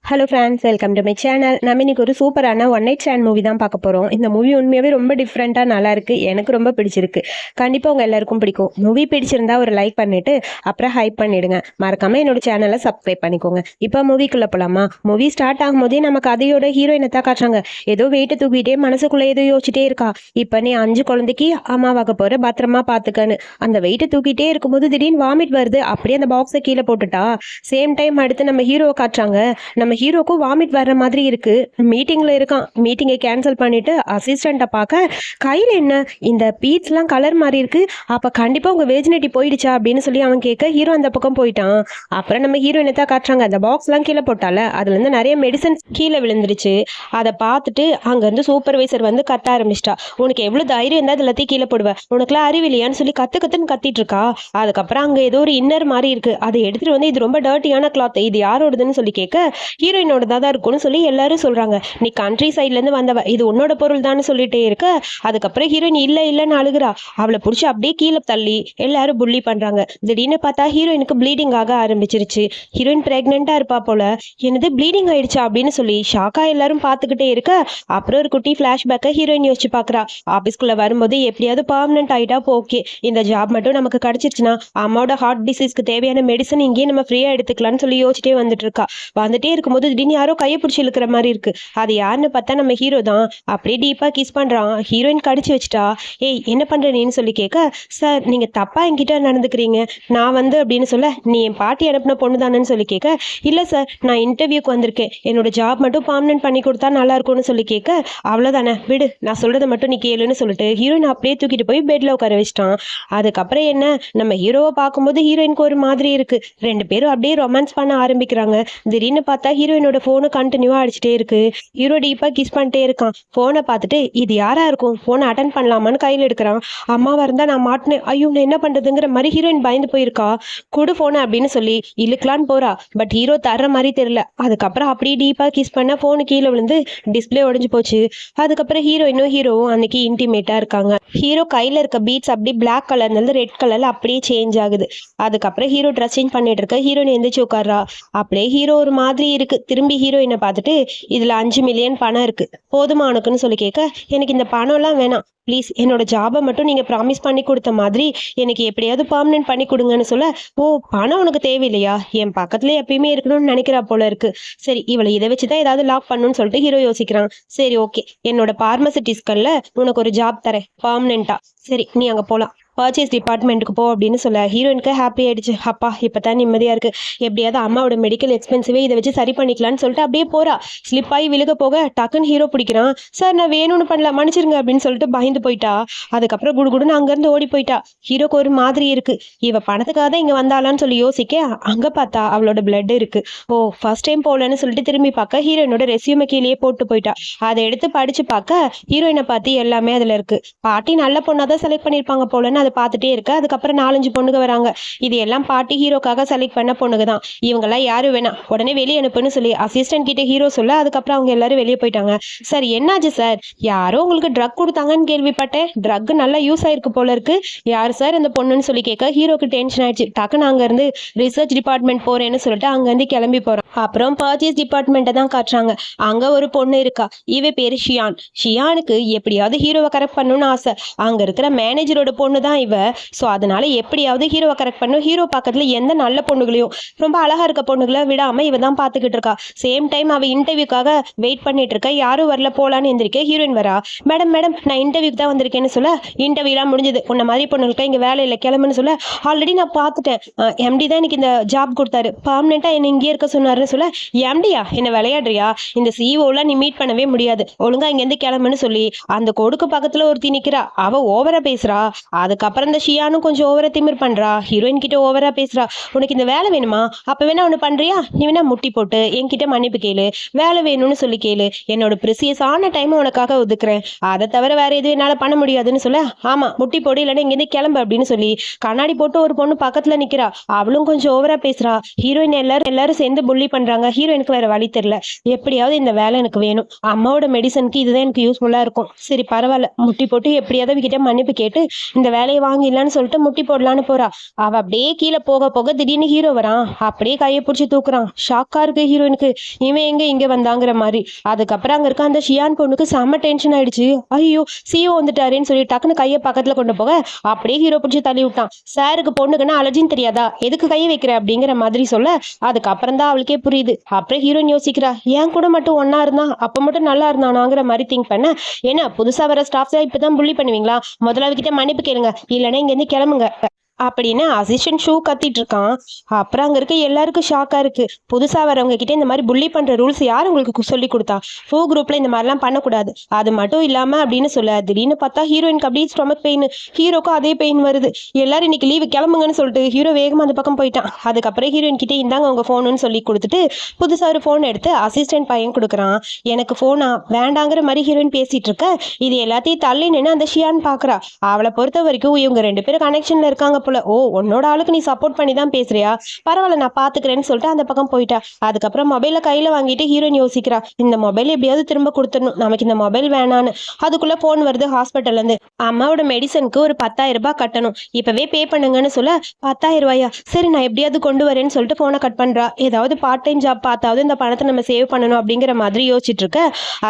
Hello friends, welcome to my channel. நம்ம இன்னைக்கு ஒரு சூப்பரான ஒன் நைட் ஸ்டாண்ட் மூவி தான் பார்க்க போகிறோம். இந்த மூவி உண்மையாகவே ரொம்ப டிஃப்ரெண்ட்டாக நல்லா இருக்கு. எனக்கு ரொம்ப பிடிச்சிருக்கு. கண்டிப்பாக உங்கள் எல்லாருக்கும் பிடிக்கும். மூவி பிடிச்சிருந்தா ஒரு லைக் பண்ணிட்டு அப்புறம் ஹைப் பண்ணிடுங்க. மறக்காம என்னோட சேனலை சப்ஸ்கிரைப் பண்ணிக்கோங்க. இப்போ மூவிக்குள்ளே போகலாமா? மூவி ஸ்டார்ட் ஆகும்போதே நம்ம கதையோட ஹீரோயினை தான் காட்டுறாங்க. ஏதோ வெயிட்டை தூக்கிட்டே மனசுக்குள்ளே ஏதோ யோசிச்சுட்டே இருக்கா. இப்போ நீ 5 குழந்தைக்கு அம்மாவாக்க போகிற, பத்திரமா பார்த்துக்கன்னு. அந்த வெயிட்டை தூக்கிட்டே இருக்கும்போது திடீர்னு வாமிட் வருது. அப்படியே அந்த பாக்ஸை கீழே போட்டுட்டா. சேம் டைம் அடுத்து நம்ம ஹீரோவை காட்டுறாங்க. நம்ம ஹீரோக்கும் வாமிட் வர்ற மாதிரி இருக்கு. மீட்டிங்ல இருக்கான். மீட்டிங்கை கேன்சல் பண்ணிட்டு அசிஸ்டண்ட்டை பார்க்க, கையில் என்ன இந்த பீட்ஸ்லாம் கலர் மாதிரி இருக்கு. அப்ப கண்டிப்பா உங்க வேஜினிட்டி போயிடுச்சா அப்படின்னு சொல்லி அவன் கேட்க, ஹீரோ அந்த பக்கம் போயிட்டான். அப்புறம் நம்ம ஹீரோயினை தான் காட்டுறாங்க. அந்த பாக்ஸ்லாம் கீழே போட்டால, அதுல இருந்து நிறைய மெடிசன்ஸ் கீழே விழுந்துருச்சு. அதை பார்த்துட்டு அங்க இருந்து சூப்பர்வைசர் வந்து கத்த ஆரம்பிச்சிட்டா. உனக்கு எவ்வளவு தைரியம் இருந்தா எல்லாத்தையும் கீழே போடுவ, உனக்குலாம் அறிவில்லையான்னு சொல்லி கத்துன்னு கத்திட்டு இருக்கா. அதுக்கப்புறம் அங்க ஏதோ ஒரு இன்னர் மாதிரி இருக்கு. அதை எடுத்துட்டு வந்து, இது ரொம்ப டர்ட்டியான கிளாத், இது யாரோடதுன்னு சொல்லி கேட்க, ஹீரோயினோட தான் இருக்கும்னு சொல்லி எல்லாரும் சொல்றாங்க. நீ கண்ட்ரி சைட்ல இருந்து வந்தவ, இது உன்னோட பொருள் தான் சொல்லிட்டே இருக்க. அதுக்கப்புறம் ஹீரோயின் இல்லன்னு அழுகுறா. அவளை பிடிச்சி அப்படியே கீழே தள்ளி எல்லாரும் புள்ளி பண்றாங்க. திடீர்னு பார்த்தா ஹீரோயினுக்கு ப்ளீடிங் ஆக ஆரம்பிச்சிருச்சு. ஹீரோயின் பிரெக்னெண்டா இருப்பா போல. என்னது ப்ளீடிங் ஆயிடுச்சா அப்படின்னு சொல்லி ஷாக்கா எல்லாரும் பார்த்துக்கிட்டே இருக்க. அப்புறம் ஒரு குட்டி பிளாஷ்பேக்கை ஹீரோயின் யோசிச்சு பாக்குறா. ஆபீஸ்க்குள்ள வரும்போது எப்படியாவது பர்மனன்ட் ஆயிட்டா ஓகே, இந்த ஜாப் மட்டும் நமக்கு கிடைச்சிருச்சுன்னா அம்மாவோட ஹார்ட் டிசீஸ்க்கு தேவையான மெடிசன் இங்கேயே நம்ம ஃப்ரீயா எடுத்துக்கலாம்னு சொல்லி யோசிச்சிட்டே வந்துட்டு இருக்கா. வந்துட்டே இருக்கும்போது திடீர்னு யாரோ கையை பிடிச்சி இழுக்கிற மாதிரி இருக்கு. அது யாருன்னு பார்த்தா நம்ம ஹீரோ தான். அப்படியே டீப்பா கிஸ் பண்றான். ஹீரோயின் கடிச்சு வச்சுட்டா. ஏய் என்ன பண்ற நீன்னு சொல்லி கேட்க, சார் நீங்க தப்பா என்கிட்ட நடந்துக்கிறீங்க, நான் வந்து அப்படின்னு சொல்ல, நீ என் பாட்டி அனுப்பின பொண்ணு தானேன்னு சொல்லி கேட்க, இல்ல சார் நான் இன்டர்வியூக்கு வந்திருக்கேன், என்னோட ஜாப் மட்டும் பர்மனன்ட் பண்ணி கொடுத்தா நல்லா இருக்கும்னு சொல்லி கேட்க, அவ்வளவுதானே விடு, நான் சொல்றதை மட்டும் நீ கேளுன்னு சொல்லிட்டு ஹீரோயின் அப்படியே தூக்கிட்டு போய் பெட்ல உட்கார வச்சிட்டான். அதுக்கப்புறம் என்ன, நம்ம ஹீரோவை பார்க்கும்போது ஹீரோயினுக்கு ஒரு மாதிரி இருக்கு. 2 பேரும் அப்படியே ரொமான்ஸ் பண்ண ஆரம்பிக்கிறாங்க. திடீர்னு பார்த்தா ஹீரோயினோட போனு கண்டினியூவா அடிச்சுட்டே இருக்கு. ஹீரோ டீப்பா கிஸ் பண்ணிட்டே இருக்கான். போனை பார்த்துட்டு இது யாரா இருக்கும், போனை அட்டன் பண்ணலாமான்னு கையில் எடுக்கிறான். அம்மாவா இருந்தா நான் மாட்டினேன், ஐயோ நான் என்ன பண்றதுங்கிற மாதிரி ஹீரோயின் பயந்து போயிருக்கா. குடு போனை அப்படின்னு சொல்லி இழுக்கலான்னு போறா. பட் ஹீரோ தர்ற மாதிரி தெரியல. அதுக்கப்புறம் அப்படியே டீப்பா கிஸ் பண்ண போனு கீழே விழுந்து டிஸ்பிளே உடைஞ்சு போச்சு. அதுக்கப்புறம் ஹீரோவும் அன்னைக்கு இன்டிமேட்டா இருக்காங்க. ஹீரோ கையில இருக்க பீட்ஸ் அப்படி பிளாக் கலர்ல இருந்து ரெட் கலர்ல அப்படியே சேஞ்ச் ஆகுது. அதுக்கப்புறம் ஹீரோ ட்ரெஸ் சேஞ்ச் பண்ணிட்டு இருக்க. ஹீரோயின் எந்திரிச்சு உட்கார்றா. அப்படியே ஹீரோ ஒரு மாதிரி இருக்கு. திரும்பி ஹீரோயினை பார்த்துட்டு, இதுல 5 மில்லியன் பணம் இருக்கு, போதுமா உனக்குன்னு சொல்லி கேட்க, எனக்கு இந்த பணம் எல்லாம் வேணாம், ப்ளீஸ் என்னோட ஜாபை மட்டும் நீங்க ப்ராமிஸ் பண்ணி கொடுத்த மாதிரி எனக்கு எப்படியாவது பர்மனன்ட் பண்ணி கொடுங்கன்னு சொல்ல, ஓ பணம் உனக்கு தேவையில்லையா, என் பக்கத்துல எப்பயுமே இருக்கணும்னு நினைக்கிறா போல இருக்கு. சரி இவளை இதை வச்சுதான் ஏதாவது லாக் பண்ணணும்னு சொல்லிட்டு ஹீரோ யோசிக்கிறான். சரி ஓகே, என்னோட பார்மசிட்டிஸ்கல்ல உனக்கு ஒரு ஜாப் தரேன் பர்மனெண்டா, சரி நீ அங்க போலாம், பர்ச்சேஸ் டிபார்ட்மெண்ட்டுக்கு போ அப்படின்னு சொல்ல, ஹீரோயினுக்கு ஹாப்பி ஆயிடுச்சு. அப்பா இப்பதான் நிம்மதியா இருக்கு, எப்படியாவது அம்மாவோட மெடிக்கல் எக்ஸ்பென்சிவே இதை வச்சு சரி பண்ணிக்கலாம்னு சொல்லிட்டு அப்படியே போறா. ஸ்லிப் ஆகி விழுக போக டக்குன்னு ஹீரோ பிடிக்கிறான். சார் நான் வேணும்னு பண்ணல, மன்னிச்சிருங்க அப்படின்னு சொல்லிட்டு பயந்து போயிட்டா. அதுக்கப்புறம் குடுகுடுன்னு அங்கிருந்து ஓடி போயிட்டா. ஹீரோக்கு ஒரு மாதிரி இருக்கு. இவ பணத்துக்காக தான் இங்க வந்தாளான்னு சொல்லி யோசிக்க, அங்க பார்த்தா அவளோட பிளட் இருக்கு. ஓ ஃபர்ஸ்ட் டைம் போலன்னு சொல்லிட்டு திரும்பி பார்க்க, ஹீரோயினோட ரெஸ்யூமை கீழே போட்டு போயிட்டா. அதை எடுத்து படிச்சு பார்க்க, ஹீரோயினை பார்த்து எல்லாமே அதுல இருக்கு. பாட்டி நல்ல பொண்ணாதான் செலக்ட் பண்ணிருப்பாங்க போலன்னு அதை பார்த்துட்டே இருக்க. அதுக்கப்புறம் 4-5 பொண்ணுங்க வராங்க. இது எல்லாம் பாட்டி ஹீரோக்காக செலக்ட் பண்ண பொண்ணுங்க தான். இவங்கெல்லாம் யாரும் வேணாம், உடனே வெளியே அனுப்புன்னு சொல்லி அசிஸ்டன்ட் கிட்ட ஹீரோ சொல்ல, அதுக்கப்புறம் அவங்க எல்லாரும் வெளியே போயிட்டாங்க. சார் என்னாச்சு சார், யாரோ உங்களுக்கு ட்ரக் கொடுத்தாங்கன்னு கேள்விப்பட்டேன், ட்ரக் நல்லா யூஸ் ஆயிருக்கு போல இருக்கு, யார் சார் அந்த பொண்ணுன்னு சொல்லி கேட்க, ஹீரோக்கு டென்ஷன் ஆயிடுச்சு. டக்குன்னு அங்க இருந்து ரிசர்ச் டிபார்ட்மெண்ட் போறேன்னு சொல்லிட்டு அங்க இருந்து கிளம்பி போறான். அப்புறம் பர்ச்சேஸ் டிபார்ட்மெண்ட்டை தான் காட்டுறாங்க. அங்க ஒரு பொண்ணு இருக்கா. இவ பேரு ஷியான். ஷியானுக்கு எப்படியாவது ஹீரோவை கரெக்ட் பண்ணணும்னு ஆசை. அங்க இருக்கிற மேனேஜரோட பொண்ணு தான் இவ. ஸோ அதனால எப்படியாவது ஹீரோவை கரெக்ட் பண்ணும். ஹீரோ பக்கத்துல எந்த நல்ல பொண்ணுகளையும், ரொம்ப அழகா இருக்க பொண்ணுகளை விடாம இவ தான் பாத்துக்கிட்டு இருக்கா. சேம் டைம் அவ இன்டர்வியூக்காக வெயிட் பண்ணிட்டு இருக்க. யாரும் வரல, போலான்னு எந்திரிக்க ஹீரோயின் வரா. மேடம் மேடம் நான் இன்டர்வியூக்கு தான் வந்திருக்கேன்னு சொல்ல, இன்டர்வியூலாம் முடிஞ்சது, உன்ன மாதிரி பொண்ணுகளுக்கு இங்க வேலை இல்லை, கிளம்புன்னு சொல்ல, ஆல்ரெடி நான் பார்த்துட்டேன், எம்டி தான் எனக்கு இந்த ஜாப் கொடுத்தாரு, பர்மனெண்டா என்ன இங்கே இருக்க சொன்னாருன்னு சொல்ல, எம்டியா என்ன விளையாடுறியா, இந்த சிஇஓலாம் நீ மீட் பண்ணவே முடியாது, ஒழுங்கா இங்க இருந்து கிளம்புன்னு சொல்லி அந்த கொடுக்கு பக்கத்துல ஒருத்தி நிக்கிறா. அவ ஓவரா பேசுறா. அதுக்கப்புறம் இந்த ஷியானும் கொஞ்சம் ஓவரா திமிர் பண்றா. ஹீரோயின் கிட்ட ஓவரா பேசுறா. உனக்கு இந்த வேலை வேணுமா, அப்ப வேணா ஒண்ணு பண்றியா, நீ வேணா முட்டி போட்டு என்கிட்ட மன்னிப்பு கேளு, வேலை வேணும்னு சொல்லி கேளு, என்னோட ப்ரிசியஸான டைம் உனக்காக ஒதுக்குறேன், அதை தவிர வேற எதுவும் என்னால பண்ண முடியாதுன்னு சொல்ல, ஆமா முட்டி போடு இல்லைன்னா இங்க இருந்து கிளம்பு அப்படின்னு சொல்லி கண்ணாடி போட்டு ஒரு பொண்ணு பக்கத்துல நிக்கிறா. அவளும் கொஞ்சம் ஓவரா பேசுறா. ஹீரோயின் எல்லாரும் சேர்ந்து புள்ளி பண்றாங்க. ஹீரோயினுக்கு வேற வழி தெரியல, எப்படியாவது இந்த வேலை எனக்கு வேணும், அம்மாவோட மெடிசனுக்கு இதுதான் எனக்கு யூஸ்ஃபுல்லா இருக்கும், சரி பரவாயில்ல முட்டி போட்டு எப்படியாவது கிட்ட மன்னிப்பு கேட்டு இந்த வேலை வேலையை வாங்கிடலான்னு சொல்லிட்டு முட்டி போடலான்னு போறா. அவ அப்படியே கீழே போக போக திடீர்னு ஹீரோ வரான். அப்படியே கையை பிடிச்சி தூக்குறான். ஷாக்கா இருக்கு ஹீரோயினுக்கு. இவன் எங்க இங்க வந்தாங்கிற மாதிரி. அதுக்கப்புறம் அங்க இருக்க அந்த ஷியான் பொண்ணுக்கு செம்ம டென்ஷன் ஆயிடுச்சு. ஐயோ சிஓ வந்துட்டாருன்னு சொல்லி டக்குன்னு கையை பக்கத்துல கொண்டு போக அப்படியே ஹீரோ பிடிச்சி தள்ளி விட்டான். சாருக்கு பொண்ணுக்குன்னா அலர்ஜின்னு தெரியாதா, எதுக்கு கையை வைக்கிற அப்படிங்கிற மாதிரி சொல்ல அதுக்கப்புறம் தான் அவளுக்கே புரியுது. அப்புறம் ஹீரோயின் யோசிக்கிறா, ஏன் கூட மட்டும் ஒன்னா இருந்தான், அப்ப மட்டும் நல்லா இருந்தானாங்கிற மாதிரி திங்க் பண்ண, என்ன புதுசா வர ஸ்டாஃப்ஸ் இப்பதான் புள்ளி பண்ணுவீங்களா, முதல்ல அவகிட்ட மன்னிப்பு கேளுங்க, இல்லைன்னா இங்க இருந்து கிளம்புங்க அப்படின்னு அசிஸ்டன்ட் ஷூ கத்திட்டு இருக்கான். அப்புறம் அங்க இருக்க எல்லாருக்கும் ஷாக்கா இருக்கு. புதுசா வரவங்க கிட்ட இந்த மாதிரி புள்ளி பண்ற ரூல்ஸ் யார் உங்களுக்கு சொல்லி கொடுத்தா, ஃபோ குரூப்ல இந்த மாதிரிலாம் பண்ணக்கூடாது, அது மட்டும் இல்லாம அப்படின்னு சொல்ல திடீர்னு பார்த்தா ஹீரோயினுக்கு அப்படியே ஸ்டொமக் பெயின், ஹீரோக்கும் அதே பெயின் வருது. எல்லாரும் இன்னைக்கு லீவு கிளம்புங்கன்னு சொல்லிட்டு ஹீரோ வேகமா அந்த பக்கம் போயிட்டான். அதுக்கப்புறம் ஹீரோயின் கிட்டே இந்தாங்க உங்க போனுன்னு சொல்லி கொடுத்துட்டு புதுசா ஒரு போன் எடுத்து அசிஸ்டன்ட் பையன் கொடுக்குறான். எனக்கு போனா வேண்டாங்கிற மாதிரி ஹீரோயின் பேசிட்டு இருக்க, இது எல்லாத்தையும் தள்ளி நின்று அந்த ஷியான் பாக்குறா. அவளை பொறுத்த வரைக்கும் இவங்க 2 பேரும் கனெக்ஷன்ல இருக்காங்க. ஓ உன்னோட ஆளுக்கு நீ சப்போர்ட் பண்ணி தான் பேசுறியா, பரவாயில்ல நான் பாத்துக்கிறேன்னு சொல்லிட்டு அந்த பக்கம் போயிட்டா. அதுக்கப்புறம் மொபைல கையில வாங்கிட்டு ஹீரோயின் யோசிக்கிறா, இந்த மொபைல் எப்படியாவது திரும்ப கொடுத்துடணும், நமக்கு இந்த மொபைல் வேணான்னு. அதுக்குள்ள போன் வருது ஹாஸ்பிட்டல்ல இருந்து, அம்மாவோட மெடிசனுக்கு ஒரு 10,000 ரூபாய் கட்டணும், இப்பவே பே பண்ணுங்கன்னு சொல்ல 10,000 ரூபாயா, சரி நான் எப்படியாவது கொண்டு வரேன்னு சொல்லிட்டு போனை கட் பண்றா. ஏதாவது பார்ட் டைம் ஜாப் பார்த்தாவது இந்த பணத்தை நம்ம சேவ் பண்ணணும் அப்படிங்கிற மாதிரி யோசிச்சுட்டு இருக்க.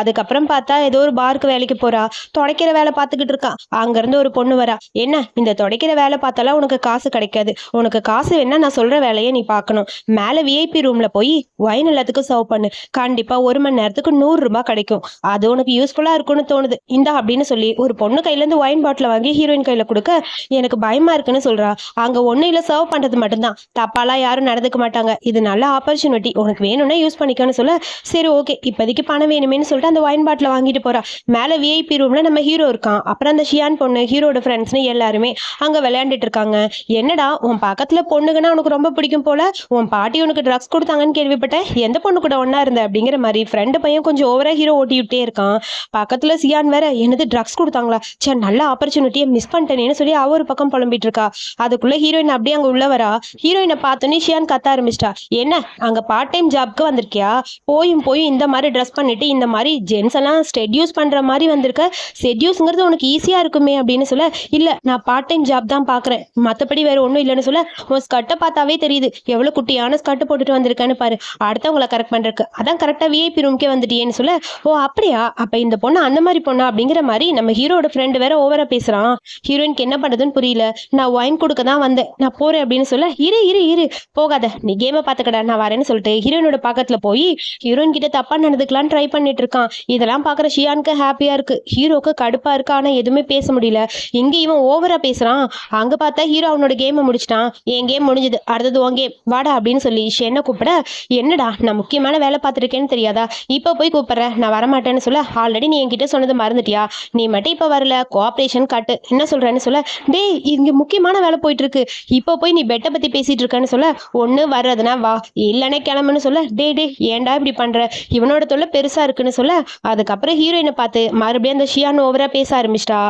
அதுக்கப்புறம் பார்த்தா ஏதோ ஒரு பார்க்கு வேலைக்கு போறா. துடைக்கிற வேலை பார்த்துக்கிட்டு இருக்கா. அங்க இருந்து ஒரு பொண்ணு வரா. என்ன இந்த துடைக்கிற வேலை பார்த்தாலும் உனக்கு காசு கிடைக்காது, உனக்கு காசு வேணா நான் சொல்ற வேலையை நீ பார்க்கணும், மேல விஐபி ரூம்ல போய் ஒயின் எல்லாத்துக்கும் சர்வ் பண்ணு, கண்டிப்பா 1 மணி நேரத்துக்கு 100 ரூபாய் கிடைக்கும், அது உனக்கு யூஸ்ஃபுல்லா இருக்கும்னு தோணுது, இந்தா அப்படின்னு சொல்லி ஒரு பொண்ணு கையில இருந்து ஒயின் பாட்டில் வாங்கி ஹீரோயின் கையில கொடுக்க எனக்கு பயமா இருக்குன்னு சொல்றா. அங்க ஒண்ணு இல்ல, சர்வ் பண்றது மட்டும்தான், தப்பாலாம் யாரும் நடந்துக்க மாட்டாங்க, இது நல்ல ஆப்பர்ச்சுனிட்டி, உனக்கு வேணும்னா யூஸ் பண்ணிக்கன்னு சொல்ல சரி ஓகே இப்போதைக்கு பணம் வேணுமேனு சொல்லிட்டு அந்த ஒயின் பாட்டில் வாங்கிட்டு போறா. மேல விஐபி ரூம்ல நம்ம ஹீரோ இருக்கான். அப்புறம் அந்த ஷியான் பொண்ணு, ஹீரோட ஃப்ரெண்ட்ஸ்னு எல்லாருமே அங்க விளையாண்டுட்டு இருக்காங்க. என்னடா உன் பக்கத்துல பொண்ணுங்கன்னா உனக்கு ரொம்ப பிடிக்கும் போல, உன் பாட்டி உனக்கு ட்ரக்ஸ் கொடுத்தாங்கன்னு கேள்விப்பட்டேன், எந்த பொண்ணு கூட ஒன்னா இருந்த அப்படிங்கிற மாதிரி ஃப்ரெண்டு பையன் கொஞ்சம் ஓவரா ஹீரோ ஓட்டி விட்டே இருக்கான். பக்கத்துல சியான் வேற என்னது ட்ரக்ஸ் கொடுத்தாங்களா, சே நல்ல ஆப்பர்ச்சுனிட்டியை மிஸ் பண்ணிட்டேன்னு சொல்லி அவ ஒரு பக்கம் புலம்பிட்டு இருக்கா. அதுக்குள்ள ஹீரோயின் அப்படியே அங்க உள்ள வரா. ஹீரோயினை பார்த்தோன்னே ஷியான் கத்த ஆரம்பிச்சிட்டா, என்ன அங்க பார்ட் டைம் ஜாப்க்கு வந்திருக்கியா, போயும் இந்த மாதிரி ட்ரெஸ் பண்ணிட்டு இந்த மாதிரி ஜென்ஸ் எல்லாம் ஸ்டெட்யூஸ் பண்ற மாதிரி வந்திருக்க, ஸ்டெட்யூஸ்ங்கிறது உனக்கு ஈஸியா இருக்குமே அப்படின்னு சொல்ல, இல்ல நான் பார்ட் டைம் ஜாப் தான் பாக்குறேன், மத்தபடி வேற ஒண்ணும் இல்லைன்னு சொல்ல, உன் ஸ்கர்ட்டை பார்த்தாவே தெரியுது எவ்வளவு குட்டியான ஸ்கர்ட் போட்டுட்டு வந்திருக்கான்னு பாரு, அடுத்தவங்களை கரெக்ட் பண்றதுக்கு அதான் கரெக்டா விஐபி ரூம்க்கே வந்துட்டியேன்னு சொல்ல, ஓ அப்படியா அப்ப இந்த பொண்ணு அந்த மாதிரி பொண்ணா அப்படிங்கிற மாதிரி நம்ம ஹீரோட ஃப்ரெண்டு வேற ஓவரா பேசுறான். ஹீரோயினுக்கு என்ன பண்றதுன்னு புரியல. நான் ஒயின் கொடுக்க தான் வந்தேன், நான் போறேன் அப்படின்னு சொல்ல, இரு இரு இரு போகாத, நீ கேமை பாத்துக்கடா நான் வரேன்னு சொல்லிட்டு ஹீரோயினோட பக்கத்துல போய் ஹீரோயின் கிட்ட தப்பா நடந்துக்கலாம் ட்ரை பண்ணிட்டு இருக்கான். இதெல்லாம் பாக்குற ஷியானுக்கு ஹாப்பியா இருக்கு, ஹீரோக்கு கடுப்பா இருக்கு, ஆனா எதுவுமே பேச முடியல. இங்க இவன் ஓவரா பேசுறான். அங்க பார்த்தா ஹீரோ அவனோட கேமை முடிச்சிட்டான். என் கேம் முடிஞ்சது, அடுத்தது உன் கேம் வாடா அப்படின்னு சொல்லி ஷென்னை கூப்பிட, என்னடா நான் முக்கியமான வேலை பார்த்துருக்கேன்னு தெரியாதா, இப்போ போய் கூப்பிடுற, நான் வரமாட்டேன்னு சொல்ல, ஆல்ரெடி நீ என்கிட்ட சொன்னது மறந்துட்டியா, நீ மட்டும் இப்போ வரல கோஆப்ரேஷன் கட்டு, என்ன சொல்றேன்னு சொல்ல, டேய் இங்க முக்கியமான வேலை போயிட்டு இருக்கு, இப்போ போய் நீ பெட்டை பத்தி பேசிட்டு இருக்கேன்னு சொல்ல, ஒண்ணு வர்றதுனா வா இல்லைன்னா கிளம்புன்னு சொல்ல, டே ஏன்டா இப்படி பண்ற, இவனோட தொல்லை பெருசா இருக்குன்னு சொல்ல, அதுக்கப்புறம் ஹீரோயினை பார்த்து மறுபடியும் அந்த ஷியான் ஓவரா பேச ஆரம்பிச்சிட்டா.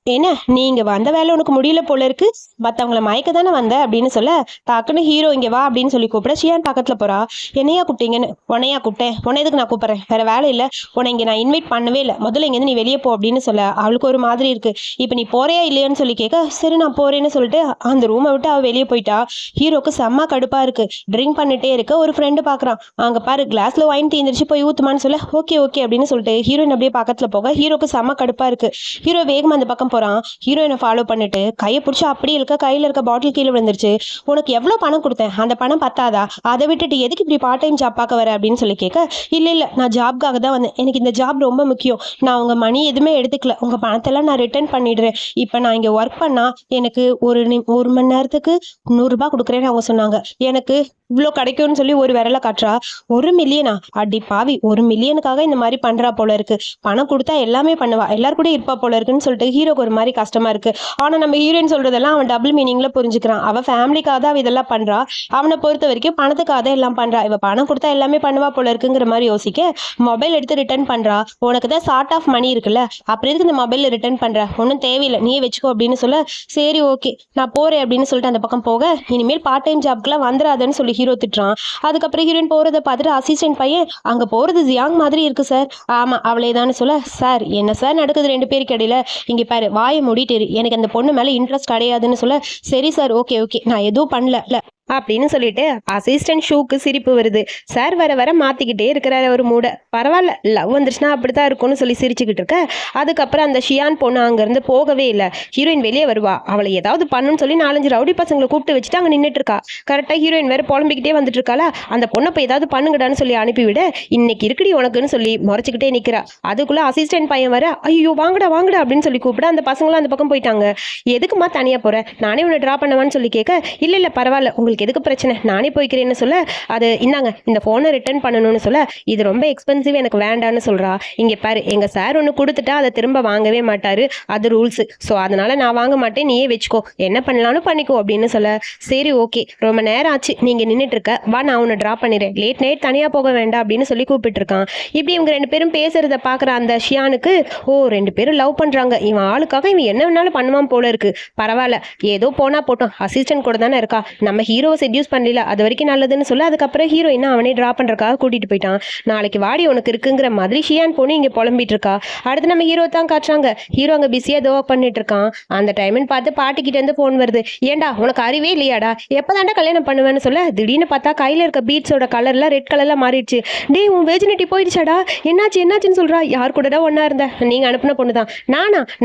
என்ன நீ இங்க வந்த வேலை உனக்கு முடியல போல இருக்கு, மத்தவங்களை மயக்க தானே வந்த அப்படின்னு சொல்ல, டக்குன்னு ஹீரோ இங்க வா அப்படின்னு சொல்லி கூப்பிட ஷியான் பக்கத்துல போறா. என்னையா கூப்பிட்டீங்கன்னு, உன்னையா கூப்பிட்டேன், உன்னை எதுக்கு நான் கூப்பிடுறேன், வேற வேலை இல்ல, உன்னை இங்க நான் இன்வைட் பண்ணவே இல்லை, முதல்ல இங்க நீ வெளியே போ அப்படின்னு சொல்ல, அவளுக்கு ஒரு மாதிரி இருக்கு. இப்ப நீ போறியா இல்லையான்னு சொல்லி கேட்க, சரி நான் போறேன்னு சொல்லிட்டு அந்த ரூமை விட்டு அவ வெளியே போயிட்டா. ஹீரோக்கு செம்ம கடுப்பா இருக்கு. ட்ரிங்க் பண்ணிட்டே இருக்க ஒரு ஃப்ரெண்டு பாக்குறான். அங்க பாரு கிளாஸ்ல வைன் தீந்துருச்சு, போய் ஊத்துமான்னு சொல்ல, ஓகே ஓகே அப்படின்னு சொல்லிட்டு ஹீரோயின் அப்படியே பக்கத்துல போக ஹீரோக்கு செம்ம கடுப்பா இருக்கு. ஹீரோ வேகமா அந்த பக்கம் போறான். ஹீரோயினை ஃபாலோ பண்ணிட்டு கையை பிடிச்சி அப்படியே இருக்க, கையில இருக்க பாட்டில் கீழே விழுந்துருச்சு. உனக்கு எவ்வளவு பணம் கொடுத்தேன், அந்த பணம் பத்தாதா, அதை விட்டுட்டு எதுக்கு இப்படி பார்ட் டைம் ஜாப் பார்க்க வர அப்படின்னு சொல்லி கேட்க, இல்ல நான் ஜாப்காக தான் வந்தேன், எனக்கு இந்த ஜாப் ரொம்ப முக்கியம், நான் உங்க மணி எதுவுமே எடுத்துக்கல, உங்க பணத்தெல்லாம் நான் ரிட்டர்ன் பண்ணிடுறேன், இப்போ நான் இங்க ஒர்க் பண்ணா எனக்கு ஒரு மணி நேரத்துக்கு 100 ரூபாய் கொடுக்குறேன்னு அவங்க சொன்னாங்க, எனக்கு இவ்வளோ கிடைக்கும்னு சொல்லி ஒரு விரலை காட்டுறா. 1 மில்லியனா, அடி பாவி, 1 மில்லியனுக்காக இந்த மாதிரி பண்றா போல இருக்கு, பணம் கொடுத்தா எல்லாமே பண்ணுவா, எல்லாரும் கூட இருப்பா போல இருக்குன்னு சொல்லிட்டு ஹீரோக்கு ஒரு மாதிரி கஷ்டமா இருக்கு. ஆனா நம்ம ஹீரோயின் சொல்றதெல்லாம் அவன் டபுள் மீனிங்ல புரிஞ்சுக்கிறான். அவ ஃபேமிலிக்காக தான் இதெல்லாம் பண்றா, அவனை பொறுத்த வரைக்கும் பணத்துக்காக தான் எல்லாம் பண்றா, இவ பணம் கொடுத்தா எல்லாமே பண்ணுவா போல இருக்குங்கிற மாதிரி யோசிக்க மொபைல் எடுத்து ரிட்டர்ன் பண்றா. உனக்கு தான் சார்ட் ஆஃப் மணி இருக்குல்ல, அப்புறம் எதுக்கு இந்த மொபைல் ரிட்டர்ன் பண்ற, ஒன்றும் தேவையில்லை நீயே வச்சுக்கோ அப்படின்னு சொல்ல, சரி ஓகே நான் போறேன் அப்படின்னு சொல்லிட்டு அந்த பக்கம் போக, இனிமேல் பார்ட் டைம் ஜாப்க்குலாம் வந்துடாதுன்னு சொல்லி ஹீரோ திட்டுறான். அதுக்கப்புறம் ஹீரோயின் போறதை பார்த்துட்டு அசிஸ்டன்ட் பையன், அங்க போறது ஜியாங் மாதிரி இருக்கு சார். ஆமா அவளே தான் சொல்ல, சார் என்ன சார் நடக்குது 2 பேருக்கு இடையில, இங்க பாரு வாயை மூடிட்டு இரு. எனக்கு அந்த பொண்ணு மேலே இன்ட்ரெஸ்ட் கிடையாதுன்னு சொல்ல, சரி சார், ஓகே ஓகே, நான் எதுவும் பண்ணல அப்படின்னு சொல்லிட்டு அசிஸ்டன்ட் ஷூக்கு சிரிப்பு வருது. சார் வர வர மாத்திக்கிட்டே இருக்கிறாரு ஒரு மூட. பரவாயில்ல, லவ் வந்துருச்சுன்னா அப்படித்தான் இருக்கும்னு சொல்லி சிரிச்சுக்கிட்டு இருக்க. அதுக்கப்புறம் அந்த ஷியான் பொண்ணு அங்கேருந்து போகவே இல்லை. ஹீரோயின் வெளியே வருவா, அவளை ஏதாவது பண்ணுன்னு சொல்லி 4-5 ரவுடி பசங்களை கூப்பிட்டு வச்சுட்டு அங்கே நின்றுட்டு இருக்கா. கரெக்டாக ஹீரோயின் வேற புலம்பிக்கிட்டே வந்துட்டு இருக்காளா. அந்த பொண்ணை போய் ஏதாவது பண்ணுங்கடான்னு சொல்லி அனுப்பிவிட, இன்னைக்கு இருக்குடி உனக்குன்னு சொல்லி முறைச்சிக்கிட்டே நிற்கிறா. அதுக்குள்ள அசிஸ்டன்ட் பையன் வர, ஐயோ வாங்கடா வாங்கடா அப்படின்னு சொல்லி கூப்பிட அந்த பசங்களும் அந்த பக்கம் போயிட்டாங்க. எதுக்குமா தனியாக போகிறேன், நானே உன்னை ட்ரா பண்ணவான்னு சொல்லி கேட்க, இல்லை பரவாயில்ல, உங்களுக்கு எதுக்கு பிரச்சனை, நானே போய்க்கிறேன்னு சொல்ல, அது இந்தாங்க இந்த ஃபோனை ரிட்டர்ன் பண்ணணும்னு சொல்ல, இது ரொம்ப எக்ஸ்பென்சிவ், எனக்கு வேண்டான்னு சொல்கிறா. இங்கே பாரு, எங்கள் சார் ஒன்று கொடுத்துட்டா அதை திரும்ப வாங்கவே மாட்டார், அது ரூல்ஸ். ஸோ அதனால் நான் வாங்க மாட்டேன், நீயே வச்சுக்கோ, என்ன பண்ணலான்னு பண்ணிக்கோ அப்படின்னு சொல்ல, சரி ஓகே, ரொம்ப நேரம் ஆச்சு நீங்கள் நின்றுட்டு இருக்க, வா நான் உன்னை ட்ராப் பண்ணிடுறேன், லேட் நைட் தனியாக போக வேண்டாம் அப்படின்னு சொல்லி கூப்பிட்டுருக்கான். இப்படி இவங்க 2 பேரும் பேசுகிறத பார்க்குற அந்த ஷியானுக்கு, ஓ 2 பேரும் லவ் பண்ணுறாங்க, இவன் ஆளுக்காக இவன் என்ன வேணாலும் பண்ணுவான் போல இருக்கு. பரவாயில்ல, ஏதோ போனால் போட்டோம், அசிஸ்டன்ட் கூட தானே இருக்கா, நம்ம ஹீரோவை செட்யூஸ் பண்ணல, அது வரைக்கும் நல்லதுன்னு சொல்ல, அதுக்கப்புறம் ஹீரோயினை அவனே ட்ரா பண்ணுறக்காக கூட்டிகிட்டு போயிட்டான். நாளைக்கு வாடி உனக்கு இருக்குங்கிற மாதிரி ஷியான் பொண்ணு இங்கே புலம்பிட்டு இருக்கா. அடுத்து நம்ம ஹீரோ தான் காட்டுறாங்க. ஹீரோ அங்கே பிஸியாக தோ பண்ணிட்டு இருக்கான். அந்த டைம்னு பார்த்து பாட்டிக்கிட்ட இருந்து ஃபோன் வருது. ஏண்டா உனக்கு அறிவே இல்லையாடா, எப்போதாண்டா கல்யாணம் பண்ணுவேன்னு சொல்ல, திடீர்னு பார்த்தா கையில் இருக்க பீட்ஸோட கலர்லாம் ரெட் கலரில் மாறிடுச்சு. டே உன் வெர்ஜினிட்டி போயிடுச்சாடா, என்னாச்சுன்னு சொல்கிறா. யார் கூடடா ஒன்றா இருந்த, நீங்கள் அனுப்பின பொண்ணு தான்.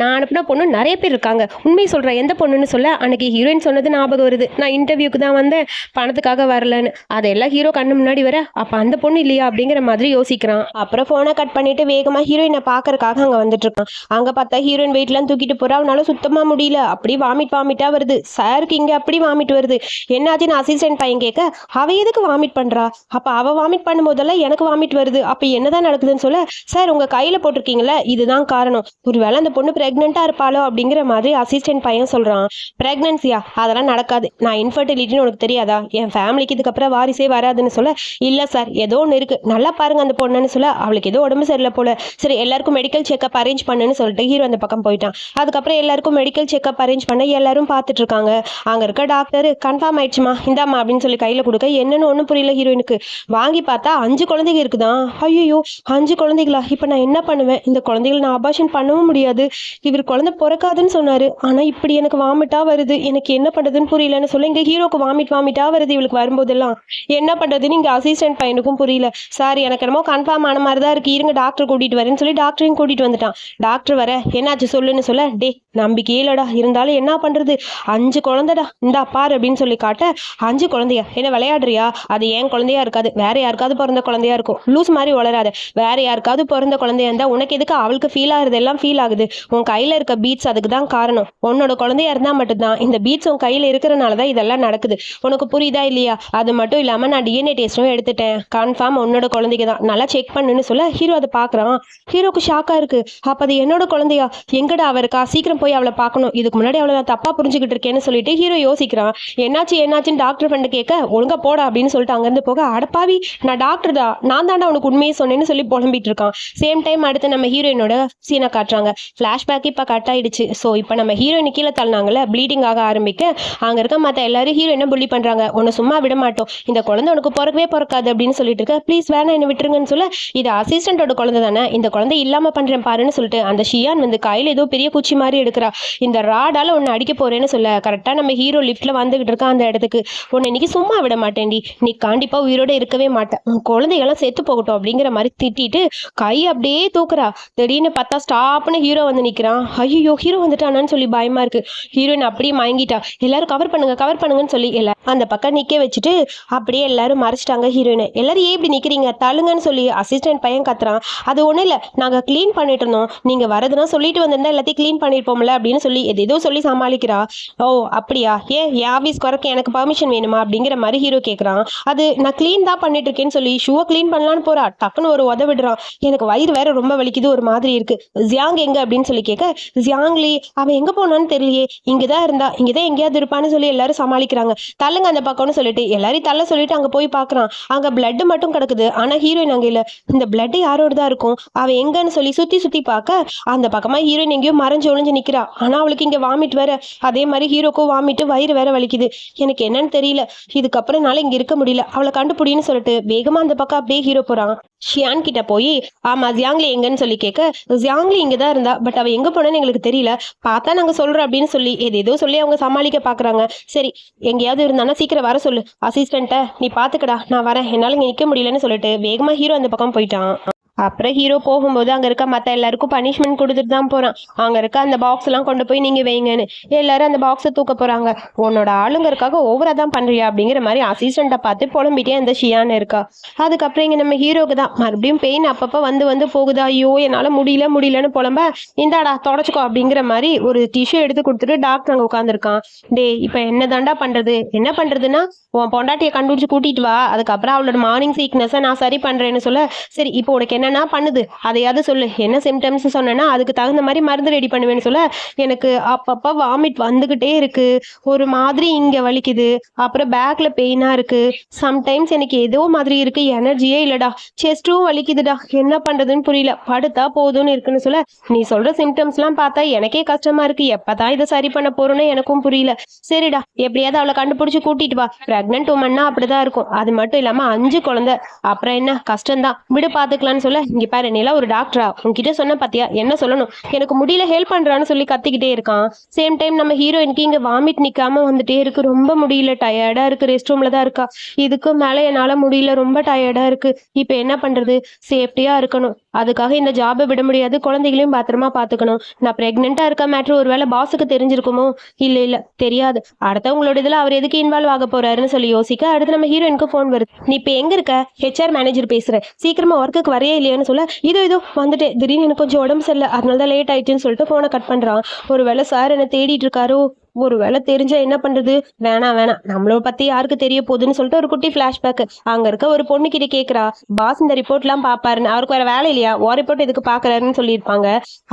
நான் அனுப்பின பொண்ணு நிறைய பேர் இருக்காங்க, உண்மையை சொல்கிறேன், எந்த பொண்ணுன்னு சொல்ல, அன்னைக்கு ஹீரோயின் சொன்னது ஞாபகம் வருது. நான் இன்டர்வியூக்கு தான் வந்தேன், பணத்துக்காக வரலன்னு. அதெல்லாம் ஹீரோ கண்ணு முன்னாடி வர, அப்போ அந்த பொண்ணு இல்லையா அப்படிங்கிற மாதிரி யோசிக்கிறான். அப்புறம் ஃபோனை கட் பண்ணிட்டு வேகமாக ஹீரோயினை பார்க்கறக்காக அங்கே வந்துட்டு இருக்கான். அங்கே பார்த்தா ஹீரோயின் வெயிட்லாம் தூக்கிட்டு போறா. அவனால சுத்தமாக முடியல, அப்படி வாமிட்டா வருது. சாருக்கு இங்கே அப்படி வாமிட் வருது. என்னாச்சுன்னு அசிஸ்டன்ட் பையன் கேட்க, அவ எதுக்கு வாமிட் பண்றா, அப்போ அவ வாமிட் பண்ணும்போதெல்லாம் எனக்கு வாமிட் வருது, அப்போ என்னதான் நடக்குதுன்னு சொல்ல, சார் உங்க கையில போட்டிருக்கீங்களா, இதுதான் காரணம், ஒருவேளை அந்த பொண்ணு பிரெக்னெண்டா இருப்பாளோ அப்படிங்கிற மாதிரி அசிஸ்டன்ட் பையன் சொல்றான். பிரெக்னன்சியா, அதெல்லாம் நடக்காது, நான் இன்ஃபர்டிலிட்டின்னு உனக்கு தெரியாதா, என் ஃபேமிலிக்கு இதுக்கப்புறம் வாரிசே வராதுன்னு சொல்ல, இல்லை சார் ஏதோ ஒன்று இருக்கு, நல்லா பாருங்க அந்த பொண்ணுன்னு சொல்ல, அவளுக்கு ஏதோ உடம்பு சரியில்லை போல, சரி எல்லாருக்கும் மெடிக்கல் செக்அப் அரேஞ்ச் பண்ணுன்னு சொல்லிட்டு ஹீரோ அந்த பக்கம் போயிட்டான். அதுக்கப்புறம் எல்லாருக்கும் மெடிக்கல் செக்அப் அரேஞ்ச் பண்ண எல்லாரும் பார்த்துட்டு இருக்காங்க. அங்கே இருக்க டாக்டர், கன்ஃபார்ம் ஆயிடுச்சுமா இந்தாமா அப்படின்னு சொல்லி கையில் கொடுக்க, என்னன்னு ஒன்றும் புரியல ஹீரோயினுக்கு. வாங்கி பார்த்தா 5 குழந்தைங்க இருக்குதான். ஐயோ 5 குழந்தைகளா, இப்போ நான் என்ன பண்ணுவேன், இந்த குழந்தைகளை நான் அபார்ஷன் பண்ணவும் முடியாது, இவர் குழந்தை பிறக்காதுன்னு சொன்னாரு, ஆனால் இப்படி எனக்கு வாமிட்டா வருது, எனக்கு என்ன பண்ணுறதுன்னு புரியலன்னு சொல்ல, இங்கே ஹீரோக்கு வாமிட்டா வருது இவளுக்கு வரும்போதெல்லாம். என்ன பண்ணுறதுன்னு இங்கே அசிஸ்டன்ட் பையனுக்கும் புரியல. சார் எனக்கு என்னமோ கன்ஃபார்ம் ஆன மாதிரி தான் இருக்குது, இருங்க டாக்டர் கூட்டிகிட்டு வரேன்னு சொல்லி டாக்டரையும் கூட்டிகிட்டு வந்துட்டான். டாக்டர் வர, என்னாச்சு சொல்லுன்னு சொல்ல, டே நம்பிக்கையே இல்லடா, இருந்தாலும் என்ன பண்ணுறது, 5 குழந்தைடா, இந்தா பாரு அப்படின்னு சொல்லி காட்ட, 5 குழந்தையா, என்ன விளையாடுறியா, அது ஏன் குழந்தையா இருக்காது, வேற யாருக்காவது பிறந்த குழந்தையா இருக்கும், லூஸ் மாதிரி வளராத, வேற யாருக்காவது பிறந்த குழந்தையா இருந்தால் உனக்கு எதுக்கு அவளுக்கு ஃபீல் ஆகுறது எல்லாம் ஃபீல் ஆகுது, உன் கையில் இருக்க பீட்ஸ் அதுக்கு தான் காரணம், உன்னோட குழந்தையா இருந்தால் மட்டும்தான் இந்த பீட்ஸ் உன் கையில் இருக்கிறனால தான் இதெல்லாம் நடக்குது, உனக்கு புரியுதா இல்லையா, அது மட்டும் இல்லாமல் நான் டிஎன்ஏ டெஸ்ட்டும் எடுத்துட்டேன், கன்ஃபார்ம் உன்னோட குழந்தைக்கு தான், நல்லா செக் பண்ணுன்னு சொல்ல, ஹீரோ அதை பார்க்குறான். ஹீரோக்கு ஷாக்காக இருக்கு. அப்போ அது என்னோட குழந்தையா, எங்கடா அவ இருக்கா, சீக்கிரம் போய் அவளை பார்க்கணும், இதுக்கு முன்னாடி அவளை நான் தப்பாக புரிஞ்சுக்கிட்டு இருக்கேன்னு சொல்லிட்டு ஹீரோ யோசிக்கிறான். என்னாச்சுன்னு டாக்டர் ஃப்ரெண்டு கேட்க, ஒழுங்கா போடா அப்படின்னு சொல்லிட்டு அங்கேருந்து போக, அடப்பாவி நான் டாக்டர் தான், நான் தாண்டா அவனுக்கு உண்மையை சொன்னேன்னு சொல்லி புலம்பிட்டு இருக்கான். சேம் டைம் அடுத்து நம்ம ஹீரோயினோட சீனை காட்டுறாங்க. ஃப்ளாஷ்பேக் இப்போ கட் ஆயிடுச்சு. ஸோ இப்போ நம்ம ஹீரோயின் கீழே தள்ளினாங்கல்ல, ப்ளீடிங் ஆக ஆரம்பிக்க, அங்கே இருக்க மற்ற எல்லாரும் ஹீரோயினை புள்ளி பண்ணுறாங்க. உன்னை சும்மா விட மாட்டோம், இந்த குழந்தை உனக்கு பிறக்காது அப்படின்னு சொல்லிட்டு இருக்க, ப்ளீஸ் வேணா என்ன விட்டுருங்கன்னு சொல்ல, இது அசிஸ்டன்டோட குழந்தை தானே, இந்த குழந்தை இல்லாமல் பண்ணுறேன் பாருன்னு சொல்லிட்டு அந்த ஷியான் வந்து கையில் ஏதோ பெரிய குச்சி மாதிரி எடுக்கிறா. இந்த ராடால உன்னை அடிக்க போறேன்னு சொல்ல, கரெக்டாக நம்ம ஹீரோ லிஃப்ட்ல வந்துகிட்டு இருக்கா அந்த இடத்துக்கு. உன்னை இன்னைக்கு சும்மா விட மாட்டேன்டி, நீ கண்டிப்பா உயிரோட இருக்கவே மாட்டேன், உன் குழந்தைகள்லாம் செத்து போகட்டும் அப்படிங்கிற மாதிரி திட்டிட்டு கை அப்படியே தூக்குறா. திடீர்னு பார்த்தா ஸ்டாப்னு ஹீரோ வந்து நிற்கிறான். ஐயோ ஹீரோ வந்துட்டானான்னு சொல்லி பயமா இருக்கு. ஹீரோயின் அப்படியே மயங்கிட்டா. எல்லாரும் கவர் பண்ணுங்கன்னு சொல்லி எல்லாம் அந்த பக்கம் நிற்க வச்சுட்டு அப்படியே எல்லாரும் மறைச்சிட்டாங்க ஹீரோயினை. எல்லாரும் ஏன் இப்படி நிற்கிறீங்க, தள்ளுங்கன்னு சொல்லி அசிஸ்டன்ட் பையன் கத்துறான். அது ஒன்றும் இல்லை, நாங்கள் க்ளீன் பண்ணிட்டு இருந்தோம், நீங்கள் வரதுன்னா சொல்லிட்டு வந்திருந்தா எல்லாத்தையும் க்ளீன் பண்ணியிருப்போம்ல அப்படின்னு சொல்லி ஏதோ சொல்லி சமாளிக்கிறா. ஓ அப்படியா, ஏன் என் ஆஃபீஸ் குறைக்க எனக்கு பர்மிஷன் வேணுமா அப்படிங்கிற மாதிரி ஹீரோ கேட்குறான். அது நான் க்ளீன் தான் பண்ணிட்டு இருக்கேன்னு சொல்லி ஷூவை க்ளீன் பண்ணலான்னு போறா. டக்குன்னு ஒரு உதவிடுறான். எனக்கு வயிறு வேற ரொம்ப வலிக்குது, ஒரு மாதிரி இருக்கு. ஜியாங் எங்க அப்படின்னு சொல்லி கேட்க, ஜியாங்லி அவன் எங்க போனான்னு தெரியலையே, இங்கதான் இருந்தா, இங்கதான் எங்கேயாவது இருப்பான்னு சொல்லி எல்லாரும் சமாளிக்கிறாங்க. தள்ளுங்க அந்த பக்கம்னு சொல்லிட்டு எல்லாரையும் தள்ள சொல்லிட்டு அங்க போய் பாக்குறான். அங்க பிளட் மட்டும் கிடக்குது. ஆனா ஹீரோயின் அங்க இல்ல. இந்த பிளட் யாரோடதான் இருக்கும், அவ எங்கன்னு சொல்லி சுத்தி சுத்தி பார்க்க அந்த பக்கமா ஹீரோயின் எங்கேயோ மறைஞ்சு ஒளிஞ்சு நிக்கிறா. ஆனா அவளுக்கு இங்க வாமிட் வேற. அதே மாதிரி ஹீரோக்கும் வாமிட்டு, வயிறு வேற வலிக்குது. எனக்கு என்னன்னு தெரியல, இதுக்கப்புறம் என்னால இங்க இருக்க முடியல, அவளை கண்டுபிடின்னு சொல்லிட்டு வேகமா அந்த பக்கம் அப்படியே ஹீரோ போறான். ஷியான் கிட்ட போய் ஆமா ஜியாங்லி எங்கன்னு சொல்லி கேட்க, ஜியாங்லி இங்கதான் இருந்தா, பட் அவ எங்க போனான்னு எங்களுக்கு தெரியல, பார்த்தா நாங்க சொல்றோம் அப்படின்னு சொல்லி ஏதேதோ சொல்லி அவங்க சமாளிக்க பாக்குறாங்க. சரி எங்கேயாவது இருந்தானா சீக்கிரம் வர சொல்லு, அசிஸ்டண்ட்ட நீ பாத்துக்கடா, நான் வரேன், என்னால இங்க நிக்க முடியலன்னு சொல்லிட்டு வேகமா ஹீரோ அந்த பக்கம் போயிட்டான். அப்புறம் ஹீரோ போகும்போது அங்க இருக்க மத்த எல்லாருக்கும் பனிஷ்மெண்ட் கொடுத்துட்டு தான் போறான். அங்க இருக்க அந்த பாக்ஸ் எல்லாம் கொண்டு போய் நீங்க வைங்கன்னு எல்லாரும் அந்த பாக்ஸை தூக்க போறாங்க. உன்னோட ஆளுங்கருக்காக ஓவரா தான் பண்றியா அப்படிங்கிற மாதிரி அசிஸ்டண்ட்டை பார்த்து புலம்பிட்டே அந்த ஷியான்னு இருக்கா. அதுக்கப்புறம் இங்க நம்ம ஹீரோக்கு தான் மறுபடியும் பெயின் அப்பப்ப வந்து போகுதா, ஐயோ என்னால முடியலன்னு புலம்ப, இந்தாடா தொடச்சுக்கோ அப்படிங்கிற மாதிரி ஒரு டிஷ்யூ எடுத்து கொடுத்துட்டு டாக்டர் அங்க உட்காந்துருக்கான். டே இப்ப என்ன தாண்டா பண்றது, என்ன பண்றதுன்னா உன் பொண்டாட்டியை கண்டுபிடிச்சு கூட்டிட்டு வா, அதுக்கப்புறம் அவளோட மார்னிங் சீக்னஸை நான் சரி பண்றேன்னு சொல்ல, சரி இப்போ உனக்கு என்னன்னா பண்ணுது அதையாவது சொல்லு, என்ன சிம்டம்ஸ் சொன்னா அதுக்கு தகுந்த மாதிரி மருந்து ரெடி பண்ணுவேன்னு சொல்ல, எனக்கு அப்பப்ப வாமிட் வந்துகிட்டே இருக்கு, ஒரு மாதிரி இங்க வலிக்குது, அப்புறம் பேக்ல பெயினா இருக்கு, சம்டைம்ஸ் எனக்கு ஏதோ மாதிரி இருக்கு, எனர்ஜியே இல்லடா, செஸ்டும் வலிக்குதுடா, என்ன பண்றதுன்னு புரியல, படுத்தா போதும்னு இருக்குன்னு சொல்ல, நீ சொல்ற சிம்டம்ஸ் எல்லாம் பார்த்தா எனக்கே கஷ்டமா இருக்கு, எப்பதான் இதை சரி பண்ண போறோன்னு எனக்கும் புரியல, சரிடா எப்படியாவது அவளை கண்டுபிடிச்சு கூட்டிட்டு வா, பிரெக்னன்ட் உமன்னா அப்படிதான் இருக்கும், அது மட்டும் இல்லாம 5 குழந்தை, அப்புறம் என்ன கஷ்டம்தான் விடு பாத்துக்கலாம்னு சொல்ல, இங்க பாரு நீலா ஒரு டாக்டரா, உன்கிட்ட சொன்ன பாத்தியா என்ன சொல்லணும், எனக்கு முடியல ஹெல்ப் பண்றான்னு சொல்லி கத்திக்கிட்டே இருக்கான். சேம் டைம் நம்ம ஹீரோயினுக்கு இங்க வாமிட் நிக்காம வந்துட்டே இருக்கு, ரொம்ப முடியல, டயர்டா இருக்கு, ரெஸ்ட் ரூம்ல தான் இருக்கா, இதுக்கு மேல என்னால முடியல, ரொம்ப டயர்டா இருக்கு, இப்ப என்ன பண்றது, சேஃப்டியா இருக்கணும், அதுக்காக இந்த ஜாபை விட முடியாது, குழந்தைகளையும் பத்திரமா பாத்துக்கணும், நான் பிரெக்னெண்டா இருக்க மேட்ரு ஒருவேளை பாஸுக்கு தெரிஞ்சிருக்குமோ, இல்ல தெரியாது, அடுத்தவங்களோட இதுல அவர் எதுக்கு இன்வால்வ் ஆக போறாருன்னு சொல்லி யோசிக்க, அடுத்து நம்ம ஹீரோயினுக்கு போன் வருது. நீ இப்ப எங்க இருக்க, HR மேனேஜர் பேசுற, சீக்கிரமா ஒர்க்குக்கு வரையே இல்லையான்னு சொல்ல, இதோ வந்துட்டேன், திடீர்னு எனக்கு கொஞ்சம் உடம்பு சரியில்லை, அதனாலதான் லேட் ஆயிடுச்சுன்னு சொல்லிட்டு போனை கட் பண்றான். ஒருவேளை சார் என்ன தேடிட்டு இருக்காரோ, ஒரு வேலை தெரிஞ்சா என்ன பண்றது, வேணாம் நம்மளோட பத்தி யாருக்கு தெரிய போகுதுன்னு சொல்லிட்டு ஒரு குட்டி பிளாஷ்பேக். அங்க இருக்க ஒரு பொண்ணு கிட்ட கேக்குறா, பாஸ் இந்த ரிப்போர்ட் எல்லாம் பாப்பாருன்னு, அவருக்கு வேற வேலை இல்லையா, ஓ ரிப்போர்ட் எதுக்கு பாக்குறாருன்னு சொல்லியிருப்பாங்க.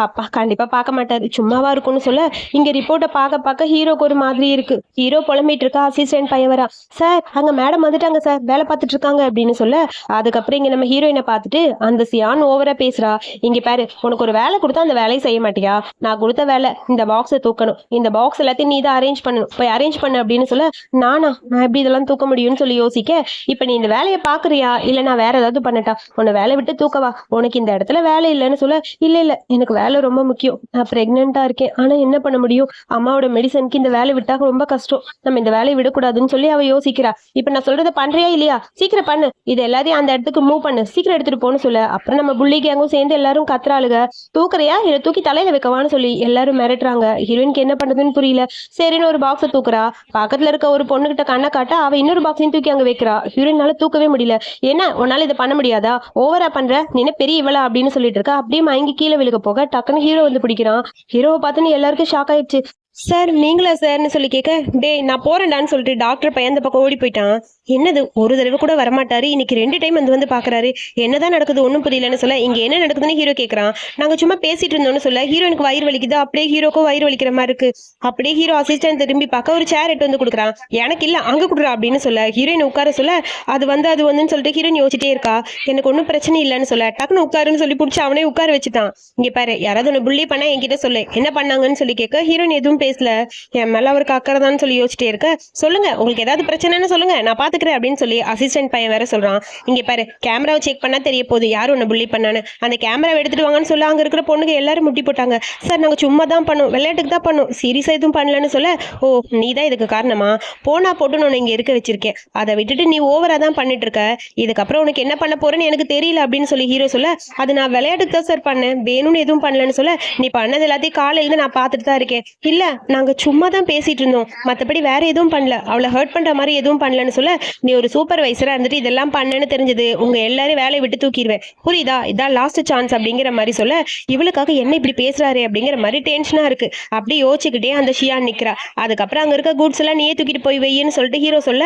அப்பா கண்டிப்பா பார்க்க மாட்டாரு, சும்மாவா இருக்கும்னு சொல்ல, இங்க ரிப்போர்ட்டை பார்க்க ஹீரோக்கு ஒரு மாதிரி இருக்கு. ஹீரோ புலம்பிட்டு இருக்கா, அசிஸ்டன்ட் பையன் வரா, சார் அங்க மேடம் வந்துட்டாங்க சார், வேலை பார்த்துட்டு இருக்காங்க அப்படின்னு சொல்ல, அதுக்கப்புறம் இங்க நம்ம ஹீரோயினை பார்த்துட்டு அந்த சியான் ஓவரா பேசுறா, இங்க பாரு உனக்கு ஒரு வேலை கொடுத்தா அந்த வேலையை செய்ய மாட்டியா, நான் கொடுத்த வேலை இந்த பாக்ஸை தூக்கணும், இந்த பாக்ஸ் எல்லாத்தையும் நீ தான் அரேஞ்ச் பண்ணணும், போய் அரேஞ்ச் பண்ணு அப்படின்னு சொல்ல, நான் எப்படி இதெல்லாம் தூக்க முடியும்னு சொல்லி யோசிக்க, இப்ப நீ இந்த வேலையை பாக்குறியா இல்ல நான் வேற ஏதாவது பண்ணட்டா, உன்னை வேலை விட்டு தூக்கவா, உனக்கு இந்த இடத்துல வேலை இல்லைன்னு சொல்ல, இல்ல எனக்கு வேலை ரொம்ப முக்கியம், நான் பிரெக்னெண்டா இருக்கேன், ஆனா என்ன பண்ண முடியும், அம்மாவோட மெடிசனுக்கு இந்த வேலை விட்டா ரொம்ப கஷ்டம், நம்ம இந்த வேலையை விடக்கூடாதுன்னு சொல்லி அவ யோசிக்கிறா. இப்ப நான் சொல்றதை பண்றியா இல்லையா, சீக்கிரம் பண்ணு, இது எல்லாரையும் அந்த இடத்துக்கு மூவ் பண்ணு, சீக்கிரம் எடுத்துட்டு போன்னு சொல்ல, அப்புறம் நம்ம புள்ளி கேங்கும் சேர்ந்து எல்லாரும் கத்துறாளுங்க, தூக்குறியா இல்ல தூக்கி தலையில வைக்கவான்னு சொல்லி எல்லாரும் மிரட்டுறாங்க. ஹீரோயினுக்கு என்ன பண்றதுன்னு புரியல, சரின்னு ஒரு பாக்ஸை தூக்குறா, பக்கத்துல இருக்க ஒரு பொண்ணு கிட்ட கண்ணை காட்ட அவ இன்னொரு பாக்ஸையும் தூக்கி அங்க வைக்கிறா. ஹீரோயினால தூக்கவே முடியல, என்ன உன்னால இதை பண்ண முடியாதா, ஓவரா பண்ற, நீ பெரிய இவளா அப்படின்னு சொல்லிட்டு இருக்கா. அப்படியே மயங்கி கீழே விழுக போக டக்குன்னு ஹீரோ வந்து பிடிக்கிறான். ஹீரோவை பார்த்துன்னு எல்லாருக்கும் ஷாக் ஆயிடுச்சு. சார் நீங்களா சார்னு சொல்லி கேட்க, டே நான் போறேன்டான்னு சொல்லிட்டு டாக்டர் பையன் அந்த பக்கம் ஓடி போயிட்டான். என்னது ஒரு தடவை கூட வரமாட்டாரு, இன்னைக்கு 2 டைம் வந்து பாக்குறாரு, என்னதான் நடக்குது ஒன்னும் புரியலன்னு சொல்ல, இங்க என்ன நடக்குதுன்னு ஹீரோ கேட்கறான். நாங்க சும்மா பேசிட்டு இருந்தோம்னு சொல்ல, ஹீரோனுக்கு வயிறு வலிக்குது, அப்படியே ஹீரோக்கும் வயிறு வலிக்கிற மாதிரி இருக்கு. அப்படியே ஹீரோ அசிஸ்டன்ட் திரும்பி பார்க்க ஒரு சேர் எடுத்து வந்து கொடுக்குறான். எனக்கு இல்ல அங்க கொடுறா அப்படின்னு சொல்ல, ஹீரோயின் உட்கார சொல்ல, அது வந்துன்னு சொல்லிட்டு ஹீரோயின் யோசிச்சிட்டே இருக்கா. எனக்கு ஒன்னும் பிரச்சனை இல்லைன்னு சொல்ல, டக்குன்னு உட்காருன்னு சொல்லி பிடிச்சி அவனே உட்கார வச்சுட்டான். இங்க பாரு யாராவது ஒன்னு புள்ளி பண்ணா என்கிட்ட சொல்லு, என்ன பண்ணாங்கன்னு சொல்லி கேட்க, ஹீரோயின் எதுவும் பேசல. என் மேல அவருக்கு அக்கறைதான்னு சொல்லி யோசிச்சிட்டே இருக்க, சொல்லுங்க உங்களுக்கு ஏதாவது பிரச்சனைன்னு சொல்லுங்க நான் பாத்துக்கிறேன் அப்படின்னு சொல்லி அசிஸ்டன்ட் பையன் வேற சொல்றான். இங்க பாரு கேமராவை செக் பண்ணா தெரிய போகுது யாரும் ஒன்னு புள்ளி பண்ணான்னு, அந்த கேமராவை எடுத்துட்டு வாங்கன்னு சொல்ல, அங்க இருக்கிற பொண்ணுங்க எல்லாரும் முட்டி போட்டாங்க. சார் நாங்க சும்மா தான் பண்ணோம், விளையாட்டுக்கு தான் பண்ணோம், சீரியஸா எதுவும் பண்ணலன்னு சொல்ல, ஓ நீ தான் இதுக்கு காரணமா, போனா போட்டு நான் இங்க இருக்க வச்சிருக்கேன், அதை விட்டுட்டு நீ ஓவரா தான் பண்ணிட்டு இருக்க, இதுக்கப்புறம் உனக்கு என்ன பண்ண போறேன்னு எனக்கு தெரியல அப்படின்னு சொல்லி ஹீரோ சொல்ல, அது நான் விளையாட்டுக்கு தான் சார் பண்ணேன், வேணும்னு எதுவும் பண்ணலன்னு சொல்ல, நீ பண்ணது எல்லாத்தையும் காலையில நான் பார்த்துட்டு தான் இருக்கேன், இல்ல நாங்க சும்மா தான் பேசிட்டு இருந்தோம், மற்றபடி வேற எதுவும் பண்ணல, அவளை ஹர்ட் பண்ற மாதிரி எதுவும் பண்ணலன்னு சொல்ல, நீ ஒரு சூப்பர்வைசரா இருந்துட்டு இதெல்லாம் பண்ணேன்னு தெரிஞ்சது உங்க எல்லாரும் வேலையை விட்டு தூக்கிடுவேன், புரியுதா, இதான் லாஸ்ட் சான்ஸ் அப்படிங்கிற மாதிரி சொல்ல, இவளுக்காக என்ன இப்படி பேசுறாரு அப்படிங்கிற மாதிரி டென்ஷனா இருக்கு. அப்படி யோசிச்சுக்கிட்டே அந்த ஷியான் நிக்கிறா. அதுக்கப்புறம் அங்க இருக்க கூட்ஸ் எல்லாம் நீயே தூக்கிட்டு போய் வையின்னு சொல்லிட்டு ஹீரோ சொல்ல,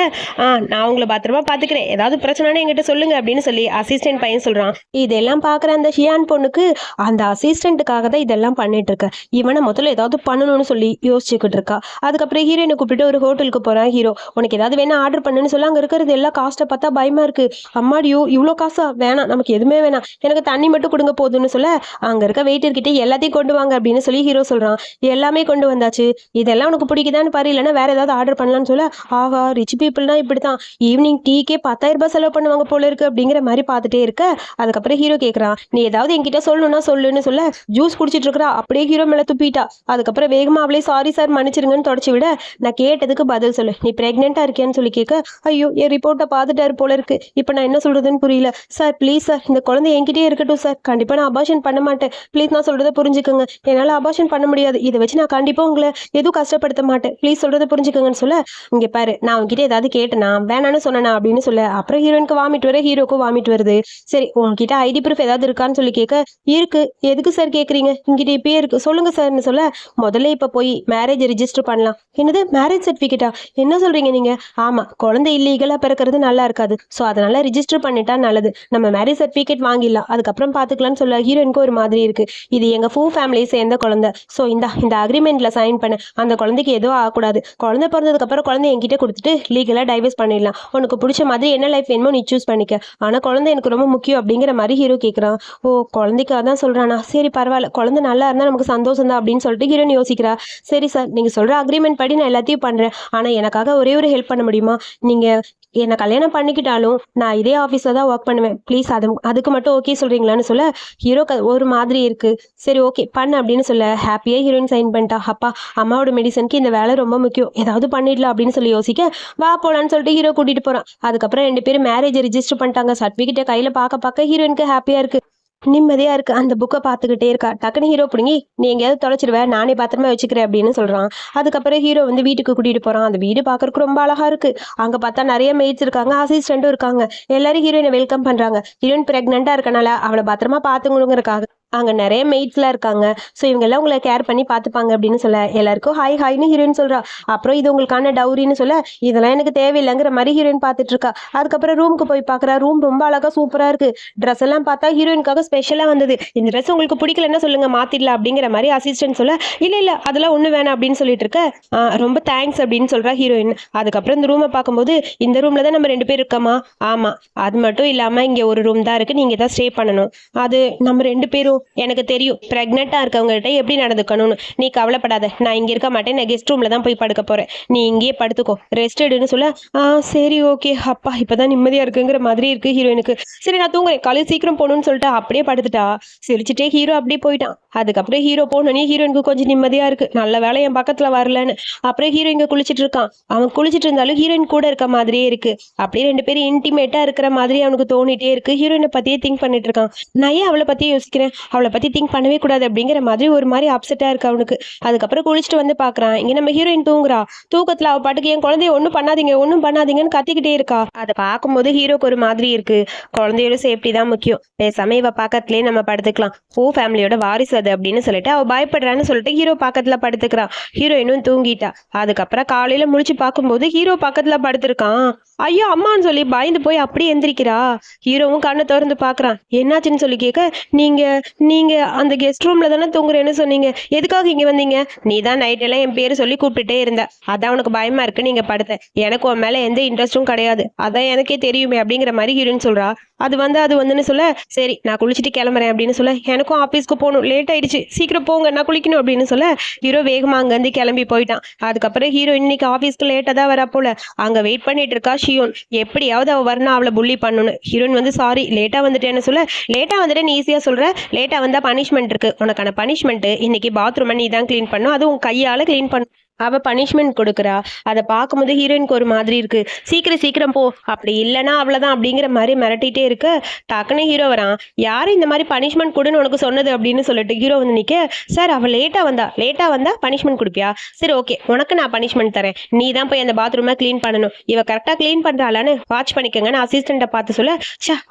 நான் உங்களை பத்திரமா பாத்துக்கிறேன், ஏதாவது பிரச்சனைனா என்கிட்ட சொல்லுங்க அப்படின்னு சொல்லி அசிஸ்டன்ட் பையன் சொல்றான். இதெல்லாம் பாக்குற அந்த ஷியான் பொண்ணுக்கு அந்த அசிஸ்டன்ட்டுக்காக தான் இதெல்லாம் பண்ணிட்டு இருக்க, இவனை முதல்ல ஏதாவது பண்ணணும்னு சொல்லி யோசிச்சுக்கிட்டு இருக்கா. அதுக்கப்புறம் ஹீரோயினை கூப்பிட்டு ஒரு ஹோட்டலுக்கு போறான் ஹீரோ. உனக்கு ஏதாவது வேணா ஆர்டர் பண்ணுன்னு சொல்ல அங்க இருக்கிறது எல்லா காஸ்ட்டை பார்த்தா பயமா இருக்கு. அம்மாடியோ இவ்வளோ காசா, வேணாம் நமக்கு எதுவுமே வேணாம், எனக்கு தண்ணி மட்டும் கொடுங்க போதும்னு சொல்ல அங்க இருக்க வெயிட்டர் கிட்ட எல்லாத்தையும் கொண்டு வாங்க அப்படின்னு சொல்லி ஹீரோ சொல்றான். எல்லாமே கொண்டு வந்தாச்சு, இதெல்லாம் உனக்கு பிடிக்குதான்னு பாரு, இல்லைன்னா வேற ஏதாவது ஆர்டர் பண்ணலாம்னு சொல்ல ஆஹா ரிச் பீப்புள்னா இப்படித்தான், ஈவினிங் டீக்கே 10,000 செலவு பண்ணுவாங்க போல இருக்கு அப்படிங்கிற மாதிரி பார்த்துட்டே இருக்க. அதுக்கப்புறம் ஹீரோ கேட்கறான், நீ ஏதாவது என்கிட்ட சொல்லணும்னா சொல்லுன்னு சொல்ல ஜூஸ் குடிச்சிட்டு இருக்கிறா. அப்படியே ஹீரோ மேல துப்பிட்டா. அதுக்கப்புறம் வேகமா அவளே சாரி சார் மன்னிச்சிருங்கன்னு தொடச்சி விட, நான் கேட்டதுக்கு பதில் சொல்லு, நீ பிரெக்னெண்டா இருக்கியான்னு சொல்லி கேட்க, ஐயோ என் ரிப்போர்ட்டை பார்த்துட்டாரு போல இருக்கு, இப்போ நான் என்ன சொல்றதுன்னு புரியல சார், ப்ளீஸ் சார் இந்த குழந்தை என்கிட்டயே இருக்கட்டும் சார், கண்டிப்பா நான் அபார்ஷன் பண்ண மாட்டேன், ப்ளீஸ் நான் சொல்றதை புரிஞ்சுக்கோங்க, என்னால் அபார்ஷன் பண்ண முடியாது, இதை வச்சு நான் கண்டிப்பா உங்களை எதுவும் கஷ்டப்படுத்த மாட்டேன், ப்ளீஸ் சொல்றதை புரிஞ்சுக்கோங்கன்னு சொல்ல, இங்க பாரு நான் உங்ககிட்ட ஏதாவது கேட்டேனா வேணான்னு சொன்னேனா அப்படின்னு சொல்ல, அப்புறம் ஹீரோயினுக்கு வாமிட் வர ஹீரோக்கும் வாமிட் வருது. சரி உங்ககிட்ட ஐடி ப்ரூஃப் ஏதாவது இருக்கான்னு சொல்லி கேட்க, இருக்கு, எதுக்கு சார் கேட்குறீங்க, இங்கிட்ட இப்பயே இருக்கு சொல்லுங்க சார்னு சொல்ல, முதல்ல இப்போ போய் மேரேஜ் ரிஜிஸ்டர் பண்ணலாம். என்னது மேரேஜ் சர்டிஃபிகேட்டா, என்ன சொல்றீங்க நீங்க? ஆமா குழந்தை இல்லீகலா பிறக்கிறது நல்லா இருக்காது, ஸோ அதனால ரிஜிஸ்டர் பண்ணிட்டா நல்லது, நம்ம மேரேஜ் சர்டிஃபிகேட் வாங்கிடலாம், அதுக்கப்புறம் பார்த்துக்கலாம்னு சொல்ல ஹீரோயினுக்கு ஒரு மாதிரி இருக்கு. இது எங்க ஃபூ ஃபேமிலியை சேர்ந்த குழந்தை, ஸோ இந்த அக்ரிமெண்ட்ல சைன் பண்ண, அந்த குழந்தைக்கு எதுவும் ஆகக்கூடாது, குழந்தை பிறந்ததுக்கு அப்புறம் குழந்தை என்கிட்ட கொடுத்துட்டு லீகலா டைவர்ஸ் பண்ணிடலாம், உனக்கு பிடிச்ச மாதிரி என்ன லைஃப் வேணுமோ நீ சூஸ் பண்ணிக்க, ஆனா குழந்தை எனக்கு ரொம்ப முக்கியம் அப்படிங்கிற மாதிரி ஹீரோ கேட்குறான். ஓ குழந்தைக்கு அதான் சொல்றானா, சரி பரவாயில்ல, குழந்தை நல்லா இருந்தா நமக்கு சந்தோஷம் தான் அப்படின்னு சொல்லிட்டு ஹீரோயின் யோசிக்கிறா. சரி சார் நீங்க சொல்ற அக்ரிமெண்ட் படி நான் எல்லாத்தையும் பண்றேன், ஆனா எனக்காக ஒரே ஒரு ஹெல்ப் பண்ண முடியுமா, நீங்க என்னை கல்யாணம் பண்ணிக்கிட்டாலும் நான் இதே ஆஃபீஸில் தான் ஒர்க் பண்ணுவேன், ப்ளீஸ் அதுக்கு மட்டும் ஓகே சொல்கிறீங்களான்னு சொல்ல ஹீரோ ஒரு மாதிரி இருக்குது. சரி ஓகே பண்ணு அப்படின்னு சொல்ல ஹாப்பியாக ஹீரோயின் சைன் பண்ணிட்டா. அப்பா அம்மாவோட மெடிசனுக்கு இந்த வேலை ரொம்ப முக்கியம், ஏதாவது பண்ணிடலாம் அப்படின்னு சொல்லி யோசிக்க வா போகலான்னு சொல்லிட்டு ஹீரோ கூட்டிகிட்டு போகிறான். அதுக்கப்புறம் 2 பேரும் மேரேஜ் ரிஜிஸ்டர் பண்ணிட்டாங்க. சர்டிஃபிகேட்டை கையில் பார்க்க ஹீரோயினுக்கு ஹாப்பியாக இருக்குது, நிம்மதியா இருக்கு. அந்த புக்கை பார்த்துக்கிட்டே இருக்கா. டக்குன்னு ஹீரோ பிடிங்கி நீ எங்கேயாவது தொலைச்சிருவேன், நானே பத்திரமா வச்சுக்கிறேன் அப்படின்னு சொல்றான். அதுக்கப்புறம் ஹீரோ வந்து வீட்டுக்கு கூட்டிட்டு போறான். அந்த வீடு பார்க்கறதுக்கு ரொம்ப அழகா இருக்கு. அங்க பார்த்தா நிறைய மெய்ட்ஸ் இருக்காங்க, அசிஸ்டன்ட்டும் இருக்காங்க. எல்லாரும் ஹீரோயினை வெல்கம் பண்றாங்க. ஹீரோயின் பிரெக்னெண்டா இருக்கனால அவளை பத்திரமா பார்த்துக்கணுங்கிறக்காக அங்கே நிறைய மெய்ட்ஸ்லாம் இருக்காங்க, ஸோ இவங்கெல்லாம் உங்களை கேர் பண்ணி பார்த்துப்பாங்க அப்படின்னு சொல்ல எல்லாருக்கும் ஹாய் ஹாய்னு ஹீரோயின் சொல்கிறா. அப்புறம் இது உங்களுக்கான டவுரின்னு சொல்ல இதெல்லாம் எனக்கு தேவையில்லைங்கிற மாதிரி ஹீரோயின் பார்த்துட்டு இருக்கா. அதுக்கப்புறம் ரூமுக்கு போய் பார்க்குறா. ரூம் ரொம்ப அழகாக சூப்பராக இருக்குது. ட்ரெஸ் எல்லாம் பார்த்தா ஹீரோயினுக்காக ஸ்பெஷலாக வந்தது. இந்த ட்ரெஸ் உங்களுக்கு பிடிக்கலன்னா சொல்லுங்கள் மாற்றிடலாம் அப்படிங்கிற மாதிரி அசிஸ்டன்ட் சொல்ல இல்லை அதெல்லாம் ஒன்றும் வேணாம் அப்படின்னு சொல்லிட்டு இருக்க. ரொம்ப தேங்க்ஸ் அப்படின்னு சொல்கிறா ஹீரோயின். அதுக்கப்புறம் இந்த ரூமை பார்க்கும்போது இந்த ரூமில் தான் நம்ம 2 பேர் இருக்கோமா, ஆமாம் அது மட்டும் இல்லாமல் இங்கே ஒரு ரூம் தான் இருக்குது, நீங்கள் தான் ஸ்டே பண்ணணும், அது நம்ம 2 பேரும் எனக்கு தெரியும் பிரெக்னெண்டா இருக்கவங்ககிட்ட எப்படி நடந்துக்கணும்னு, நீ கவலைப்படாத, நான் இங்க இருக்க மாட்டேன், நான் கெஸ்ட் ரூம்ல தான் போய் படுக்க போறேன், நீ இங்கேயே படுத்துக்கோ, ரெஸ்ட் எடுன்னு சொல்ல சரி ஓகே அப்பா இப்பதான் நிம்மதியா இருக்குங்கிற மாதிரி இருக்கு ஹீரோயினுக்கு. சரி நான் தூங்குறேன், காலையில் சீக்கிரம் போகணும்னு சொல்லிட்டு அப்படியே படுத்துட்டா. சிரிச்சுட்டே ஹீரோ அப்படியே போயிட்டான். அதுக்கப்புறம் ஹீரோ போனோடனே ஹீரோயினுக்கு கொஞ்சம் நிம்மதியா இருக்கு, நல்ல வேலை என் பக்கத்துல வரலன்னு. அப்புறம் ஹீரோ இங்க குளிச்சுட்டு இருக்கான். அவன் குளிச்சுட்டு இருந்தாலும் ஹீரோயின் கூட இருக்க மாதிரியே இருக்கு. அப்படியே 2 பேரும் இன்டிமேட்டா இருக்கிற மாதிரி அவனுக்கு தோணிட்டே இருக்கு. ஹீரோயினை பத்தியே திங்க் பண்ணிட்டு இருக்கான். நான் ஏன் அவளை பத்தியே யோசிக்கிறேன், அவளை பத்தி திங்க் பண்ணவே கூடாது அப்படிங்கிற மாதிரி ஒரு மாதிரி அப்செட்டா இருக்கு அவனுக்கு. அதுக்கப்புறம் குளிச்சுட்டு வந்து பாக்குறான், இங்க நம்ம ஹீரோயின் தூங்குறா. தூக்கத்துல அவ பாட்டுக்கு என் குழந்தைய ஒன்றும் பண்ணாதீங்கன்னு கத்திக்கிட்டே இருக்கா. அதை பார்க்கும்போது ஹீரோக்கு ஒரு மாதிரி இருக்கு. குழந்தையோட சேஃப்டி தான் முக்கியம், பேசாம இவ பக்கத்துலயே நம்ம படுத்துக்கலாம், ஓ ஃபேமிலியோட வாரிசு அது அப்படின்னு சொல்லிட்டு அவ பயப்படுறான்னு சொல்லிட்டு ஹீரோ பக்கத்துல படுத்துக்கிறான். ஹீரோயினும் தூங்கிட்டா. அதுக்கப்புறம் காலையில முழிச்சு பார்க்கும்போது ஹீரோ பக்கத்துல படுத்திருக்கான். ஐயோ அம்மான்னு சொல்லி பயந்து போய் அப்படியே எந்திரிக்கிறா. ஹீரோவும் கண்ணை திறந்து பாக்குறான். என்னாச்சுன்னு சொல்லி கேட்க, நீங்க அந்த கெஸ்ட் ரூம்ல தானே தூங்குறேன்னு சொன்னீங்க, எதுக்காக இங்க வந்தீங்க, நீ தான் நைட் எல்லாம் என் பேரு சொல்லி கூப்பிட்டுட்டே இருந்த, அதான் உனக்கு பயமா இருக்கு நீங்க படுத்த, எனக்கு உன் மேல எந்த இன்ட்ரெஸ்டும் கிடையாது, அதான் எனக்கே தெரியுமே அப்படிங்கிற மாதிரி ஹீரோயின் சொல்றா. அது வந்துன்னு சொல்ல சரி நான் குளிச்சுட்டு கிளம்புறேன் அப்படின்னு சொல்ல எனக்கும் ஆஃபீஸ்க்கு போகணும், லேட் ஆயிடுச்சு, சீக்கிரம் போங்க நான் குளிக்கணும் அப்படின்னு சொல்ல ஹீரோ வேகமா அங்கேருந்து கிளம்பி போயிட்டான். அதுக்கப்புறம் ஹீரோ இன்னைக்கு ஆஃபீஸ்க்கு லேட்டாக தான் வரா போல. அங்கே வெயிட் பண்ணிட்டு இருக்கா ஷியோன், எப்படியாவது அவள் வரணும் அவளை புள்ளி பண்ணணும். ஹீரோயின் வந்து சாரி லேட்டாக வந்துட்டேன்னு சொல்ல லேட்டாக வந்துட்டேன்னு ஈஸியாக சொல்கிற, லேட்டாக வந்தால் பனிஷ்மெண்ட் இருக்கு, உனக்கான பனிஷ்மெண்ட்டு இன்னைக்கு பாத்ரூமை நீ தான் க்ளீன் பண்ணும், அது உன் கையால் க்ளீன் பண்ணும். அவள் பனிஷ்மெண்ட் கொடுக்குறா. அதை பார்க்கும்போது ஹீரோயினுக்கு ஒரு மாதிரி இருக்கு. சீக்கிரம் போ, அப்படி இல்லைன்னா அவ்வளோதான் அப்படிங்கிற மாதிரி மிரட்டிகிட்டே இருக்கு. டக்குன்னு ஹீரோ வரான். யாரும் இந்த மாதிரி பனிஷ்மெண்ட் கொடுன்னு உனக்கு சொன்னது அப்படின்னு சொல்லிட்டு ஹீரோ வந்து நிற்க, சார் அவள் லேட்டாக வந்தா பனிஷ்மெண்ட் கொடுப்பியா, சரி ஓகே உனக்கு நான் பனிஷ்மெண்ட் தரேன், நீ தான் போய் அந்த பாத்ரூமை க்ளீன் பண்ணணும், இவ கரெக்டாக க்ளீன் பண்ணுறாளான்னு வாட்ச் பண்ணிக்கங்கன்னு அசிஸ்டண்ட்டை பார்த்து சொல்ல,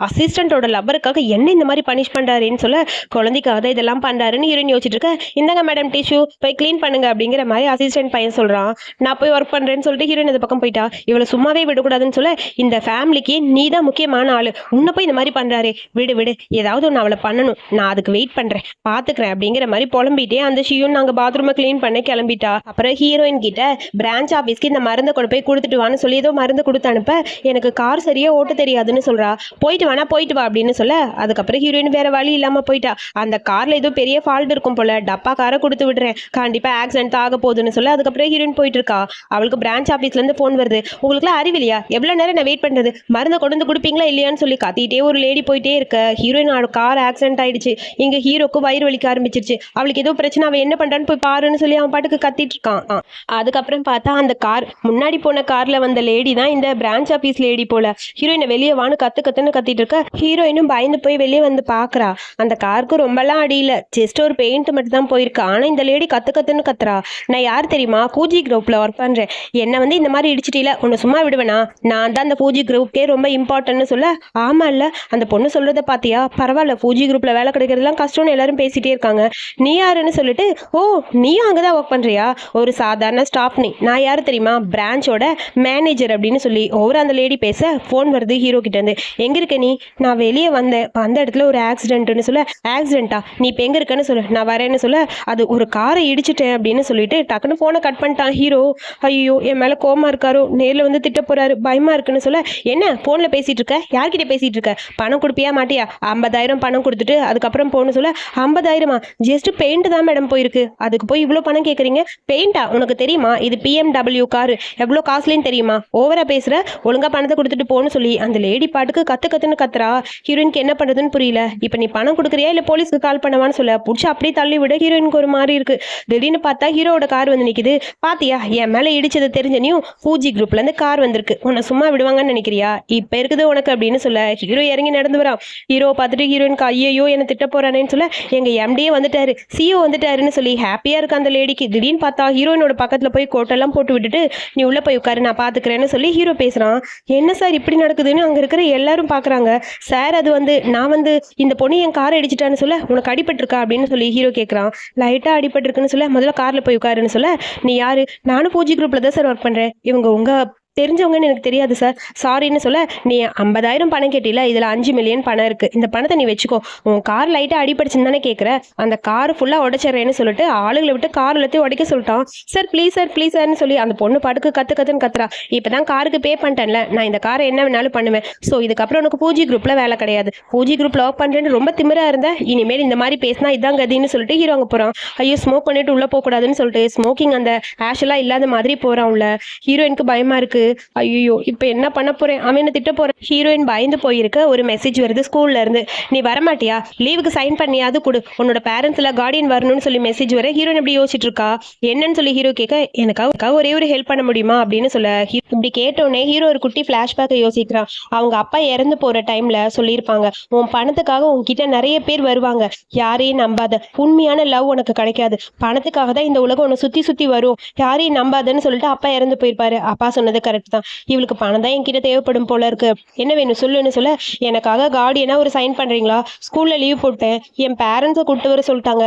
அசிஸ்டண்ட்டோட லவ்வருக்காக என்ன இந்த மாதிரி பனிஷ் பண்ணுறாருன்னு சொல்ல, குழந்தைக்காக தான் இதெல்லாம் பண்ணுறாருன்னு ஹீரோயின் யோசிச்சுட்டு இருக்க. இந்தாங்க மேடம் டிஷ்யூ, போய் க்ளீன் பண்ணுங்க அப்படிங்கிற மாதிரி அசிஸ்டன்ட் பையன் சொல்றான், நான் போய் ஒர்க் பண்றேன்னு சொல்லிட்டு ஹீரோயின் அந்த பக்கம் போயிட்டா. இவளை சும்மாவே விடக்கூடாதுன்னு சொல்ல, இந்த ஃபேமிலிக்கு நீ தான் முக்கியமான ஆளு, உன்னை போய் இந்த மாதிரி பண்றாரே, விடு விடு, ஏதாவது ஒன்று அவளை பண்ணணும், நான் அதுக்கு வெயிட் பண்றேன், பாத்துக்கிறேன் அப்படிங்கிற மாதிரி புலம்பிட்டே அந்த ஷியும் நாங்க பாத்ரூமை கிளீன் பண்ண கிளம்பிட்டா. அப்புறம் ஹீரோயின் கிட்ட பிரான்ச் ஆஃபீஸ்க்கு இந்த மருந்தை கொண்டு போய் கொடுத்துட்டு வான்னு சொல்லி ஏதோ மருந்து கொடுத்து அனுப்ப, எனக்கு கார் சரியா ஓட்ட தெரியாதுன்னு சொல்றா. போயிட்டு வேணா போயிட்டு வா அப்படின்னு சொல்ல, அதுக்கப்புறம் ஹீரோயின் வேற வழி இல்லாம போயிட்டா. அந்த கார்ல ஏதோ பெரிய ஃபால்ட் இருக்கும் போல, டப்பா காரை கொடுத்து விடுறேன், கண்டிப்பா ஆக்சிடென்ட் ஆக போகுதுன்னு சொல்ல, அதுக்கப்புறம் ஹீரோயின் போயிட்டு இருக்கா. அவளுக்கு பிரான்ச் ஆஃபீஸ்ல இருந்து போன் வருது. உங்களுக்குலாம் அறிவில்லையா, எவ்வளவு நேரம் நான் வெயிட் பண்றது, மருந்தை கொண்டு வந்து கொடுப்பீங்களா இல்லையான்னு சொல்லி கத்திட்டே ஒரு லேடி போயிட்டே இருக்க. ஹீரோயின் கார் ஆக்சிடென்ட் ஆயிடுச்சு, இங்க ஹீரோக்கு வயிறு வலிக்க ஆரம்பிச்சிருச்சு, அவளுக்கு ஏதோ பிரச்சனை, அவன் என்ன பண்றான்னு போய் பாருன்னு சொல்லி அவன் பாட்டுக்கு கத்திட்டு இருக்கான். அதுக்கப்புறம் பார்த்தா அந்த கார் முன்னாடி போன கார்ல வந்த லேடி தான் இந்த பிரான்ச் ஆஃபீஸ் லேடி போல. ஹீரோயினை வெளியே வான்னு கத்துன்னு கத்திட்டு இருக்க. ஹீரோயினும் பயந்து போய் வெளியே வந்து பாக்குறா. அந்த காருக்கு ரொம்பலாம் அடியில, ஜஸ்ட் ஒரு பெயிண்ட் மட்டும் தான் போயிருக்கு. ஆனா இந்த லேடி கத்துன்னு கத்துறா. நான் யார் தெரியுமா, பூஜி குரூப்ல ஒர்க் பண்றேன், என்ன வந்து இந்த மாதிரி இடிச்சிட்டீல, உன்னை சும்மா விடுவேனா, நான் தான் அந்த பூஜி குரூப்கே ரொம்ப இம்பார்ட்டன்ட்னு சொல்ல, ஆமா இல்ல அந்த பொண்ணு சொல்றத பாத்தியா, பரவாயில்ல பூஜி குரூப்ல வேலை கிடைக்கிறதுலாம் கஷ்டம்னு எல்லாரும் பேசிட்டே இருக்காங்க, நீ யாருன்னு சொல்லிட்டு, ஓ நீயும் அங்கதான் ஒர்க் பண்றியா, ஒரு சாதாரண ஸ்டாஃப் நீ, நான் யாரு தெரியுமா, பிரான்ச்சோட மேனேஜர் அப்படின்னு சொல்லி ஓவர் அந்த லேடி பேச, போன் வருது ஹீரோ கிட்ட இருந்து. எங்க இருக்க நீ, நான் வெளியே வந்தேன், அந்த இடத்துல ஒரு ஆக்சிடென்ட்னு சொல்ல, ஆக்சிடென்ட்டா, நீ இப்போ எங்க இருக்கன்னு சொல்லு, நான் வரேன்னு சொல்ல, அது ஒரு காரை இடிச்சிட்டேன் அப்படின்னு சொல்லிட்டு டக்குன்னு போனை கட் பண்ணிட்டான் ஹீரோ. ஐயோ என் மேல கோமா இருக்காரோ, நேர்ல வந்து திட்ட போறாரு, பயமா இருக்குன்னு சொல்ல, என்ன போன்ல பேசிட்டு இருக்க, யார்கிட்ட பேசிட்டு இருக்க, பணம் கொடுப்பியா மாட்டியா, 50,000 பணம் கொடுத்துட்டு அதுக்கப்புறம் போன்னு சொல்ல, 50,000 ஜஸ்ட் பெயிண்ட் தான் மேடம் போயிருக்கு, அதுக்கு போய் இவ்வளோ பணம் கேட்குறீங்க, பெயிண்டா, உனக்கு தெரியுமா இது BMW காரு, எவ்வளோ காஸ்ட்லின்னு தெரியுமா, ஓவரா பேசுற, ஒழுங்கா பணத்தை கொடுத்துட்டு போன்னு சொல்லி அந்த லேடி பாட்டுக்கு கத்துன்னு கத்துறா. ஹீரோயினுக்கு என்ன பண்றதுன்னு புரியல. இப்போ நீ பணம் கொடுக்குறியா இல்லை போலீஸ்க்கு கால் பண்ணவான்னு சொல்ல, பிடிச்சி அப்படியே தள்ளி விட ஹீரோயினுக்கு ஒரு மாதிரி இருக்கு. திடீர்னு பார்த்தா ஹீரோட கார் வந்து நிற்குது. பாத்தியா என் மேலே இடிச்சது தெரிஞ்சனையும் பூஜி குரூப்ல இருந்து கார் வந்திருக்கு, உன்னை சும்மா விடுவாங்கன்னு நினைக்கிறியா, இப்போ இருக்குது உனக்கு அப்படின்னு சொல்ல, ஹீரோ இறங்கி நடந்து வரான். ஹீரோ பார்த்துட்டு ஹீரோயினுக்கு ஐயோ என்ன திட்ட போறானேன்னு சொல்ல, எங்க MD வந்துட்டாரு, CEO வந்துட்டாருன்னு சொல்லி ஹாப்பியா இருக்கு அந்த லேடிக்கு. திடீர்னு பார்த்தா ஹீரோயினோட பக்கத்துல போய் கோட்டெல்லாம் போட்டு விட்டுட்டு, நீ உள்ள போய் உட்காரு நான் பாத்துக்கிறேன்னு சொல்லி ஹீரோ பேசுறான். என்ன சார் இப்படி நடக்குதுன்னு அங்க இருக்கிற எல்லாரும் பாக்குறாங்க. சார் அது வந்து நான் வந்து இந்த பொண்ணு என் காரை அடிச்சிட்டான்னு சொல்ல, உனக்கு அடிபட்டிருக்கா அப்படின்னு சொல்லி ஹீரோ கேட்கறான். லைட்டா அடிபட்டிருக்குன்னு சொல்ல, முதல்ல கார்ல போய் உட்காருன்னு சொல்ல, நீ யாரு, நானும் பூஜி குரூப்ல தான் சார் ஒர்க் பண்றேன், இவங்க உங்க தெரிஞ்சவங்கன்னு எனக்கு தெரியாது சார், சாரின்னு சொல்ல, நீ 50,000 பணம் கேட்டில, இதில் 5 மில்லியன் பணம் இருக்குது, இந்த பணத்தை நீ வச்சுக்கோ, உன் கார் லைட்டாக அடிபடிச்சுன்னு தானே கேட்குற, அந்த கார் ஃபுல்லாக உடைச்சிட்றேன்னு சொல்லிட்டு ஆளுகளை விட்டு கார் எல்லாத்தையும் உடைக்க சொல்லிட்டான். சார் ப்ளீஸ் சார்னு சொல்லி அந்த பொண்ணு பாட்டுக்கு கத்துன்னு கத்துறா. இப்போ தான் காருக்கு பே பண்ணிட்டேன்ல, நான் இந்த காரை என்ன வேணாலும் பண்ணுவேன், ஸோ இதுக்கப்புறம் உனக்கு பூஜி குரூப்பில் வேலை கிடையாது, பூஜி குரூப்பில் ஒர்க் பண்ணுறேன்னு ரொம்ப திமிராக இருந்தேன், இனிமேல் இந்த மாதிரி பேசினா இதான் கதின்னு சொல்லிட்டு ஹீரோ அங்கே போகிறான். ஐயோ ஸ்மோக் பண்ணிட்டு உள்ளே போகக்கூடாதுன்னு சொல்லிட்டு ஸ்மோக்கிங் அந்த ஆஷெல்லாம் இல்லாத மாதிரி போகிறான் உள்ள. ஹீரோயினுக்கு பயமாக இருக்குது. ஐயோ இப்போ என்ன பண்ண போறேன், அவனை திட்ட போறேன். ஹீரோயின் பயந்து போயிருக்க ஒரு மெசேஜ் வருது ஸ்கூல்ல இருந்து, நீ வரமாட்டியா, லீவுக்கு சைன் பண்ணியாவது கொடு, உன்னோட பேரண்ட்ஸ் எல்லாம் கார்டியன் வரணும்னு சொல்லி மெசேஜ் வர. ஹீரோயின் எப்படி யோசிச்சுட்டு இருக்கா, என்னன்னு சொல்லி ஹீரோ கேட்க, எனக்காக ஒரே ஒரு ஹெல்ப் பண்ண முடியுமா அப்படின்னு சொல்ல, இப்படி கேட்டோடனே ஹீரோ ஒரு குட்டி பிளாஷ்பேக்கை யோசிக்கிறான். அவங்க அப்பா இறந்து போற டைம்ல சொல்லியிருப்பாங்க, உன் பணத்துக்காக உன்கிட்ட நிறைய பேர் வருவாங்க, யாரையும் நம்பாத, உண்மையான லவ் உனக்கு கிடைக்காது, பணத்துக்காக தான் இந்த உலகம் உன்னை சுத்தி வரும், யாரையும் நம்பாதன்னு சொல்லிட்டு அப்பா இறந்து போயிருப்பாரு. அப்பா சொன்னது கரெக்ட் தான், இவளுக்கு பணம் தான் என்கிட்ட தேவைப்படும் போல இருக்கு, என்ன வேணும் சொல்லுன்னு சொல்ல, எனக்காக கார்டியனா ஒரு சைன் பண்றீங்களா, ஸ்கூல்ல லீவ் போட்டேன், என் பேரண்ட்ஸை கூப்பிட்டு வர சொல்லிட்டாங்க,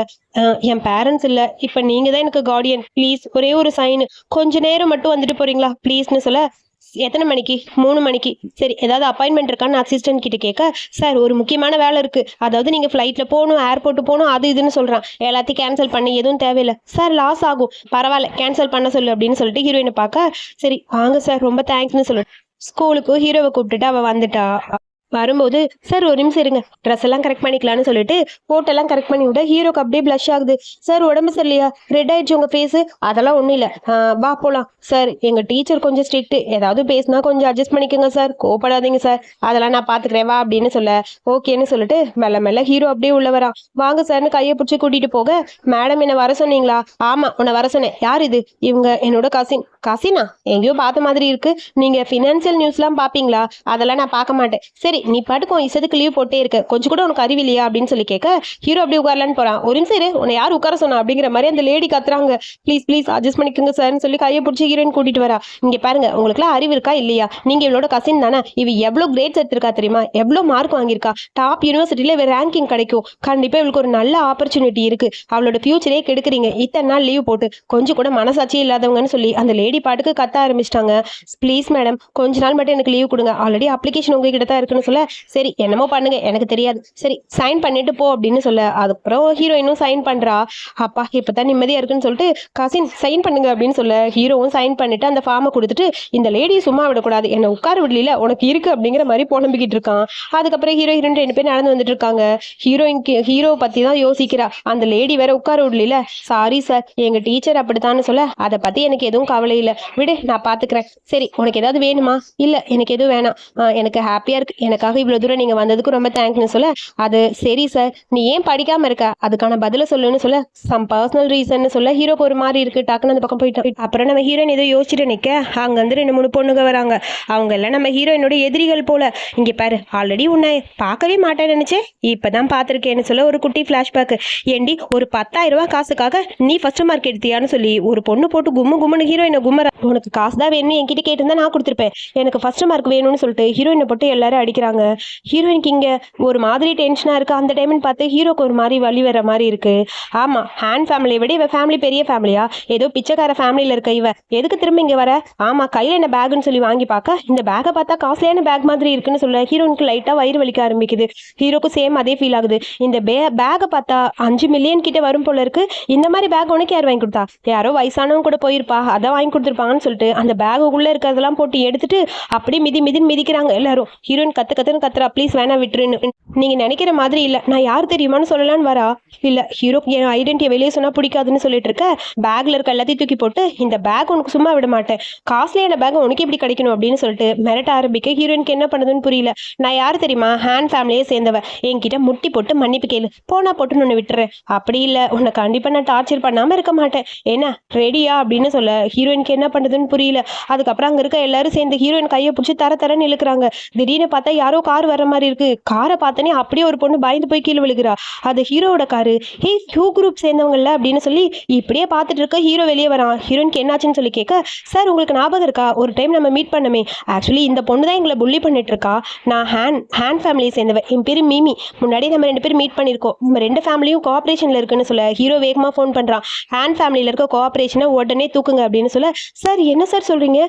என் பேரண்ட்ஸ் இல்ல, இப்ப நீங்க தான் எனக்கு கார்டியன், ப்ளீஸ் ஒரே ஒரு சைன், கொஞ்ச நேரம் மட்டும் வந்துட்டு போறீங்களா ப்ளீஸ்னு சொல்ல, எத்தனை மணிக்கு, 3 மணிக்கு, சரி ஏதாவது அப்பாயின்மெண்ட் இருக்கான்னு அசிஸ்டன்ட் கிட்ட கேட்க, சார் ஒரு முக்கியமான வேலை இருக்கு, அதாவது நீங்க ஃபிளைட்ல போகணும், ஏர்போர்ட் போகணும், அது இதுன்னு சொல்றான், எல்லாத்தையும் கேன்சல் பண்ணி எதுவும் தேவையில்லை சார், லாஸ் ஆகும், பரவாயில்ல கேன்சல் பண்ண சொல்லு அப்படின்னு சொல்லிட்டு ஹீரோயினை பார்க்க, சரி வாங்க சார் ரொம்ப தேங்க்ஸ்னு சொல்லு. ஸ்கூலுக்கு ஹீரோவை கூப்பிட்டுட்டு அவ வந்துட்டா. வரும்போது, சார் ஒரு நிமிஷம் இருங்க, ட்ரெஸ் எல்லாம் கரெக்ட் பண்ணிக்கலாம்னு சொல்லிட்டு கோட்டெல்லாம் கரெக்ட் பண்ணி விட ஹீரோக்கு அப்படியே பிளஷ் ஆகுது. சார் உடம்பு சரியில்லையா, ரெட் ஆயிடுச்சு உங்க ஃபேஸ், அதெல்லாம் ஒன்றும் இல்லை, வா போலாம். சார் எங்க டீச்சர் கொஞ்சம் ஸ்ட்ரிக்ட், ஏதாவது பேசினா கொஞ்சம் அட்ஜஸ்ட் பண்ணிக்கோங்க சார், கோவப்படாதீங்க சார், அதெல்லாம் நான் பாத்துக்கிறேன் வா அப்படின்னு சொல்ல, ஓகேன்னு சொல்லிட்டு மெல்ல ஹீரோ அப்படியே உள்ள வரா. வாங்க சார்னு கையை பிடிச்சி கூட்டிட்டு போக, மேடம் என்ன வர சொன்னீங்களா, ஆமா உன்னை வர சொன்னேன், யார் இது, இவங்க என்னோட கசினா, எங்கேயோ பார்த்த மாதிரி இருக்கு, நீங்க ஃபினான்சியல் நியூஸ்லாம் பாப்பீங்களா, அதெல்லாம் நான் பார்க்க மாட்டேன், சரி சரி நீ பாட்டுக்கும் இசத்துக்கு லீவ் போட்டே இருக்க, கொஞ்சம் கூட உனக்கு அறிவில்லையா அப்படின்னு சொல்லி கேட்க ஹீரோ அப்படி உட்காரலான்னு போறான். ஒரு நிமிஷம் இரு, உன்னை யார் உட்கார சொன்னா அப்படிங்கிற மாதிரி அந்த லேடி கத்துறாங்க. ப்ளீஸ் ப்ளீஸ் அட்ஜஸ்ட் பண்ணிக்கோங்க சார்னு சொல்லி கையை பிடிச்சி ஹீரோயின் கூட்டிட்டு வரா. இங்க பாருங்க, உங்களுக்குலாம் அறிவு இருக்கா இல்லையா? நீங்க இவளோட கசின் தானே, இவ எவ்வளவு கிரேட்ஸ் எடுத்திருக்கா தெரியுமா, எவ்வளவு மார்க் வாங்கியிருக்கா, டாப் யூனிவர்சிட்டியில இவ ரேங்கிங் கிடைக்கும், கண்டிப்பா இவளுக்கு ஒரு நல்ல ஆப்பர்ச்சுனிட்டி இருக்கு, அவளோட ஃபியூச்சரே கெடுக்குறீங்க இத்தனை நாள் லீவ் போட்டு, கொஞ்சம் கூட மனசாட்சியே இல்லாதவங்கன்னு சொல்லி அந்த லேடி பாட்டுக்கு கத்த ஆரம்பிச்சிட்டாங்க. ப்ளீஸ் மேடம் கொஞ்ச நாள் மட்டும் எனக்கு லீவ் கொடுங்க, ஆல்ரெடி அப்ளிகேஷன் உங்ககிட்ட தான் இருக்குன்னு சொல்ல, சரி என்னமோ பண்ணுங்க எனக்கு தெரியாது, சரி சைன் பண்ணிட்டு போ அப்படின்னு சொல்ல, அதுக்கப்புறம் ஹீரோயினும் சைன் பண்றா. அப்பா இப்பதான் நிம்மதியா இருக்குன்னு சொல்லிட்டு கசின் சைன் பண்ணுங்க அப்படின்னு சொல்ல ஹீரோவும் சைன் பண்ணிட்டு அந்த ஃபார்மை கொடுத்துட்டு, இந்த லேடியை சும்மா விடக்கூடாது, என்ன உட்கார விடல உனக்கு இருக்கு அப்படிங்கிற மாதிரி புலம்பிக்கிட்டு இருக்கான். அதுக்கப்புறம் ஹீரோயின் 2 பேர் நடந்து வந்துட்டு இருக்காங்க. ஹீரோ பத்தி தான் யோசிக்கிறா. அந்த லேடி வேற உட்கார விடல. சாரி சார் எங்க டீச்சர் அப்படித்தான்னு சொல்ல, அதை பத்தி எனக்கு எதுவும் கவலை இல்லை, விடு நான் பாத்துக்கிறேன். சரி உனக்கு ஏதாவது வேணுமா? இல்ல எனக்கு எதுவும் வேணாம், எனக்கு ஹாப்பியா இருக்கு, எனக்காக இவ்வளவு தூரம் நீங்க வந்ததுக்கு ரொம்ப தேங்க்ஸ்னு சொல்ல, அது சரி சார் நீ ஏன் படிக்காம இருக்க, அதுக்கான பதில சொல்லுன்னு சொல்ல, சம் பர்சனல் ரீசன் சொல்ல ஹீரோக்கு ஒரு மாதிரி இருக்கு. டக்குன்னு அந்த பக்கம் போயிட்டோம். அப்புறம் நம்ம ஹீரோயின் ஏதோ யோசிச்சுட்டு நிக்க, அங்க வந்து 2-3 பொண்ணுங்க வராங்க. அவங்க எல்லாம் நம்ம ஹீரோயினோட எதிரிகள் போல. இங்க பாரு ஆல்ரெடி உன்னை பார்க்கவே மாட்டேன்னு நினைச்சேன், இப்பதான் பாத்திருக்கேன்னு சொல்ல ஒரு குட்டி பிளாஷ்பேக். ஏண்டி ஒரு 10,000 ரூபாய் காசுக்காக நீ ஃபர்ஸ்ட் மார்க் எடுத்தியான்னு சொல்லி ஒரு பொண்ணு போட்டு கும்முன்னு ஹீரோயினை கும்மரா. உனக்கு காசு தான் வேணும்னு என்கிட்ட கேட்டிருந்தா நான் கொடுத்துருப்பேன், எனக்கு ஃபர்ஸ்ட் மார்க் வேணும்னு சொல்லிட்டு ஹீரோயினை போட்டு எல்லாரும் அடிக்கிறாங்க. ஹீரோயினுக்கு இங்க ஒரு மாதிரி டென்ஷனா இருக்கு. அந்த டைம்னு பார்த்து ஹீரோக்கு ஒரு மாதிரி வலி வர மாதிரி இருக்கு. ஆமா ஹேண்ட் ஃபேமிலியை விட இவ ஃபேமிலி பெரிய ஃபேமிலியா, ஏதோ பிச்சைக்கார ஃபேமிலியில இருக்க இவ எதுக்கு திரும்ப இங்க வர? ஆமா கையில என்ன பேக்னு சொல்லி வாங்கி பார்க்க, இந்த பேக்கை பார்த்தா காஸ்ட்லியான பேக் மாதிரி இருக்குன்னு சொல்ல ஹீரோனுக்கு லைட்டா வயிறு வலிக்க ஆரம்பிக்குது. ஹீரோக்கு சேம் அதே ஃபீல் ஆகுது. இந்த பேக்கை பார்த்தா 5 மில்லியன் கிட்ட வரும் போல இருக்கு. இந்த மாதிரி பேக் உனக்கு யார் வாங்கி கொடுத்தா? யாரோ வயசானவங்க கூட போயிருப்பா, அதான் வாங்கி கொடுத்துருப்பாங்கன்னு சொல்லிட்டு அந்த பேக் உள்ள இருக்கிறதெல்லாம் போட்டு எடுத்துட்டு அப்படியே மிதின்னு மிதிக்கிறாங்க எல்லாரும். ஹீரோயின் கத்துன்னு கத்துறா, ப்ளீஸ் வேணா விட்டுருன்னு. நீங்க நினைக்கிற மாதிரி இல்ல, நான் யார் தெரியுமான்னு சொல்லலான்னு வரா. இல்ல ஹீரோக்கு என் ஐடென்டிட்டியை வெளியே சொன்னா பிடிக்காதுன்னு சொல்லிட்டு இருக்க, பேக்ல இருக்க எல்லாத்தையும் தூக்கி போட்டு, இந்த பேக் உனக்கு சும்மா விட மாட்டேன், காஸ்ட்லியான பேக் உனக்கு எப்படி கிடைக்கணும் அப்படின்னு சொல்லிட்டு மிரட்ட ஆரம்பிக்க ஹீரோயினுக்கு என்ன பண்ணுதுன்னு புரியல. நான் யார் தெரியுமா, ஹேண்ட் ஃபேமிலியே சேர்ந்தவ, என்கிட்ட முட்டி போட்டு மன்னிப்பு கேளு, போனா போட்டுன்னு ஒன்று விட்டுறேன், அப்படி இல்லை உன்னை கண்டிப்பா நான் டார்ச்சர் பண்ணாம இருக்க மாட்டேன், என்ன ரெடியா அப்படின்னு சொல்ல ஹீரோயினுக்கு என்ன பண்ணுதுன்னு புரியல. அதுக்கப்புறம் அங்க இருக்க எல்லாரும் சேர்ந்து ஹீரோயின் கையை பிடிச்சி தரன்னு இழுக்கிறாங்க. திடீர்னு பார்த்தா யாரோ கார் வர மாதிரி இருக்கு. காரை பார்த்தனே அப்படியே ஒரு பொண்ணு பயந்து போய் கீழே விழுகிறா. அது ஹீரோட காரு. ஹே ஹியூ குரூப் சேர்ந்தவங்கல்ல அப்படின்னு சொல்லி இப்படியே பார்த்துட்டு இருக்க ஹீரோ வெளியே வரான். ஹீரோயினுக்கு என்னாச்சுன்னு சொல்லி கேட்க, சார் உங்களுக்கு ஞாபகம் இருக்கா ஒரு டைம் நம்ம மீட் பண்ணமே, ஆக்சுவலி இந்த பொண்ணு தான் எங்களை புள்ளி பண்ணிட்டு இருக்கா, நான் ஹேண்ட் ஃபேமிலியை சேர்ந்தவன், என் பேரு மீமி, முன்னாடி நம்ம 2 பேரும் மீட் பண்ணியிருக்கோம், நம்ம 2 ஃபேமிலியும் கோஆப்ரேஷன்ல இருக்குன்னு சொல்ல ஹீரோ வேகமா ஃபோன் பண்றான். ஹேண்ட் ஃபேமிலியில இருக்க கோஆப்ரேஷனை உடனே தூக்குங்க அப்படின்னு சொல்ல, சார் என்ன சார் சொல்றீங்க,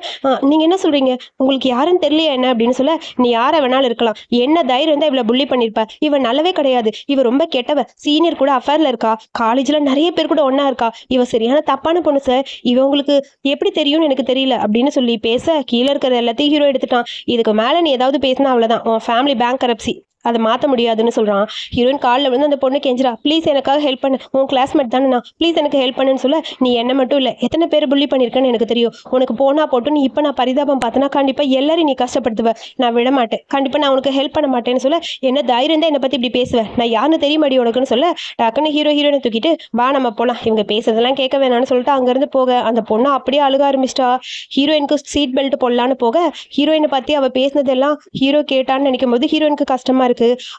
நீங்க என்ன சொல்றீங்க, உங்களுக்கு யாருன்னு தெரியலையா என்ன அப்படின்னு சொல்ல, நீ யாரை வேணாலும் இருக்கலாம், என்ன தைரியம் தான் இவ்வளவு புள்ளி பண்ணிருப்ப, இவன் நல்லவே கிடையாது, இவ ரொம்ப கெட்டவ, சீனியர் கூட அஃபேர்ல இருக்கா, காலேஜ்ல நிறைய பேர் கூட ஒன்னா இருக்கா, இவ சரியான தப்பான பொண்ணு சார், இவ உங்களுக்கு எப்படி தெரியும்னு எனக்கு தெரியல அப்படின்னு சொல்லி பேச கீழே இருக்கிற எல்லாத்தையும் ஹீரோ எடுத்துட்டான். இதுக்கு மேல நீ ஏதாவது பேசினா அவ்வளவுதான், உன் ஃபேமிலி பேங்க் கரப்சி, அதை மாற்ற முடியாதுன்னு சொல்கிறான். ஹீரோயின் காலில் வந்து அந்த பொண்ணு கெஞ்சிரா, ப்ளீஸ் எனக்காக ஹெல்ப் பண்ணு, உன் கிளாஸ்மேட் தானே நான், ப்ளீஸ் எனக்கு ஹெல்ப் பண்ணுன்னு சொல்ல, நீ என்ன மட்டும் இல்லை எத்தனை பேர் புள்ளி பண்ணியிருக்கேன்னு எனக்கு தெரியும், உனக்கு போனா போட்டு நீ இப்போ நான் பரிதாபம் பார்த்தனா கண்டிப்பாக எல்லாரையும் நீ கஷ்டப்படுத்துவ, நான் விட மாட்டேன், கண்டிப்பாக நான் உனக்கு ஹெல்ப் பண்ண மாட்டேன்னு சொல்ல, என்ன தைரியம் தான் என்னை பற்றி இப்படி பேசுவேன், நான் யாருன்னு தெரியுமாடி உனக்குன்னு சொல்ல, டக்குன்னு ஹீரோயினை தூக்கிட்டு வா நம்ம போகலாம், இவங்க பேசுறதெல்லாம் கேட்க வேணாம்னு சொல்லிட்டு அங்கேருந்து போக அந்த பொண்ணு அப்படியே அழுக ஆரம்பிச்சிட்டா. ஹீரோயினுக்கு சீட் பெல்ட் போடலான்னு போக ஹீரோயினை பற்றி அவள் பேசினதெல்லாம் ஹீரோ கேட்டான்னு நினைக்கும் போது ஹீரோயினுக்கு கஷ்டமா இருக்கு.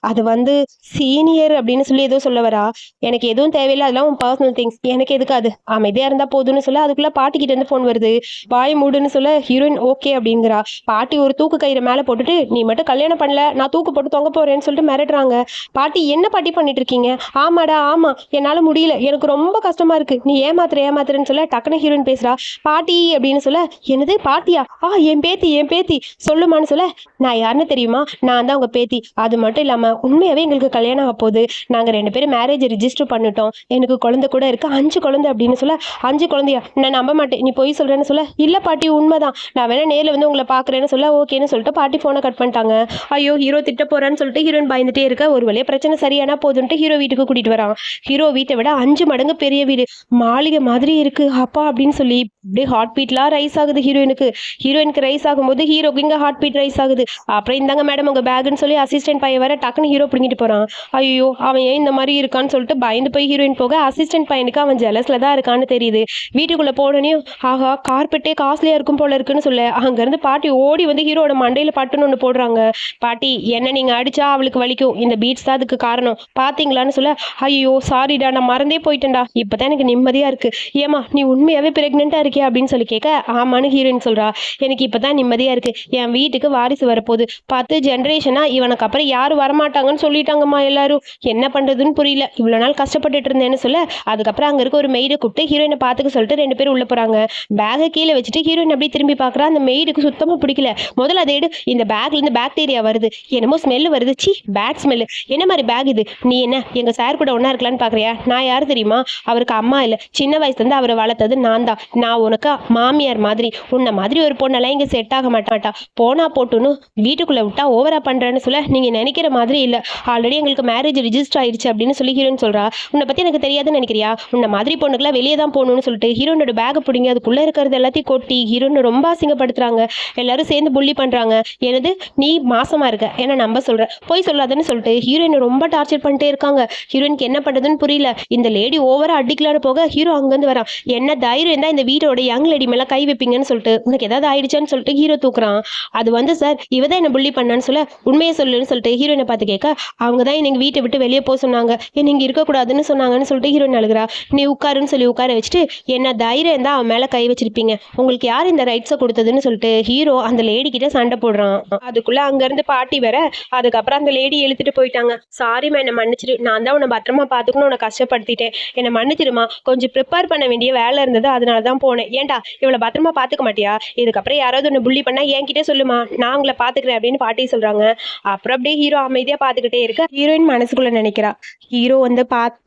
அது வந்து சீனியர் அப்படின்னு சொல்லி ஏதோ சொல்ல வரா, எனக்கு எதுவும் தேவையில்லை, அதெல்லாம் உன் பர்சனல் திங்ஸ், எனக்கு எதுக்கு, அது அமைதியா இருந்தா போதும்னு சொல்ல, அதுக்குள்ள பாட்டி கிட்ட இருந்து போன் வருது, பாய் மூடுன்னு சொல்ல ஹீரோயின் ஓகே அப்படிங்கிறா. பாட்டி ஒரு தூக்கு கயிறு மேல போட்டுட்டு, நீ மட்டும் கல்யாணம் பண்ணல நான் தூக்கு போட்டு தொங்க போறேன்னு சொல்லிட்டு மிரட்டுறாங்க. பாட்டி என்ன பாட்டி பண்ணிட்டு இருக்கீங்க? ஆமாடா ஆமா, என்னால முடியல, எனக்கு ரொம்ப கஷ்டமா இருக்கு, நீ ஏமாத்துறேன்னு சொல்ல டக்குனு ஹீரோயின் பேசுறா. பாட்டி அப்படின்னு சொல்ல, என்னது பாட்டியா, என் பேத்தி சொல்லுமான்னு சொல்ல, நான் யாருன்னு தெரியுமா, நான் தான் உங்க பேத்தி, அது மட்டும் இல்லாம உண்மையாவே எங்களுக்கு கல்யாணம் ஆக போகுது, நாங்க 2 பேரும் மேரேஜ் ரிஜிஸ்டர் பண்ணிட்டோம், எனக்கு குழந்தை கூட இருக்கு, 5 குழந்தை அப்படின்னு சொல்ல, 5 குழந்தையா, நான் நம்ப மாட்டேன், நீ போய் சொல்றேன்னு சொல்ல, இல்ல பாட்டி உண்மைதான், நான் வேணா நேரில் வந்து உங்களை பாக்குறேன்னு சொல்ல, ஓகேன்னு சொல்லிட்டு பாட்டி போனை கட் பண்ணிட்டாங்க. ஐயோ ஹீரோ திட்ட போறான்னு சொல்லிட்டு ஹீரோயின் பயந்துட்டே இருக்க, ஒரு வழியா பிரச்சனை சரியானா போதுன்ட்டு ஹீரோ வீட்டுக்கு கூட்டிட்டு வரான். ஹீரோ வீட்டை விட 5 மடங்கு பெரிய வீடு, மாளிகை மாதிரி இருக்கு அப்பா அப்படின்னு சொல்லி அப்படியே ஹார்ட் பீட்லாம் ரைஸ் ஆகுது ஹீரோயினுக்கு ரைஸ் ஆகும்போது ஹீரோக்கு இங்க ஹார்ட் பீட் ரைஸ் ஆகுது. அப்புறம் இந்தாங்க மேடம் உங்க பேக்னு சொல்லி அசிஸ்டன்ட் வாயை வர டக்குன்னு ஹீரோ பிடிங்கிட்டு போகிறான். ஐயோ அவன் ஏன் இந்த மாதிரி இருக்கான்னு சொல்லிட்டு பயந்து போய் ஹீரோயின் போக அசிஸ்டன்ட் பையனுக்கு அவன் ஜெலஸில் தான் இருக்கான்னு தெரியுது. வீட்டுக்குள்ளே போனோடனே ஆஹா கார்பெட்டே காஸ்ட்லியாக இருக்கும் போல இருக்குன்னு சொல்ல அங்கேருந்து பாட்டி ஓடி வந்து ஹீரோட மண்டையில் பட்டுன்னு ஒன்று போடுறாங்க. பாட்டி என்ன நீங்கள் அடித்தா அவளுக்கு வலிக்கும், இந்த பீட்ஸ் தான் அதுக்கு காரணம் பார்த்தீங்களான்னு சொல்ல ஐயோ சாரிடா நான் மறந்தே போயிட்டேன்டா, இப்போ தான் எனக்கு நிம்மதியாக இருக்குது. ஏமா நீ உண்மையாகவே ப்ரெக்னெண்ட்டாக இருக்கியா அப்படின்னு சொல்லி கேட்க ஆமான்னு ஹீரோயின் சொல்கிறா. எனக்கு இப்போ தான் நிம்மதியாக இருக்குது, என் வீட்டுக்கு வாரிசு வரப்போகுது, 10 ஜென்ரேஷனாக இவனுக்கு அப்புறம் யாரும் வரமாட்டாங்கன்னு சொல்லிட்டாங்கம்மா எல்லாரும், என்ன பண்ணுறதுன்னு புரியல, இவ்வளோ நாள் கஷ்டப்பட்டுட்டு இருந்தேன்னு சொல்ல அதுக்கப்புறம் அங்கே இருக்க ஒரு மெய்டை கூப்பிட்டு ஹீரோயினை பார்த்துக்க சொல்லிட்டு 2 பேரும் உள்ளே போகிறாங்க. பேகை கீழே வச்சுட்டு ஹீரோயின் அப்படியே திரும்பி பார்க்குறா. அந்த மெய்டுக்கு சுத்தமாக பிடிக்கல. முதல்ல அதை எடு, இந்த பேக்லேருந்து பாக்டீரியா வருது, என்னமோ ஸ்மெல்லு வருது, சி பேட் ஸ்மெல்லு, என்ன மாதிரி பேக் இது, நீ என்ன எங்கள் சார் கூட ஒன்றா இருக்கலான்னு பார்க்குறியா, நான் யார் தெரியுமா, அவருக்கு அம்மா இல்லை, சின்ன வயசுலேருந்து அவரை வளர்த்தது நான் தான், நான் உனக்கு மாமியார் மாதிரி, உன்னை மாதிரி ஒரு பொண்ணெல்லாம் இங்கே செட் ஆக மாட்டாட்டா, போனா போட்டுன்னு வீட்டுக்குள்ளே விட்டா ஓவரா பண்ணுறேன்னு சொல்ல நீங்கள் நினைக்கிற மாதிரி இல்லை, ஆல்ரெடி எங்களுக்கு மேரேஜ் ரிஜிஸ்டர் ஆயிடுச்சு அப்படின்னு சொல்லி ஹீரோயின் சொல்கிறா. உன்னை பற்றி எனக்கு தெரியாதுன்னு நினைக்கிறியா, உன்னை மாதிரி பொண்ணுக்கெல்லாம் வெளியே தான் போகணும்னு சொல்லிட்டு ஹீரோனோட பேக்கை பிடிங்க அதுக்குள்ளே இருக்கிறது எல்லாத்தையும் கொட்டி ஹீரோனை ரொம்ப அசிங்கப்படுத்துறாங்க. எல்லாரும் சேர்ந்து புள்ளி பண்ணுறாங்க. எனது நீ மாசமா இருக்க என்ன நம்ப சொல்ற, போய் சொல்லாதுன்னு சொல்லிட்டு ஹீரோயினை ரொம்ப டார்ச்சர் பண்ணிட்டே இருக்காங்க. ஹீரோயினுக்கு என்ன பண்ணுறதுன்னு புரியல. இந்த லேடி ஓவரா அடிக்கலான்னு போக ஹீரோ அங்கேருந்து வரான். என்ன தைரியம் தான் இந்த வீட்டோட யங் லேடி மேலே கை வைப்பீங்கன்னு சொல்லிட்டு உனக்கு ஏதாவது ஆயிடுச்சான்னு சொல்லிட்டு ஹீரோ தூக்குறான். அது வந்து சார் இவ தான் என்ன புள்ளி பண்ணான்னு சொல்ல உண்மையை சொல்லுன்னு சொல்லிட்டு ஹீரோயினை பார்த்து கேட்க அவங்க தான் எனக்கு வீட்டை விட்டு வெளியே போக சொன்னாங்க, என்ன இங்கே இருக்கக்கூடாதுன்னு சொன்னாங்கன்னு சொல்லிட்டு ஹீரோயின் அழுகிறா. நீ உட்காருன்னு சொல்லி உட்கார வச்சுட்டு என்ன தைரியம் தான் அவன் மேலே கை வச்சிருப்பீங்க, உங்களுக்கு யார் இந்த ரைட்ஸை கொடுத்ததுன்னு சொல்லிட்டு ஹீரோ அந்த லேடி கிட்ட சண்டை போடுறான். அதுக்குள்ள அங்கேருந்து பாட்டி வர அதுக்கப்புறம் அந்த லேடி இழுத்துட்டு போயிட்டாங்க. சாரிம்மா என்னை மன்னிச்சிரு, நான் தான் உன்னை பத்திரமா பார்த்துக்கணும் உன்னை கஷ்டப்படுத்திட்டேன், என்னை மன்னிச்சிருமா, கொஞ்சம் ப்ரிப்பேர் பண்ண வேண்டிய வேலை இருந்தது அதனால தான் போனேன். ஏன்டா இவ்வளோ பத்திரமா பார்த்துக்க மாட்டியா, இதுக்கப்புறம் யாராவது ஒன்று புள்ளி பண்ணா என்கிட்ட சொல்லுமா, நான் உங்களை பார்த்துக்கிறேன் அப்படின்னு பாட்டி சொல்றாங்க. அப்புறம் அப்படியே ஹீரோ அமைதியாக பார்த்துக்கிட்டே இருக்க ஹீரோயின் மனசுக்குள்ள நினைக்கிறா ஹீரோ வந்து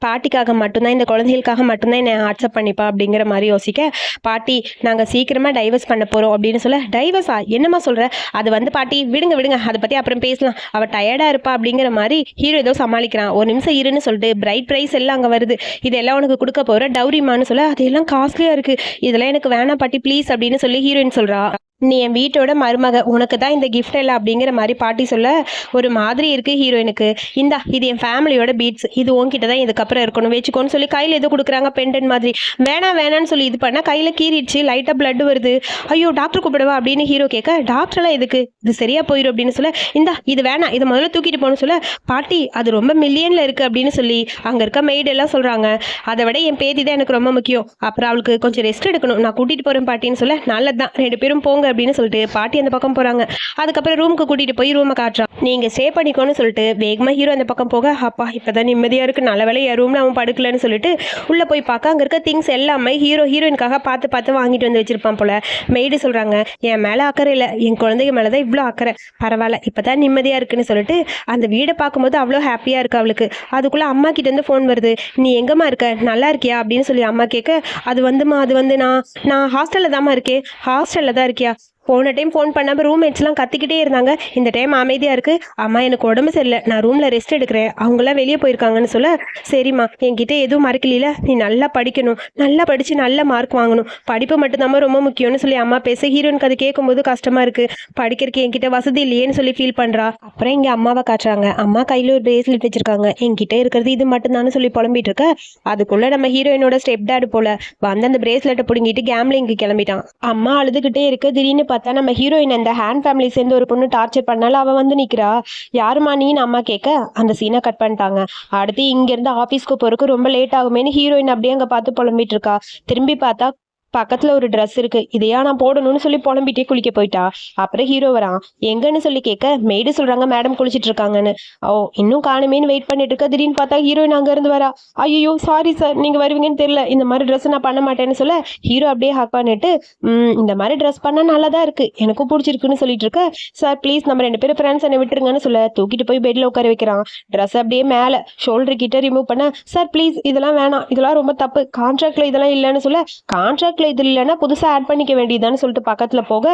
பாட்டிக்காக மட்டும்தான் இந்த குழந்தைகளுக்காக மட்டும்தான் என்னை ஆட்சப் பண்ணிப்பா அப்படிங்கிற மாதிரி யோசிக்க பாட்டி நாங்கள் சீக்கிரமாக டைவர்ஸ் பண்ண போகிறோம் அப்படின்னு சொல்ல டைவர்ஸா என்னம்மா சொல்கிற, அது வந்து பாட்டி விடுங்க விடுங்க அதை பற்றி அப்புறம் பேசலாம், அவள் டயர்டாக இருப்பா அப்படிங்கிற மாதிரி ஹீரோ ஏதோ சமாளிக்கிறான். ஒரு நிமிஷம் இருன்னு சொல்லிட்டு பிரைட் ப்ரைஸ் எல்லாம் அங்கே வருது, இதெல்லாம் உனக்கு கொடுக்க போகிற டவுரிமான்னு சொல்ல அதெல்லாம் காஸ்ட்லியாக இருக்குது, இதெல்லாம் எனக்கு வேணாம் பாட்டி ப்ளீஸ் அப்படின்னு சொல்லி ஹீரோயின் சொல்கிறா. நீ என் வீட்டோட மருமக, உனக்கு தான் இந்த கிஃப்ட் எல்லாம் அப்படிங்கிற மாதிரி பாட்டி சொல்ல ஒரு மாதிரி இருக்குது ஹீரோயினுக்கு. இந்தா இது என் ஃபேமிலியோட பீட்ஸ், இது உன்கிட்ட தான் இதுக்கப்புறம் இருக்கணும் வச்சுக்கோன்னு சொல்லி கையில் ஏதோ கொடுக்குறாங்க பெண்டன் மாதிரி. வேணான்னு சொல்லி இது பண்ணால் கையில் கீறிடுச்சு, லைட்டாக பிளட் வருது. ஐயோ டாக்டர் கூப்பிடுவா அப்படின்னு ஹீரோ கேட்க டாக்டர்லாம் எதுக்கு, இது சரியாக போயிடும் அப்படின்னு சொல்ல இந்தா இது வேணாம் இதை முதல்ல தூக்கிட்டு போகணும்னு சொல்ல பாட்டி அது ரொம்ப மில்லியனில் இருக்குது அப்படின்னு சொல்லி அங்கே இருக்க மெய்டு எல்லாம் சொல்கிறாங்க. அதை விட என் பேத்தி தான் எனக்கு ரொம்ப முக்கியம், அப்புறம் அவளுக்கு கொஞ்சம் ரெஸ்ட் எடுக்கணும், நான் கூட்டிகிட்டு போகிறேன் பாட்டின்னு சொல்ல நல்லது தான் 2 பேரும் போங்க அப்படின்னு சொல்லிட்டு பாட்டி அந்த பக்கம் போறாங்க. அதுக்கப்புறம் ரூமுக்கு கூட்டிட்டு போய் ரூமை காட்டுறான். நீங்க ஸ்டே பண்ணிக்கோன்னு சொல்லிட்டு வேகமா ஹீரோ அந்த பக்கம் போக அப்பா இப்பதான் நிம்மதியா இருக்கு, நல்ல வேலை என் ரூம்ல அவன் படுக்கலன்னு சொல்லிட்டு உள்ள போய் பார்க்க அங்க இருக்க திங்ஸ் எல்லாமே ஹீரோயினுக்காக பார்த்து வாங்கிட்டு வந்து வச்சிருப்பான் போல. மெய்டு சொல்றாங்க என் மேல அக்கறை இல்லை, என் குழந்தைங்க மேலதான் இவ்வளோ அக்கறை, பரவாயில்ல இப்பதான் நிம்மதியா இருக்குன்னு சொல்லிட்டு அந்த வீடை பார்க்கும்போது அவ்வளோ ஹாப்பியா இருக்கு அவளுக்கு. அதுக்குள்ள அம்மா கிட்ட இருந்து ஃபோன் வருது, நீ எங்கம்மா இருக்க நல்லா இருக்கியா அப்படின்னு சொல்லி அம்மா கேட்க அது வந்து நான் ஹாஸ்டல்ல தாம்மா இருக்கேன். ஹாஸ்டல்ல தான் இருக்கியா, போன டைம் ஃபோன் பண்ணாமல் ரூம்மேட்ஸ்லாம் கத்திக்கிட்டே இருந்தாங்க, இந்த டைம் அமைதியாக இருக்குது, அம்மா எனக்கு உடம்பு சரியில்லை நான் ரூமில் ரெஸ்ட் எடுக்கிறேன், அவங்களாம் வெளியே போயிருக்காங்கன்னு சொல்ல சரிம்மா என்கிட்ட எதுவும் மறக்கல, நீ நல்லா படிக்கணும், நல்லா படித்து நல்ல மார்க் வாங்கணும், படிப்பு மட்டும்தாம்மா ரொம்ப முக்கியம்னு சொல்லி அம்மா பேச ஹீரோனுக்கு அது கேட்கும்போது கஷ்டமாக இருக்குது, படிக்கிறதுக்கு என்கிட்ட வசதி இல்லையேன்னு சொல்லி ஃபீல் பண்ணுறா. அப்புறம் இங்கே அம்மாவை காட்டுறாங்க, அம்மா கையில் ஒரு பிரேஸ்லெட் வச்சுருக்காங்க, என்கிட்ட இருக்கிறது இது மட்டும்தான்னு சொல்லி புலம்பிட்டு இருக்க அதுக்குள்ளே நம்ம ஹீரோயினோட ஸ்டெப் டாடு போல வந்து அந்த பிரேஸ்லெட்டை பிடுங்கிட்டு கேம்லிங்க்கு கிளம்பிட்டான். அம்மா அழுதுகிட்டே இருக்க திடீர்னு பார்த்தா நம்ம ஹீரோயின் அந்த ஹேண்ட் ஃபேமிலி சேர்ந்து ஒரு பொண்ணு டார்ச்சர் பண்ணாலும் அவ வந்து நிக்கிறா. யாருமா நீன்னு அம்மா கேட்க அந்த சீனை கட் பண்ணிட்டாங்க. அடுத்து இங்க இருந்து ஆபீஸ்க்கு போறதுக்கு ரொம்ப லேட் ஆகுமேன்னு ஹீரோயின் அப்படியே அங்க பார்த்து புலம்பிட்டு இருக்கா. திரும்பி பார்த்தா பக்கத்துல ஒரு ட்ரெஸ் இருக்கு, இதையா நான் போடணும்னு சொல்லி புலம்பிட்டே குளிக்க போயிட்டா. அப்புறம் ஹீரோ வரான், எங்கன்னு சொல்லி கேட்க மெய்டு சொல்றாங்க மேடம் குளிச்சிட்டு இருக்காங்கன்னு. ஓ இன்னும் காணுமேன்னு வெயிட் பண்ணிட்டு இருக்க. திடீர்னு பார்த்தா ஹீரோயின் அங்க இருந்து வரா. ஐயோ சாரி சார் நீங்க வருவீங்கன்னு தெரியல, இந்த மாதிரி ட்ரெஸ் நான் பண்ண மாட்டேன்னு சொல்ல ஹீரோ அப்படியே ஹக் பண்ணிட்டு இந்த மாதிரி ட்ரெஸ் பண்ணா நல்லாதான் இருக்கு, எனக்கும் பிடிச்சிருக்குன்னு சொல்லிட்டு இருக்க. சார் ப்ளீஸ் நம்ம 2 பேரும் ஃப்ரெண்ட்ஸ் என்னை விட்டுருங்கன்னு சொல்ல தூக்கிட்டு போய் பெட்ல உட்கார வைக்கிறான். ட்ரெஸ் அப்படியே மேல ஷோல்டர் கிட்ட ரிமூவ் பண்ண சார் ப்ளீஸ் இதெல்லாம் வேணாம், இதெல்லாம் ரொம்ப தப்பு, கான்ட்ராக்ட்ல இதெல்லாம் இல்லைன்னு சொல்ல கான்ட்ராக்ட்ல அமௌண்ட்ல இது இல்லைன்னா புதுசா ஆட் பண்ணிக்க வேண்டியதான்னு சொல்லிட்டு பக்கத்துல போக,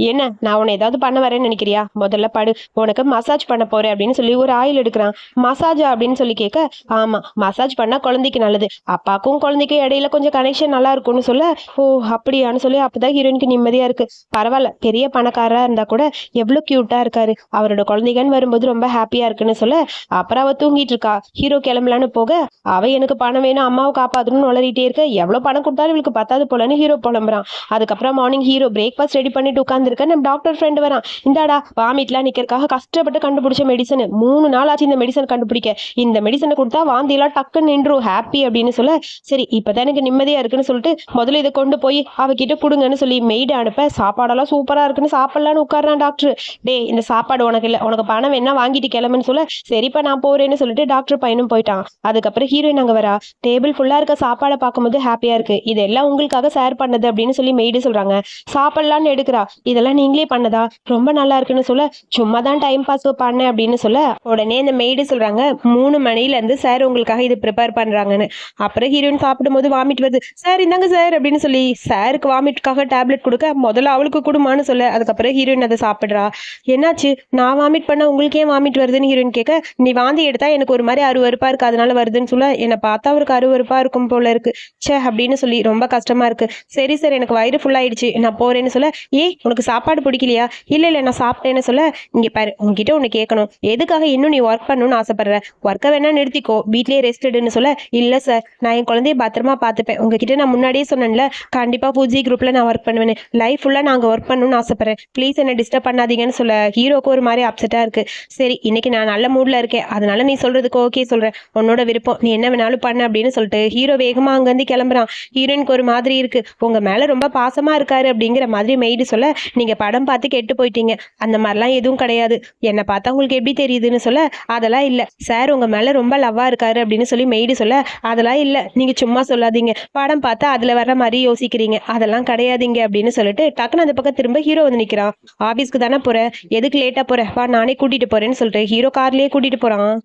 என்ன நான் உன்னை ஏதாவது பண்ண வரேன்னு நினைக்கிறியா, முதல்ல படு, உனக்கு மசாஜ் பண்ண போறேன் அப்படின்னு சொல்லி ஒரு ஆயில் எடுக்கிறான். மசாஜா அப்படின்னு சொல்லி கேட்க, ஆமா மசாஜ் பண்ணா குழந்தைக்கு நல்லது, அப்பாக்கும் குழந்தைக்கும் இடையில கொஞ்சம் கனெக்ஷன் நல்லா இருக்கும்னு சொல்ல, ஓ அப்படியான்னு சொல்லி அப்பதான் ஹீரோயினுக்கு நிம்மதியா இருக்கு. பரவாயில்ல, பெரிய பணக்காரரா இருந்தா கூட எவ்வளவு கியூட்டா இருக்காரு, அவரோட குழந்தைகன்னு வரும்போது ரொம்ப ஹாப்பியா இருக்குன்னு சொல்ல, அப்புறம் அவ தூங்கிட்டு இருக்கா. ஹீரோ கிளம்பலான்னு போக, அவ எனக்கு பணம் வேணும், அம்மாவை காப்பாத்தணும்னு வளரிட்டே இருக்க, எவ்வளவு பணம் கொடுத்தாலும் இவளுக்கு பத்தாது போலன்னு ஹீரோ புலம்புறான். அதுக்கப்புறம் மார்னிங் ஹீரோ பிரேக்ஃபாஸ்ட் ரெடி பண்ணிட்டு உட்காந்துருக்க, நம்ம டாக்டர் ஃப்ரெண்டு வரான். இந்தாடா வாமிட்லாம் நிக்கிறதுக்காக கஷ்டப்பட்டு கண்டுபிடிச்ச மெடிசன், 3 நாள் ஆச்சு இந்த மெடிசன் கண்டுபிடிக்க, இந்த மெடிசனை கொடுத்தா வாந்தியெல்லாம் டக்குன்னு நின்றும், ஹாப்பி அப்படின்னு சொல்ல, சரி இப்பதான் எனக்கு நிம்மதியா இருக்குன்னு சொல்லிட்டு முதல்ல இதை கொண்டு போய் அவகிட்ட கொடுங்கன்னு சொல்லி மெய்டு அனுப்ப, சாப்பாடெல்லாம் சூப்பரா இருக்குன்னு சாப்பிடலான்னு உட்காரான் டாக்டர். டே இந்த சாப்பாடு உனக்கு இல்லை, உனக்கு பணம் வேணா வாங்கிட்டு கிளம்புன்னு சொல்ல, சரிப்பா நான் போறேன்னு சொல்லிட்டு டாக்டர் பையனும் போயிட்டான். அதுக்கப்புறம் ஹீரோயின் அங்க வரா. டேபிள் ஃபுல்லா இருக்க சாப்பாடை பார்க்கும்போது ஹாப்பியா இருக்கு, இதெல்லாம் உங்களுக்காக ஷேர் பண்ணது அப்படின்னு சொல்லி மெய்டு சொல்றாங்க. சாப்பிடலான்னு எடுக்கிறா, இதெல்லாம் நீங்களே பண்ணதா, ரொம்ப நல்லா இருக்குன்னு சொல்ல, சும்மா தான் டைம் பாஸ் பண்ணேன் அப்படின்னு சொல்ல, உடனே இந்த மெய்டு சொல்றாங்க 3 மணில இருந்து சார் உங்களுக்காக இது ப்ரிப்பேர் பண்றாங்கன்னு. அப்புறம் ஹீரோயின் சாப்பிடும்போது வாமிட் வருது, சார் இந்தாங்க சார் அப்படின்னு சொல்லி சாருக்கு வாமிட்காக டேப்லெட் கொடுக்க, முதல்ல அவளுக்கு கொடுமான்னு சொல்ல, அதுக்கப்புறம் ஹீரோயின் அதை சாப்பிட்றா. என்னாச்சு, நான் வாமிட் பண்ண உங்களுக்கு ஏன் வாமிட் வருதுன்னு ஹீரோயின் கேட்க, நீ வாந்தி எடுத்தா எனக்கு ஒரு மாதிரி அருவருப்பா இருக்கு அதனால வருதுன்னு சொல்ல, என்னை பார்த்தா அவருக்கு அருவருப்பா இருக்கும் போல இருக்கு, ச்சே அப்படின்னு சொல்லி ரொம்ப கஷ்டமா இருக்கு. சரி சார் எனக்கு வயிறு ஃபுல் ஆயிடுச்சு நான் போறேன்னு சொல்ல, ஏய் உனக்கு சாப்பாடு பிடிக்கலையா, இல்ல இல்ல நான் சாப்பிட்டேன்னு சொல்ல, இங்க பாரு உங்ககிட்ட ஒண்ணு கேட்கணும், எதுக்காக இன்னும் நீ ஒர்க் பண்ணணும்னு ஆசைப்படுற, ஒர்க்கை வேணா நிறுத்திக்கோ வீட்லயே ரெஸ்ட் எடுன்னு சொல்ல, இல்ல சார் நான் என் குழந்தைய பத்திரமா பார்த்துப்பேன், உங்ககிட்ட நான் முன்னாடியே சொன்னேன்ல கண்டிப்பா பூஜி குரூப்ல நான் ஒர்க் பண்ணுவேன், லைஃப் ஃபுல்லா நாங்க ஒர்க் பண்ணணும்னு ஆசைப்படுறேன், ப்ளீஸ் என்ன டிஸ்டர்ப் பண்ணாதீங்கன்னு சொல்ல, ஹீரோக்கு ஒரு மாதிரி அப்செட்டா இருக்கு. சரி இன்னைக்கு நான் நல்ல மூட்ல இருக்கேன் அதனால நீ சொல்றதுக்கு ஓகே சொல்றேன், உன்னோட விருப்பம், நீ என்ன வேணாலும் பண்ண அப்படின்னு சொல்லிட்டு ஹீரோ வேகமா அங்கிருந்து கிளம்புறான். ஹீரோயினுக்கு ஒரு மாதிரி இருக்கு, உங்க மேல ரொம்ப பாசமா இருக்காரு அப்படிங்கிற மாதிரி மெய்டு சொல்ல, நீங்க படம் பார்த்து கெட்டு போயிட்டீங்க, அந்த மாதிரிலாம் எதுவும் கிடையாது, என்னை பார்த்தா உங்களுக்கு எப்படி தெரியுதுன்னு சொல்ல, அதெல்லாம் இல்ல சார் உங்க மேல ரொம்ப லவ்வா இருக்காரு அப்படின்னு சொல்லி மெய்டு சொல்ல, அதெல்லாம் இல்ல நீங்க சும்மா சொல்லாதீங்க, படம் பார்த்தா அதுல வர்ற மாதிரி யோசிக்கிறீங்க, அதெல்லாம் கிடையாதுங்க அப்படின்னு சொல்லிட்டு டக்குன்னு அந்த பக்கம் திரும்ப ஹீரோ வந்து நிக்கிறான். ஆபீஸ்க்கு தானே போற, எதுக்கு லேட்டா போற, வா நானே கூட்டிட்டு போறேன்னு சொல்லிட்டு ஹீரோ கார்லயே கூட்டிட்டு போறான்.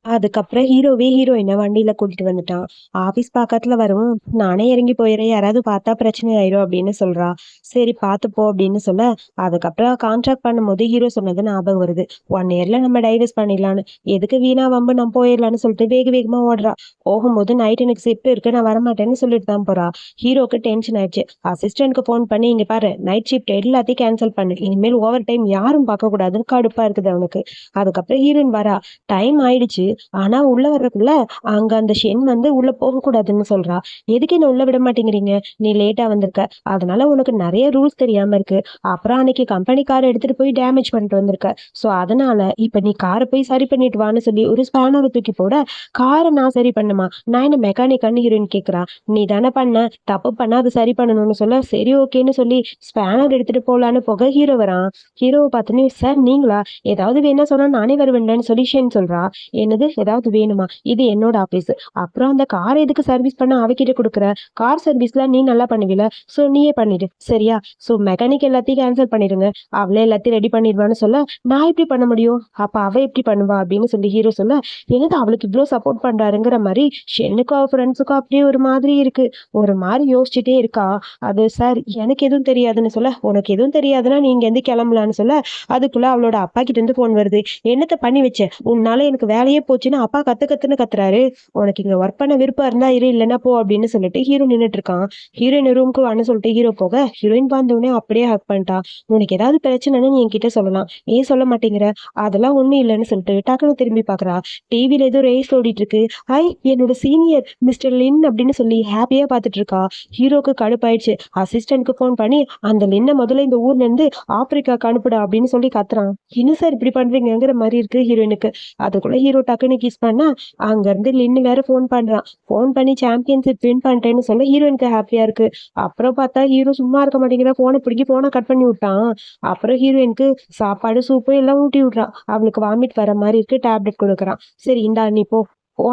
அதுக்கப்புறம் ஹீரோவே ஹீரோயினை வண்டியில கூட்டிட்டு வந்துட்டான். ஆபீஸ் பக்கத்துல வரவும், நானே இறங்கி போயிடுறேன், யாராவது பார்த்தா பிரச்சனை ஆயிரும் அப்படின்னு சொல்றா. சரி பார்த்துப்போ அப்படின்னு சொல்ல, அதுக்கப்புறம் கான்ட்ராக்ட் பண்ணும்போது ஹீரோ சொன்னது ஞாபகம் வருது, 1 இயர்ல நம்ம டைவர்ஸ் பண்ணிடலான்னு, எதுக்கு வீணா வம்பு நம்ம போயிடலான்னு சொல்லிட்டு வேக வேகமா ஓடுறா. போகும்போது நைட் எனக்கு ஷிஃப்ட் இருக்கு நான் வரமாட்டேன்னு சொல்லிட்டு தான் போறா. ஹீரோக்கு டென்ஷன் ஆயிடுச்சு. அசிஸ்டன்ட்க்கு ஃபோன் பண்ணி, இங்க பாரு நைட் ஷிஃப்ட் எல்லாத்தையும் கேன்சல் பண்ணு, இனிமேல் ஓவர் டைம் யாரும் பார்க்க கூடாதுன்னு கடுப்பா இருக்குது அவனுக்கு. அதுக்கப்புறம் ஹீரோயின் வரா. டைம் ஆயிடுச்சு, ஆனா உள்ள வர்றதுக்குள்ள அங்க அந்த ஷென் வந்து உள்ள போக கூடாதுன்னு சொல்றா. எதுக்கு என்ன உள்ள விட மாட்டேங்கிறீங்க, நீ லேட்டா வந்திருக்க, அதனால உனக்கு நிறைய ரூல்ஸ் தெரியாம இருக்கு, அப்புறம் அன்னைக்கு கம்பெனி காரை எடுத்துட்டு போய் டேமேஜ் பண்ணிட்டு வந்திருக்க, சோ அதனால இப்ப நீ காரை போய் சரி பண்ணிட்டு வான்னு சொல்லி ஒரு ஸ்பேனரை தூக்கி போட, காரை நான் சரி பண்ணுமா, நான் என்ன மெக்கானிக்கான்னு ஹீரோயின் கேக்குறா. நீ தானே பண்ண, தப்பு பண்ணா அது சரி பண்ணணும்னு சொல்ல, சரி ஓகேன்னு சொல்லி ஸ்பேனர் எடுத்துட்டு போலான்னு போக ஹீரோ வரான். ஹீரோவை பார்த்துன்னு, சார் நீங்களா, ஏதாவது வேணா சொன்னா நானே வருவேன்லன்னு சொல்லி ஷென் சொல்றா. என்னது ஏதாவது வேணுமா, இது என்னோட ஆபீஸ், அப்புறம் அந்த கார் எதுக்கு சர்வீஸ் பண்ண அவகிட்ட கொடுக்குற, கார் சர்வீஸ்ல நீ நல்லா பண்ணுவீல, சோ நீயே பண்ணிடு சரியா, சோ மெக்கானிக் எல்லாத்தையும் கேன்சல் பண்ணிடுங்க, அவளே எல்லாத்தையும் ரெடி பண்ணிடுவான்னு சொல்ல, நான் எப்படி பண்ண முடியும், அப்ப அவ எப்படி பண்ணுவா அப்படின்னு சொல்லி ஹீரோ சொல்ல, என்னது அவளுக்கு இவ்வளவு சப்போர்ட் பண்றாருங்கிற மாதிரி ஷென்னுக்கும் அவ ஃப்ரெண்ட்ஸுக்கும் அப்படியே ஒரு மாதிரி இருக்கு, ஒரு மாதிரி யோசிச்சுட்டே இருக்கா. அது சார் எனக்கு எதுவும் தெரியாதுன்னு சொல்ல, உனக்கு எதுவும் தெரியாதுன்னா நீங்க எந்த கிளம்பலான்னு சொல்ல, அதுக்குள்ள அவளோட அப்பா கிட்ட இருந்து போன் வருது, என்னத்த பண்ணி வச்ச, உன்னால எனக்கு வேலையே போச்சுன்னு அப்பா கத்துன்னு கத்துறாரு, உனக்கு இங்க ஒர்க் பண்ண விருப்பம் இருந்தா இரு, இல்லைன்னா போ அப்படின்னு சொல்லிட்டு ஹீரோ நின்னுட்டு இருக்கான். ஹீரோயின் ரூமுக்கு வான்னு சொல்லிட்டு ஹீரோ போக, ஹீரோயின் வந்தவுடனே அப்படியே ஹக் பண்ணிட்டா. உனக்கு ஏதாவது பிரச்சனைன்னு நீ என்கிட்ட சொல்லலாம், ஏன் சொல்ல மாட்டேங்கிற, அதெல்லாம் ஒண்ணும் இல்லைன்னு சொல்லிட்டு டக்குன்னு திரும்பி பாக்குறா. டிவில ஏதோ ரேஸ் ஓடிட்டு இருக்கு, ஐ என்னோட சீனியர் மிஸ்டர் லின் அப்படின்னு சொல்லி ஹாப்பியா பாத்துட்டு இருக்கா. ஹீரோக்கு கடுப்பாயிடுச்சு. அசிஸ்டன்ட்க்கு போன் பண்ணி, அந்த லின்னை முதல்ல இந்த ஊர்ல இருந்து ஆப்பிரிக்காக்கு அனுப்புடா அப்படின்னு சொல்லி கத்துறான். என்ன சார் இப்படி பண்றீங்கிற மாதிரி இருக்கு ஹீரோயினுக்கு. அதுக்குள்ள ஹீரோ டக்குன்னு கிஸ் பண்ணா, அங்க இருந்து லின்னு வேற ஃபோன் பண்றான். ஃபோன் பண்ணி சாம்பியன்ஷிப் வின் பண்ணிட்டேன்னு சொல்ல ஹீரோயினுக்கு ஹாப்பியா இருக்கு. அப்புறம் பார்த்தா ஹீரோ சும்மா இருக்க மாட்டேங்கிற, போனை பிடிக்கி போனை கட் பண்ணி விட்டான். அப்புறம் ஹீரோயினுக்கு சாப்பாடு சூப்பு எல்லாம் ஊட்டி விட்றான். அவளுக்கு வாமிட் வர மாதிரி இருக்கு, டேப்லெட் கொடுக்குறான். சரி இந்தா நீ போ,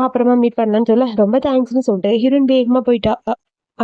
அப்புறமா மீட் பண்ணலான்னு சொல்ல, ரொம்ப தேங்க்ஸ்னு சொல்லிட்டு ஹீரோயின் வேகமா போயிட்டா.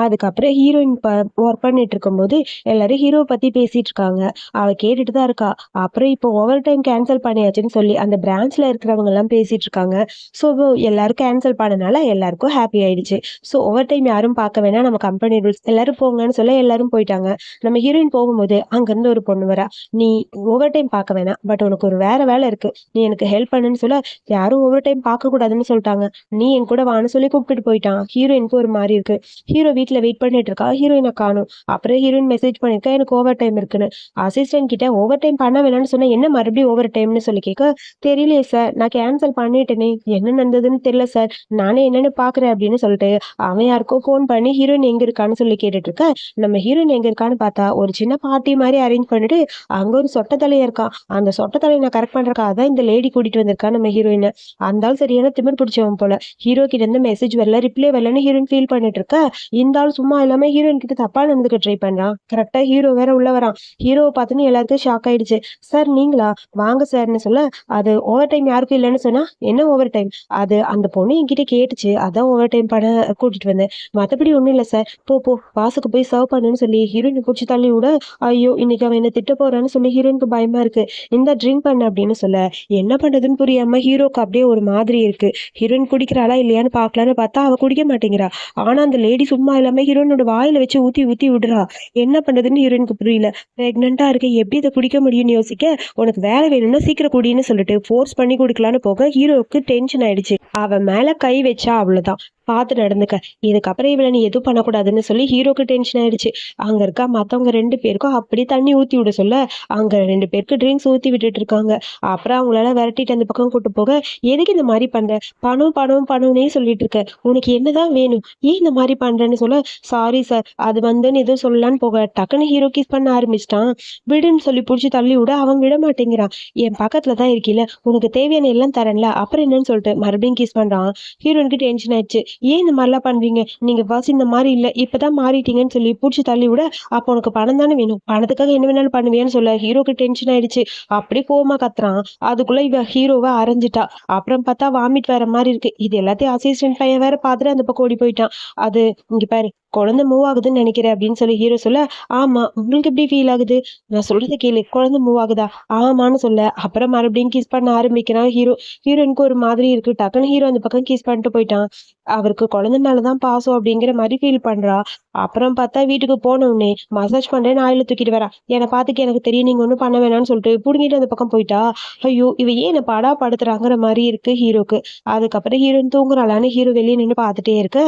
அதுக்கப்புறம் ஹீரோயின் ஒர்க் பண்ணிட்டு இருக்கும்போது எல்லாரும் ஹீரோ பத்தி பேசிட்டு இருக்காங்க. அவ கேட்டுட்டு தான் இருக்கா. அப்புறம் இப்போ ஓவர் டைம் கேன்சல் பண்ணியாச்சுன்னு சொல்லி அந்த பிரான்ச்ல இருக்கிறவங்க எல்லாம் பேசிட்டு இருக்காங்க. ஸோ எல்லாரும் கேன்சல் பண்ணனால எல்லாருக்கும் ஹாப்பி ஆயிடுச்சு. ஸோ ஓவர் டைம் யாரும் பார்க்க வேணாம், நம்ம கம்பெனி ரூல்ஸ் எல்லாரும் போங்கன்னு சொல்ல எல்லாரும் போயிட்டாங்க. நம்ம ஹீரோயின் போகும்போது அங்கிருந்து ஒரு பொண்ணு வரா. நீ ஓவர் டைம் பார்க்க வேணாம், பட் உனக்கு ஒரு வேற வேலை இருக்கு, நீ எனக்கு ஹெல்ப் பண்ணுன்னு சொல்ல யாரும் ஓவர் டைம் பார்க்க கூடாதுன்னு சொல்லிட்டாங்க. நீ என் கூட வான்னு சொல்லி கூப்பிட்டுட்டு போயிட்டான். ஹீரோயினுக்கு ஒரு மாதிரி இருக்கு. ஹீரோ வீட்ல வெயிட் பண்ணிட்டு இருக்கா, ஹீரோயினை காணும். அப்புறம் ஹீரோயின் மெசேஜ் பண்ணிருக்கா எனக்கு ஓவர் டைம் இருக்குன்னு. அசிஸ்டன்ட் கிட்ட ஓவர் டைம் பண்ண வேணாம்னு சொன்னா என்ன மறுபடியும் ஓவர் டைம்னு சொல்லி கேட்க, தெரியலையே சார், நான் கேன்சல் பண்ணிட்டேனே, என்ன நடந்ததுன்னு தெரியல சார், நானே என்னன்னு பாக்குறேன் அப்படின்னு சொல்லிட்டு அவன் யாருக்கோ ஃபோன் பண்ணி ஹீரோயின் எங்க இருக்கான்னு சொல்லி கேட்டுட்டு இருக்க. நம்ம ஹீரோயின் எங்க இருக்கான்னு பார்த்தா ஒரு சின்ன பார்ட்டி மாதிரி அரேஞ்ச் பண்ணிட்டு அங்க ஒரு சொட்ட தலையா இருக்கான். அந்த சொட்ட தலையை நான் கரெக்ட் பண்றதுக்காக தான் இந்த லேடி கூட்டிட்டு வந்திருக்கா நம்ம ஹீரோயினை. அந்த ஆள் சரியான திமிர் பிடிச்சவன் போல. ஹீரோ கிட்ட இருந்து மெசேஜ் வரல, ரிப்ளை வரலன்னு ஹீரோயின் ஃபீல் பண்ணிட்டு இருக்க. இந்த ஆள் சும்மா இல்லாம ஹீரோயின் கிட்ட தப்பா நடந்துக்க ட்ரை பண்றான். கரெக்டா ஹீரோ வேற உள்ள வரான். ஹீரோவை பார்த்துன்னு எல்லாருக்கும் ஷாக் ஆயிடுச்சு. சார் நீங்களா, வாங்க சார்னு சொல்ல, அது ஓவர் டைம் யாருக்கும் இல்லைன்னு சொன்னா என்ன ஓவர் டைம், அது அந்த பொண்ணு என்கிட்ட கேட்டுச்சு, அதான் ஓவர் டைம் பண்ண கூட்டிட்டு வந்தேன், மற்றபடி ஒன்றும் இல்லை சார், போ போ வாசுக்கு போய் சர்வ் பண்ணுன்னு சொல்லி ஹீரோயினை பிடிச்சி தள்ளி விட, ஐயோ இன்னைக்கு அவன் என்ன திட்ட போறான்னு சொல்லி ஹீரோயினுக்கு பயமா இருக்கு. இந்த ட்ரிங்க் பண்ண அப்படின்னு சொல்ல என்ன பண்றதுன்னு புரியாம ஹீரோக்கு அப்படியே ஒரு மாதிரி இருக்கு. ஹீரோயின் குடிக்கிறாளா இல்லையான்னு பாக்கலான்னு பார்த்தா அவ குடிக்க மாட்டேங்கிறா. ஆனா அந்த லேடி சும்மா இல்லாம ஹீரோயினோட வாயில வச்சு ஊத்தி ஊத்தி விடுறா. என்ன பண்றதுன்னு ஹீரோயினுக்கு புரியல. பிரெக்னெண்டா இருக்க, எப்படி இதை குடிக்க முடியும்னு யோசிக்க, உனக்கு வேலை வேணும்னா சீக்கிரம் குடின்னு சொல்லிட்டு ஃபோர்ஸ் பண்ணி குடிக்கலான்னு போக ஹீரோவுக்கு டென்ஷன் ஆயிடுச்சு. அவன் மேல கை வச்சா அவ்வளவுதான், பார்த்து நடந்துக்க, இதுக்கப்புறம் இவளை நீ எதுவும் பண்ணக்கூடாதுன்னு சொல்லி ஹீரோக்கு டென்ஷன் ஆயிடுச்சு. அங்க இருக்க மத்தவங்க 2 பேருக்கும் அப்படி தண்ணி ஊத்தி விட சொல்ல அங்க 2 பேருக்கு ட்ரிங்க்ஸ் ஊத்தி விட்டுட்டு இருக்காங்க. அப்புறம் அவங்களால விரட்டிட்டு அந்த பக்கம் கூட்டு போக, எதுக்கு இந்த மாதிரி பண்ற, பணம் பணம் பணம்னே சொல்லிட்டு இருக்க, உனக்கு என்னதான் வேணும், ஏன் இந்த மாதிரி பண்றேன்னு சொல்ல, சாரி சார் அது வந்துன்னு எதுவும் சொல்லலான்னு போக டக்குன்னு ஹீரோ கிஸ் பண்ண ஆரம்பிச்சிட்டான். விடுன்னு சொல்லி பிடிச்சி தள்ளி விட அவன் விட மாட்டேங்கிறான். என் பக்கத்துல தான் இருக்கீல, உனக்கு தேவையான எல்லாம் தரேன்ல, அப்புறம் என்னன்னு சொல்லிட்டு மறுபடியும் கிஸ் பண்றான். ஹீரோனுக்கு டென்ஷன் ஆயிடுச்சு. ஏன் இந்த மாதிரிலாம் பண்றீங்க, நீங்க ஃபர்ஸ்ட் இந்த மாதிரி இல்ல இப்பதான் மாறிட்டீங்கன்னு சொல்லி பிடிச்சி தள்ளி விட, அப்போ உனக்கு பணம் தானே வேணும், பணத்துக்காக என்ன வேணாலும் பண்ணுவேன்னு சொல்ல ஹீரோக்கு டென்ஷன் ஆயிடுச்சு. அப்படியே கோவமா கத்துறான். அதுக்குள்ள இவ ஹீரோவை அரைஞ்சிட்டா. அப்புறம் பார்த்தா வாமிட் வர மாதிரி இருக்கு. இது எல்லாத்தையும் அசிஸ்டன்ட் பையன் வேற பார்த்துட்டு அந்த பக்கம் ஓடி போயிட்டான். அது இங்க பாரு, குழந்தை மூவ் ஆகுதுன்னு நினைக்கிறேன் அப்படின்னு சொல்லி ஹீரோ சொல்ல, ஆமா உங்களுக்கு எப்படி ஃபீல் ஆகுது, நான் சொல்றதை கேளு, குழந்தை மூவ் ஆகுதா, ஆமான்னு சொல்ல அப்புறம் மறுபடியும் கிஸ் பண்ண ஆரம்பிக்கிறான் ஹீரோ. ஹீரோனுக்கு ஒரு மாதிரி இருக்கு. டக்குன்னு ஹீரோ அந்த பக்கம் கிஸ் பண்ணிட்டு போயிட்டான். அவருக்கு குழந்தை மேலதான் பாசம் அப்படிங்கிற மாதிரி ஃபீல் பண்றா. அப்புறம் பார்த்தா வீட்டுக்கு போன உடனே மசாஜ் பண்றேன்னு ஆயில தூக்கிட்டு வரா. என்னை பார்த்துக்க எனக்கு தெரியும், நீங்க ஒன்றும் பண்ண வேணாம்னு சொல்லிட்டு புடுங்கிட்டு அந்த பக்கம் போயிட்டா. ஐயோ இவ ஏன் என்னை பாடா படுத்துறாங்கிற மாதிரி இருக்கு ஹீரோக்கு. அதுக்கப்புறம் ஹீரோயின் தூங்குறாளான்னு ஹீரோ வெளியே நின்று பார்த்துட்டே இருக்க,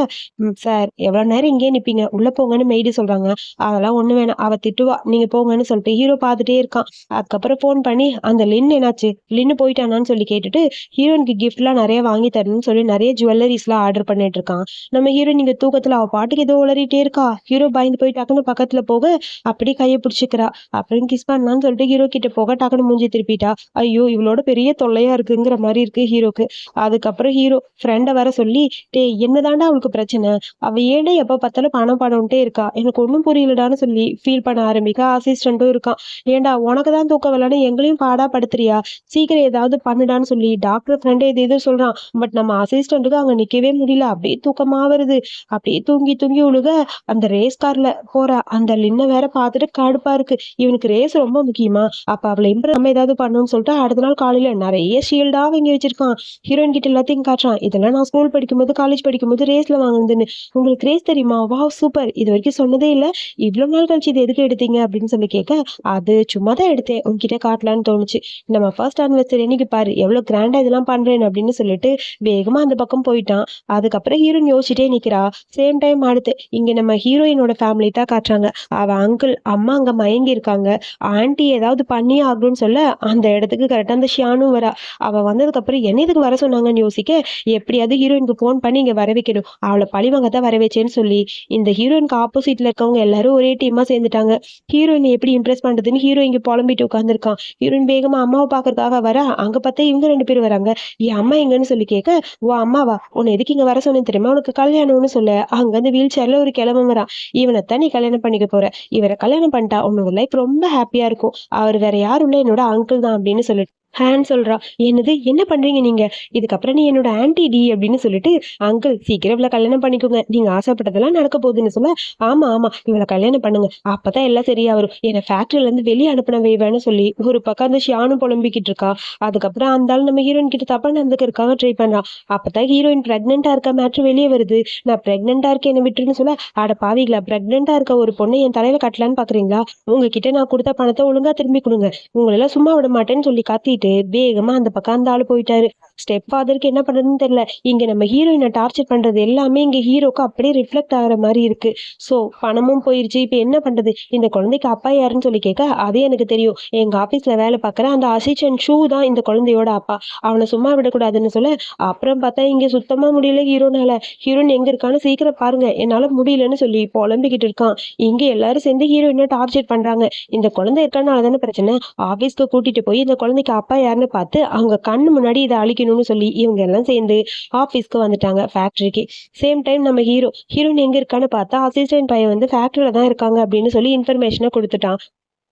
சார் எவ்வளவு நேரம் இங்கே நிப்பீங்க, உள்ள போங்கன்னு மெய்டு சொல்றாங்க. அதெல்லாம் ஒண்ணு வேணாம், அவ திட்டுவா, நீங்க போங்கன்னு சொல்லிட்டு ஹீரோ பார்த்துட்டே இருக்கான். அதுக்கப்புறம் போன் பண்ணி அந்த லின் என்னாச்சு, லின்னு போயிட்டானான்னு சொல்லி கேட்டுட்டு ஹீரோனுக்கு கிஃப்ட் எல்லாம் நிறைய வாங்கி தரணும்னு சொல்லி நிறைய ஜுவல்லரிஸ் எல்லாம் ஆர்டர் பண்ணிட்டு இருக்கான். நம்ம ஹீரோ நீங்க தூக்கத்துல அவ பாட்டுக்கு ஏதோ உளறிட்டே இருக்கா. ஹீரோ பயந்து போய் டக்குன்னு பக்கத்துல போக அப்படியே கையை பிடிச்சிக்கிறா. அப்புறம் கிஸ் பண்ணலான்னு சொல்லிட்டு ஹீரோ கிட்ட போக டக்குன்னு மூஞ்சி திருப்பிட்டா. ஐயோ இவளோட பெரிய தொல்லையா இருக்குங்கிற மாதிரி இருக்கு ஹீரோக்கு. அதுக்கப்புறம் ஹீரோ ஃப்ரெண்டை வர சொல்லி, டே என்னதாண்டா அவளுக்கு பிரச்சனை, அவ ஏன்டா எப்ப பார்த்தாலும் பணம் பணம்ட்டே இருக்கா, எனக்கு ஒன்றும் புரியலடான்னு சொல்லி ஃபீல் பண்ண ஆரம்பிக்க அசிஸ்டன்ட்டும் இருக்கான். ஏன்டா உனக்கு தான் தூக்கம் வரலன்னு எங்களையும் பாடா படுத்துறியா, சீக்கிரம் ஏதாவது பண்ணுடான்னு சொல்லி டாக்டர் ஃப்ரெண்டு எது சொல்றான். பட் நம்ம அசிஸ்டன்ட்டுக்கு அங்க நிக்கவே முடியல, அப்படியே தூக்கமா வருது. அப்படியே தூங்கி தூங்கி உழுக அந்த ரேஸ் கார்ல போற அந்த லின்ன வேற பார்த்துட்டு கடுப்பா இருக்கு. இவனுக்கு ரேஸ் ரொம்ப முக்கியமா, அப்ப அவளை இம்ப்ரெஸ் நம்ம ஏதாவது பண்ணணும்னு சொல்லிட்டு அடுத்த நாள் காலையில நிறைய ஷீல்டா வாங்கி வச்சிருக்கான். ஹீரோயின் கிட்ட எல்லாத்தையும் காட்டுறான். இதெல்லாம் நான் ஸ்கூல் படிக்கும்போது காலேஜ் படிக்கும்போது ரேஸ்ல வாங்குதுன்னு, உங்களுக்கு ரேஸ் தெரியுமா, வாவ் சூப்பர், இது வரைக்கும் சொன்னதே இல்ல, இவ்வளவு நாள் கழிச்சு இது எதுக்கு எடுத்தீங்க அப்படின்னு சொல்லி கேட்க, அது சும்மா தான் எடுத்தேன், உன்கிட்ட காட்டலான்னு தோணுச்சு, நம்ம ஃபர்ஸ்ட் ஆனிவர்சரி அன்னைக்கு பாரு எவ்வளவு கிராண்டா இதெல்லாம் பண்றேன் அப்படின்னு சொல்லிட்டு வேகமா அந்த பக்கம் போயிட்டான். அதுக்கப்புறம் ஹீரோயின் யோசிச்சுட்டே நிக்கிறா. சேம் டைம் அடுத்து இங்க நம்ம ஹீரோயினோட ஃபேமிலி தான் காட்டுறாங்க. அவ அங்கிள் அம்மா அங்க மயங்கி இருக்காங்க. ஆன்டி ஏதாவது பண்ணியே ஆகணும்னு சொல்ல அந்த இடத்துக்கு கரெக்டா அந்த ஷியானும் வரா. அவ வந்ததுக்கு அப்புறம் என்ன இதுக்கு வர சொன்னாங்கன்னு யோசிக்க, எப்படியாவது ஹீரோயினுக்கு போன் பண்ணி இங்க வர வைக்கணும், அவளை பழிவாங்க தான் வர வச்சேன்னு சொல்லி இந்த ஹீரோயினுக்கு ஆப்போசிட்ல இருக்கவங்க எல்லாரும் ஒரே டீமா சேர்ந்துட்டாங்க. ஹீரோயினை எப்படி இம்ப்ரெஸ் பண்றதுன்னு ஹீரோ இங்க புலம்பிட்டு உட்காந்துருக்கான். ஹீரோயின் வேகமா அம்மாவை பாக்குறதுக்காக வர, அங்க பார்த்தா இவங்க 2 பேரும் வராங்க. என் அம்மா எங்கன்னு சொல்லி கேட்க, ஓ அம்மாவா, உன்னை எதுக்கு இங்க வர சொன்னேன்னு தெரியுமா, உனக்கு கல்யாணம்னு சொல்ல அங்க வந்து வீல் சேர்ல ஒரு கிழவன் வரா. இவனைத்தான் நீ கல்யாணம் பண்ணிக்க போற, இவரை கல்யாணம் பண்ணிட்டா உன்னோட லைஃப் ரொம்ப ஹாப்பியா இருக்கும், அவர் வேற யாரும் இல்ல என்னோட அங்கிள் தான் அப்படின்னு சொல்லிட்டு ஹேன்னு சொல்றா. என்னது என்ன பண்றீங்க நீங்க? இதுக்கப்புறம் நீ என்னோட ஆன்டி டி அப்படின்னு சொல்லிட்டு, அங்கிள் சீக்கிரம் இவள கல்யாணம் பண்ணிக்கோங்க. நீங்க ஆசைப்பட்டதெல்லாம் நடக்க போகுதுன்னு சொல்ல, ஆமா ஆமா இவள கல்யாணம் பண்ணுங்க. அப்பதான் எல்லாம் சரியா வரும். என்ன ஃபேக்டரியில இருந்து வெளியே அனுப்பின வேவேன்னு சொல்லி ஒரு பக்கம் அந்த ஷியானும் புலம்பிக்கிட்டு இருக்கா. அதுக்கப்புறம் அந்த ஆள் நம்ம ஹீரோயின் கிட்ட தப்பா நடந்துக்கிறதுக்காக ட்ரை பண்றான். அப்பதான் ஹீரோயின் பிரெக்னெண்டா இருக்க மேட்ரு வெளியே வருது. நான் பிரெக்னெண்டா இருக்கேன் என்ன விட்டுருன்னு சொல்ல, அட பாவிகளா பிரெக்னெண்டா இருக்க ஒரு பொண்ணை என் தலையில கட்டலான்னு பாக்குறீங்களா? உங்ககிட்ட நான் கொடுத்த பணத்தை ஒழுங்கா திரும்பி கொடுங்க. உங்களெல்லாம் சும்மா விட மாட்டேன்னு சொல்லி கத்திட்டு வேகமா அந்த பக்கம் அந்த ஆளு போயிட்டாரு. ஸ்டெப் ஃபாதருக்கு என்ன பண்றதுன்னு தெரியல. இங்க நம்ம ஹீரோயினை டார்ச்சர் பண்றது எல்லாமே இங்க ஹீரோக்கு அப்படியே ரிஃப்ளெக்ட் ஆகுற மாதிரி இருக்கு. சோ பணமும் போயிருச்சு. இப்ப என்ன பண்றது? இந்த குழந்தைக்கு அப்பா யாருன்னு சொல்லி கேட்க, அதே எனக்கு தெரியும். எங்க ஆபீஸ்ல வேலை பார்க்குற அந்த அசிஸ்டன்ட் ஷூ தான் இந்த குழந்தையோட அப்பா. அவனை சும்மா விடக்கூடாதுன்னு சொல்ல, அப்புறம் பார்த்தா இங்க சுத்தமா முடியல ஹீரோனால. ஹீரோயின் எங்க இருக்கான்னு சீக்கிரம் பாருங்க, என்னால முடியலன்னு சொல்லி புலம்பிக்கிட்டு இருக்கான். இங்க எல்லாரும் சேர்ந்து ஹீரோயினை டார்ச்சர் பண்றாங்க. இந்த குழந்தை இருக்கனால தானே பிரச்சனை. ஆபீஸ்க்கு கூட்டிட்டு போய் இந்த குழந்தைக்கு அப்பா யாருன்னு பார்த்து அவங்க கண்ணு முன்னாடி இதை அழிக்கணும்னு சொல்லி இவங்க எல்லாம் சேர்ந்து ஆபீஸ்க்கு வந்துட்டாங்க, ஃபேக்டரிக்கு. சேம் டைம் நம்ம ஹீரோயின் எங்க இருக்கான்னு பார்த்தா அசிஸ்டன்ட் பையன் வந்து ஃபேக்டரியில தான் இருக்காங்க அப்படின்னு சொல்லி இன்ஃபர்மேஷனை கொடுத்துட்டான்.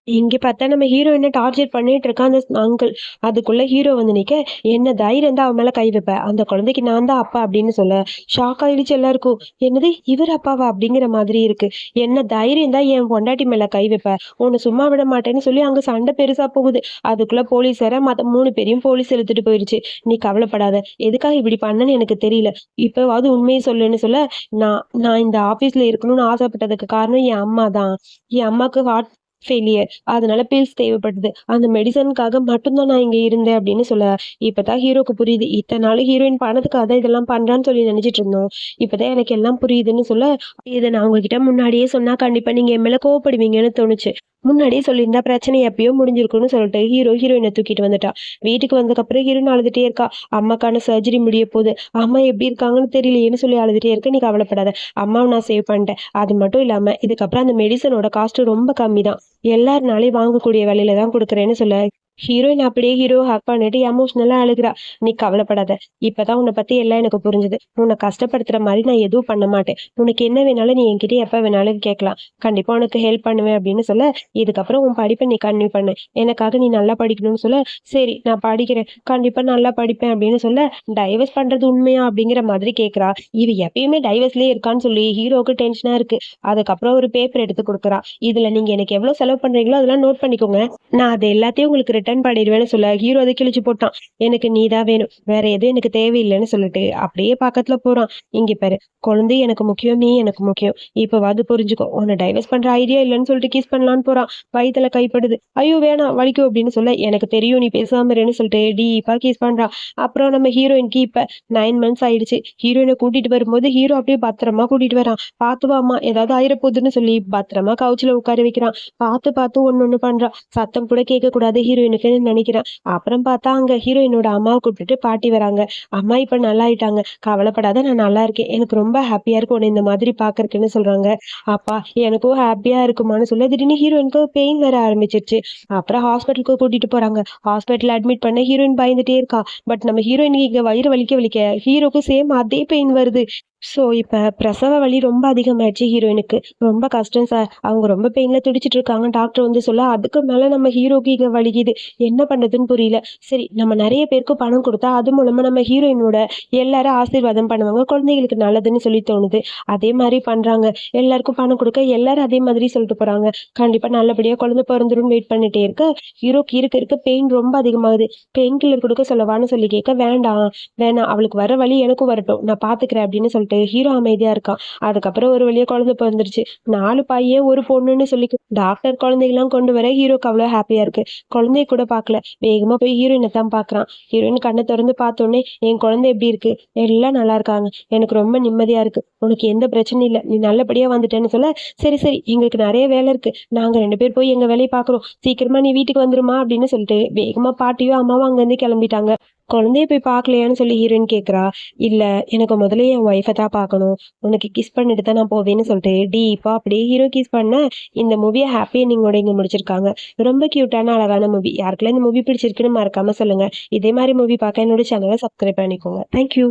இங்க பார்த்தா நம்ம ஹீரோயினை டார்ச்சர் பண்ணிட்டு இருக்கான் அந்த அங்கிள். அதுக்குள்ள ஹீரோ வந்து நிக்க, என்ன தைரியம் தான் அவன் மேல கை வைப்ப? அந்த குழந்தைக்கு நான் தான் அப்பா அப்படின்னு சொல்ல ஷாக் ஆயிடுச்சு எல்லாருக்கும். என்னது இவர் அப்பாவா அப்படிங்கிற மாதிரி இருக்கு. என்ன தைரியம் தான் என் பொண்டாட்டி மேல கை வைப்ப? உன்னை சும்மா விட மாட்டேன்னு சொல்லி அங்க சண்டை பெருசா போகுது. அதுக்குள்ள போலீஸ் வேற மத்த 3 பேரையும் போலீஸ் இழுத்துட்டு போயிருச்சு. நீ கவலைப்படாத, எதுக்காக இப்படி பண்ணன்னு எனக்கு தெரியல, இப்பவாவது உண்மையை சொல்லுன்னு சொல்ல, நான் நான் இந்த ஆபீஸ்ல இருக்கணும்னு ஆசைப்பட்டதுக்கு காரணம் என் அம்மா தான். என் அம்மாக்கு ஹார்ட் ஃபெயிலியர். அதனால பில்ஸ் தேவைப்படுது. அந்த மெடிசனுக்காக மட்டும்தான் நான் இங்க இருந்தேன் அப்படின்னு சொல்ல, இப்பதான் ஹீரோக்கு புரியுது. இத்தனை நாள் ஹீரோயின் பணத்துக்காக தான் இதெல்லாம் பண்றான்னு சொல்லி நினைச்சிட்டு இருந்தோம். இப்பதான் எனக்கு எல்லாம் புரியுதுன்னு சொல்ல, இதை நான் உங்ககிட்ட முன்னாடியே சொன்னா கண்டிப்பா நீங்க என் மேல கோவப்படுவீங்கன்னு தோணுச்சு. முன்னாடியே சொல்லியிருந்தா பிரச்சனை எப்பயோ முடிஞ்சிருக்கும்னு சொல்லிட்டு ஹீரோயினை தூக்கிட்டு வந்துட்டா. வீட்டுக்கு வந்ததுக்கப்புறம் ஹீரோயின் அழுதுட்டே இருக்கா. அம்மாக்கான சர்ஜரி முடிய போகுது. அம்மா எப்படி இருக்காங்கன்னு தெரியலையேன்னு சொல்லி அழுதுட்டே இருக்க. நீ கவலைப்படாத, அம்மாவை நான் சேவ் பண்ணிட்டேன். அது மட்டும் இல்லாம இதுக்கப்புறம் அந்த மெடிசனோட காஸ்ட் ரொம்ப கம்மி தான். எல்லாருனாலையும் வாங்கக்கூடிய விலையில தான் கொடுக்குறேன்னு சொல்ல, ஹீரோயின் அப்படியே ஹீரோ ஹக் பண்ணிட்டு எமோஷனலா அழுகுறா. நீ கவலைப்படாத, இப்பதான் உன்னை பத்தி எல்லாம் எனக்கு புரிஞ்சுது. உன்னை கஷ்டப்படுத்துற மாதிரி நான் எதுவும் பண்ண மாட்டேன். உனக்கு என்ன வேணாலும் நீ என்கிட்ட எப்ப வேணாலும் கேட்கலாம். கண்டிப்பா உனக்கு ஹெல்ப் பண்ணுவேன் அப்படின்னு சொல்ல, இதுக்கப்புறம் உன் படிப்பை நீ கன்டினியூ பண்ணு. எனக்காக நீ நல்லா படிக்கணும்னு சொல்ல, சரி நான் படிக்கிறேன், கண்டிப்பா நல்லா படிப்பேன் அப்படின்னு சொல்ல, டைவர்ஸ் பண்றது உண்மையா அப்படிங்கிற மாதிரி கேட்கறா. இவ எப்பயுமே டைவர்ஸ்லயே இருக்கான்னு சொல்லி ஹீரோக்கு டென்ஷனா இருக்கு. அதுக்கப்புறம் ஒரு பேப்பர் எடுத்து கொடுக்குறா. இதுல நீங்க எனக்கு எவ்வளவு செலவு பண்றீங்களோ அதெல்லாம் நோட் பண்ணிக்கோங்க. நான் அது எல்லாத்தையும் உங்களுக்கு ரிட்டர்ன் பண்ணிடுவேன்னு சொல்ல, ஹீரோ அதை கிழிச்சு போட்டான். எனக்கு நீதான் வேணும், வேற எதுவும் எனக்கு தேவையில்லைன்னு சொல்லிட்டு அப்படியே பக்கத்துல போறான். இங்க பாரு, குழந்தை எனக்கு முக்கியம், நீ எனக்கு முக்கியம். இப்பவாது புரிஞ்சுக்கோ. உன்னை டைவர்ஸ் பண்ற ஐடியா இல்லைன்னு சொல்லிட்டு கிஸ் பண்ணலான்னு போறான். வயித்துல கைப்படுது. ஐயோ வேணாம் வலிக்கும் அப்படின்னு சொல்ல, எனக்கு தெரியும் நீ பேசாம இருன்னு சொல்லிட்டு டீப்பா கிஸ் பண்றான். அப்புறம் நம்ம ஹீரோயினுக்கு இப்ப 9 months ஆயிடுச்சு. ஹீரோயினை கூட்டிட்டு வரும்போது ஹீரோ அப்படியே பத்திரமா கூட்டிட்டு வரான். பாத்து வாமா ஏதாவது ஆயிரப்போகுதுன்னு சொல்லி பத்திரமா கவுச்சில உட்கார வைக்கிறான். பார்த்து பார்த்து ஒண்ணு பண்றான். சத்தம் கூட கேட்க கூடாது ஹீரோயினுக்குன்னு நினைக்கிறேன். அப்புறம் பார்த்தா அங்க ஹீரோயினோட அம்மாவை கூப்பிட்டுட்டு பாட்டி வராங்க. அம்மா இப்ப நல்லா ஆயிட்டாங்க, கவலைப்படாத, நான் நல்லா இருக்கேன், எனக்கு ரொம்ப ஹாப்பியா இருக்கு உன்னை இந்த மாதிரி பாக்குறதுக்குன்னு சொல்றாங்க. அப்பா எனக்கும் ஹாப்பியா இருக்குமான்னு சொல்ல, திடீர்னு ஹீரோயினுக்கு பெயின் வர ஆரம்பிச்சிருச்சு. அப்புறம் ஹாஸ்பிட்டலுக்கு கூட்டிட்டு போறாங்க. ஹாஸ்பிட்டல் அட்மிட் பண்ண ஹீரோயின் பயந்துட்டே இருக்கா. பட் நம்ம ஹீரோயினுக்கு இங்க வயிறு வலிக்க ஹீரோக்கு சேம் அதே பெயின் வருது. ஸோ இப்போ பிரசவ வலி ரொம்ப அதிகமாயிடுச்சு ஹீரோயினுக்கு. ரொம்ப கஷ்டம் சார், அவங்க ரொம்ப பெயினில் துடிச்சிட்டு இருக்காங்க டாக்டர் வந்து சொல்ல, அதுக்கு மேலே நம்ம ஹீரோக்கு இங்கே வலிக்குது. என்ன பண்ணுறதுன்னு புரியல. சரி நம்ம நிறைய பேருக்கு பணம் கொடுத்தா அது மூலமாக நம்ம ஹீரோயினோட எல்லாரும் ஆசீர்வாதம் பண்ணுவாங்க, குழந்தைகளுக்கு நல்லதுன்னு சொல்லி தோணுது. அதே மாதிரி பண்ணுறாங்க. எல்லாருக்கும் பணம் கொடுக்க எல்லாரும் அதே மாதிரி சொல்லிட்டு போகிறாங்க. கண்டிப்பாக நல்லபடியாக குழந்தை பிறந்துரும்னு வெயிட் பண்ணிட்டே இருக்க, ஹீரோக்கு இருக்க பெயின் ரொம்ப அதிகமாகுது. பெயின் கில்லர் கொடுக்க சொல்லவான்னு சொல்லி கேட்க, வேண்டாம் வேணாம், அவளுக்கு வர வலி எனக்கும் வரட்டும், நான் பார்த்துக்கிறேன் அப்படின்னு சொல்லிட்டு ஹீரோ அமைதியா இருக்கான். அதுக்கப்புறம் ஒரு வழியா குழந்தை பிறந்துருச்சு. 4 பையன் 1 பொண்ணுன்னு சொல்லி டாக்டர் குழந்தைகள்லாம் கொண்டு வர ஹீரோக்கு அவ்வளவு ஹாப்பியா இருக்கு. குழந்தைய கூட பார்க்கல, வேகமா போய் ஹீரோயினை தான் பாக்குறான். ஹீரோயின் கண்ணை திறந்து பார்த்தோன்னே, என் குழந்தை எப்படி இருக்கு? எல்லாம் நல்லா இருக்காங்க, எனக்கு ரொம்ப நிம்மதியா இருக்கு, உனக்கு எந்த பிரச்சனையும் இல்லை, நீ நல்லபடியா வந்துட்டேன்னு சொல்ல, சரி சரி எங்களுக்கு நிறைய வேலை இருக்கு, நாங்க 2 பேர் போய் எங்க வேலையை பாக்குறோம், சீக்கிரமா நீ வீட்டுக்கு வந்துருமா அப்படின்னு சொல்லிட்டு வேகமா பாட்டியோ அம்மாவும் அங்கிருந்து கிளம்பிட்டாங்க. குழந்தைய போய் பார்க்கலையான்னு சொல்லி ஹீரோயின் கேட்குறா. இல்லை எனக்கு முதல்ல என் ஒய்ஃபை தான் பார்க்கணும், உனக்கு கிஸ் பண்ணிட்டு தான் நான் போவேன்னு சொல்லிட்டு டீப்பா அப்படியே ஹீரோ கிஸ் பண்ண இந்த மூவியை ஹாப்பி எண்டிங்கோட இங்கே முடிச்சிருக்காங்க. ரொம்ப க்யூட்டான அழகான மூவி. யாருக்கெல்லாம் இந்த மூவி பிடிச்சிருக்குன்னு மறக்காம சொல்லுங்க. இதே மாதிரி மூவி பார்க்க என்னோட சேனலை சப்ஸ்கிரைப் பண்ணிக்கோங்க. தேங்க்யூ.